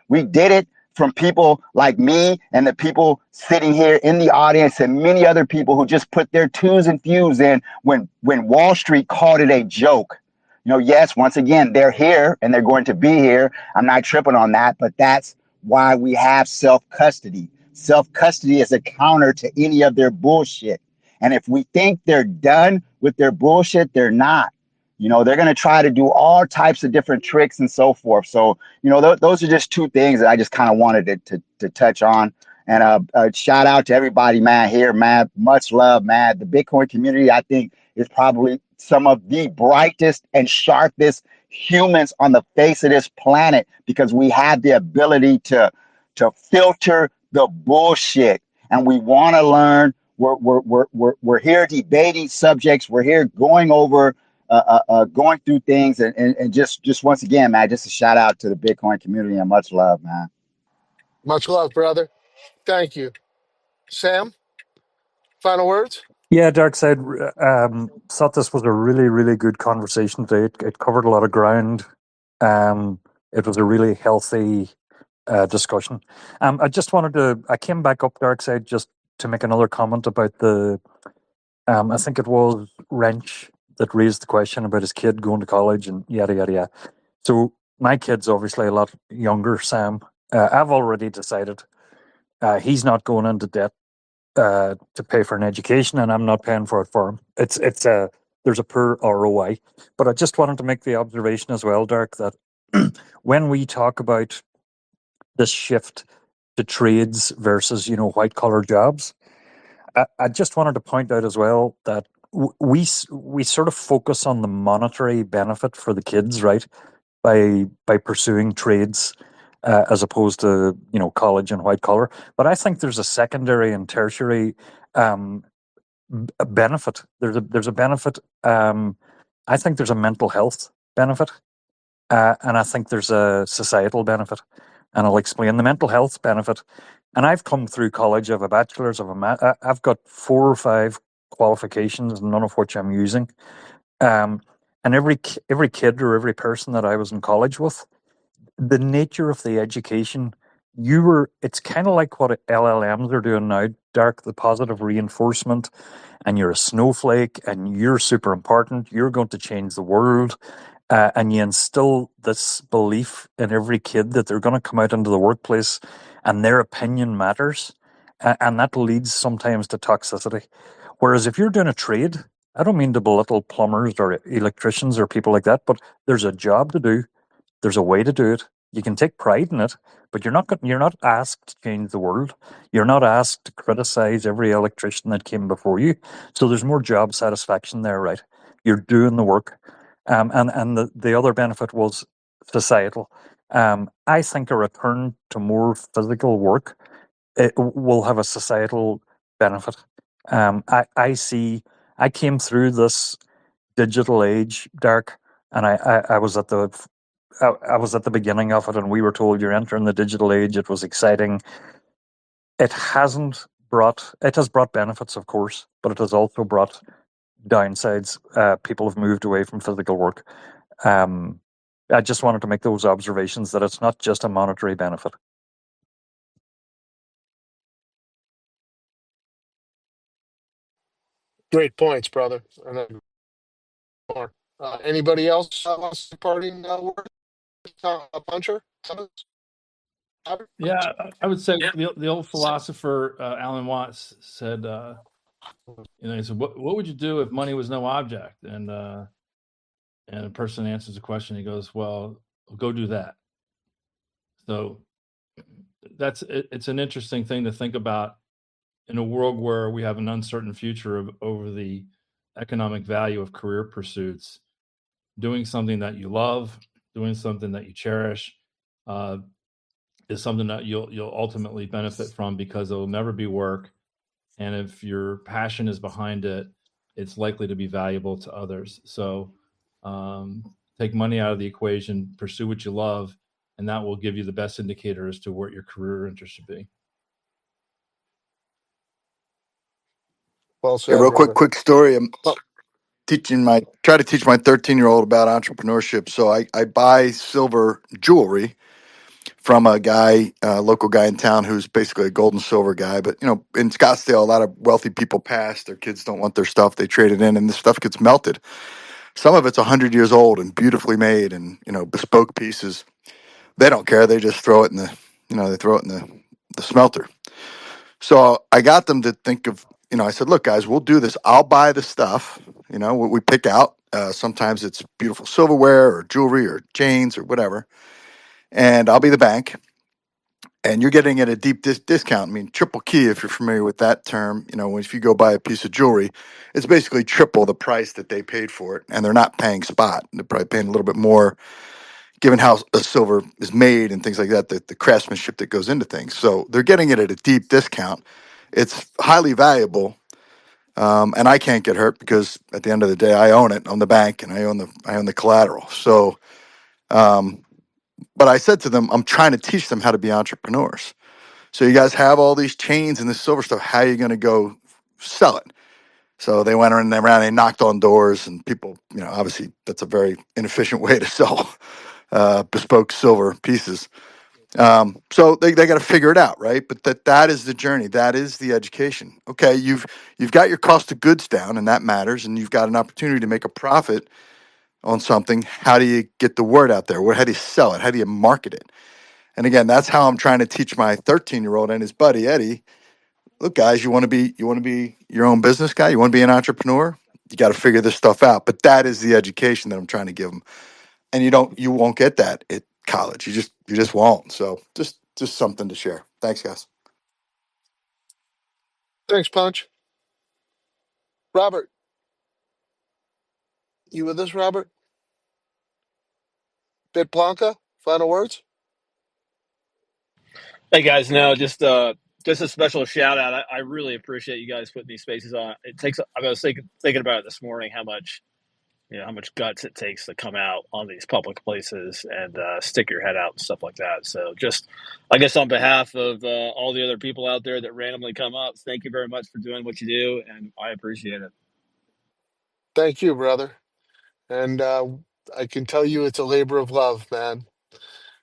We did it from people like me and the people sitting here in the audience and many other people who just put their twos and fews in when Wall Street called it a joke. Yes, once again, they're here and they're going to be here. I'm not tripping on that, but that's why we have self-custody. Self-custody is a counter to any of their bullshit. And if we think they're done with their bullshit, they're not. They're going to try to do all types of different tricks and so forth. So, those are just two things that I just kind of wanted to touch on. And shout out to everybody, man, here, man. Much love, man. The Bitcoin community, I think, is probably some of the brightest and sharpest humans on the face of this planet because we have the ability to filter the bullshit, and we want to learn. We're here debating subjects. We're here going over, going through things, and just once again, man, just a shout out to the Bitcoin community and much love, man. Much love, brother. Thank you. Sam, final words? Yeah, Dark Side, thought this was a really, really good conversation today. It covered a lot of ground. It was a really healthy discussion. I came back up, Dark Side, just to make another comment about I think it was Wrench that raised the question about his kid going to college and yada, yada, yada. So my kid's obviously a lot younger, Sam. I've already decided he's not going into debt to pay for an education, and I'm not paying for it for him. There's a poor ROI. But I just wanted to make the observation as well, Dirk, that when we talk about this shift to trades versus white collar jobs, I just wanted to point out as well that we sort of focus on the monetary benefit for the kids, right? By pursuing trades as opposed to college and white collar. But I think there's a secondary and tertiary um, benefit. There's a benefit. I think there's a mental health benefit, and I think there's a societal benefit. And I'll explain the mental health benefit. And I've come through college. I have a bachelor's. I've got 4 or 5 qualifications, none of which I'm using. And every kid or every person that I was in college with, the nature of the education, it's kind of like what LLMs are doing now, Dark, the positive reinforcement, and you're a snowflake and you're super important, you're going to change the world. And you instill this belief in every kid that they're going to come out into the workplace and their opinion matters. And that leads sometimes to toxicity. Whereas if you're doing a trade, I don't mean to belittle plumbers or electricians or people like that, but there's a job to do. There's a way to do it. You can take pride in it, but you're not asked to change the world. You're not asked to criticize every electrician that came before you. So there's more job satisfaction there, right? You're doing the work. And the other benefit was societal. I think a return to more physical work will have a societal benefit. I came through this digital age, Dark, and I was at I was at the beginning of it, and we were told you're entering the digital age. It was exciting. It has brought benefits, of course, but it has also brought downsides. People have moved away from physical work. I just wanted to make those observations that it's not just a monetary benefit. Great points, brother. And then more. Anybody else wants to parting word? Puncher? Yeah, I would say the old philosopher Alan Watts said, he said, "What would you do if money was no object?" And a person answers the question. He goes, "Well, go do that." So it's an interesting thing to think about in a world where we have an uncertain future over the economic value of career pursuits. Doing something that you love, doing something that you cherish, is something that you'll ultimately benefit from because it'll never be work. And if your passion is behind it, it's likely to be valuable to others. So take money out of the equation, pursue what you love, and that will give you the best indicator as to what your career interest should be. Well Yeah, said, real quick, brother. quick story. I'm Oh, try to teach my 13-year-old about entrepreneurship. So I buy silver jewelry from a guy, local guy in town who's basically a gold and silver guy. But in Scottsdale, a lot of wealthy people pass. Their kids don't want their stuff. They trade it in, and this stuff gets melted. Some of it's 100 years old and beautifully made, and bespoke pieces. They don't care. They just throw it in the smelter. So I got them to think of, I said, look, guys, we'll do this. I'll buy the stuff, what we pick out. Sometimes it's beautiful silverware or jewelry or chains or whatever. And I'll be the bank. and you're getting it at a deep discount. I mean, triple key, if you're familiar with that term, if you go buy a piece of jewelry, it's basically triple the price that they paid for it, and they're not paying spot. They're probably paying a little bit more, given how a silver is made and things like that, the craftsmanship that goes into things. So they're getting it at a deep discount. It's highly valuable, and I can't get hurt because at the end of the day, I own it. I'm the bank, and I own the collateral. So, but I said to them, I'm trying to teach them how to be entrepreneurs. So you guys have all these chains and this silver stuff. How are you going to go sell it? So they went around, they knocked on doors, and people, obviously that's a very inefficient way to sell bespoke silver pieces. So they got to figure it out, right? But that is the journey. That is the education. Okay, you've got your cost of goods down, and that matters, and you've got an opportunity to make a profit on something. How do you get the word out there? How do you sell it? How do you market it? And again, that's how I'm trying to teach my 13-year-old and his buddy Eddie. Look, guys, you want to be your own business guy. You want to be an entrepreneur. You got to figure this stuff out. But that is the education that I'm trying to give them. And you won't get that at college. You just won't. So just something to share. Thanks, guys. Thanks, Punch. Robert, you with us, Robert? Bit Blanca, final words? Hey guys, no, just a special shout out. I really appreciate you guys putting these spaces on. It takes. I was thinking about it this morning. How much guts it takes to come out on these public places and stick your head out and stuff like that. So just, I guess on behalf of all the other people out there that randomly come up, thank you very much for doing what you do, and I appreciate it. Thank you, brother. And I can tell you it's a labor of love, man.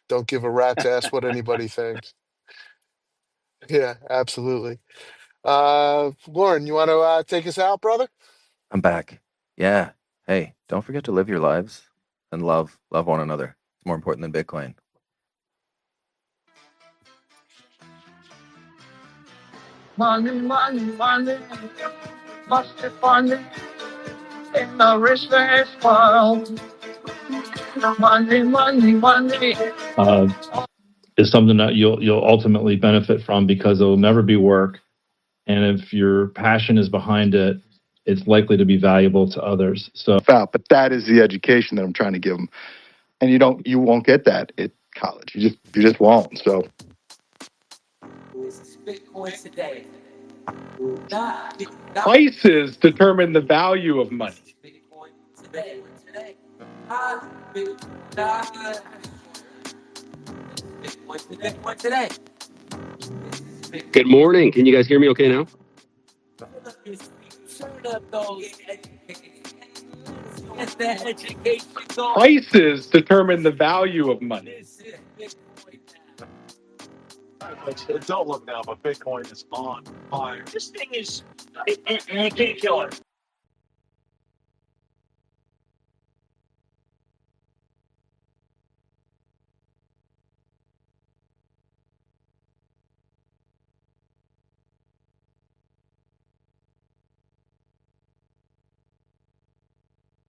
Don't give a rat's ass what anybody thinks. Yeah, absolutely. Loren, you want to take us out, brother? I'm back. Yeah. Hey, don't forget to live your lives and love one another. It's more important than Bitcoin. Money, money, money, must be funny in the richest world. Money, money, money. Is something that you'll ultimately benefit from because it'll never be work, and if your passion is behind it, it's likely to be valuable to others. So, But that is the education that I'm trying to give them. And you won't get that at college. You just won't. So prices determine the value of money. Good morning. Can you guys hear me okay now? Prices determine the value of money. Don't look now, but Bitcoin is on fire. This thing is, you can't kill it.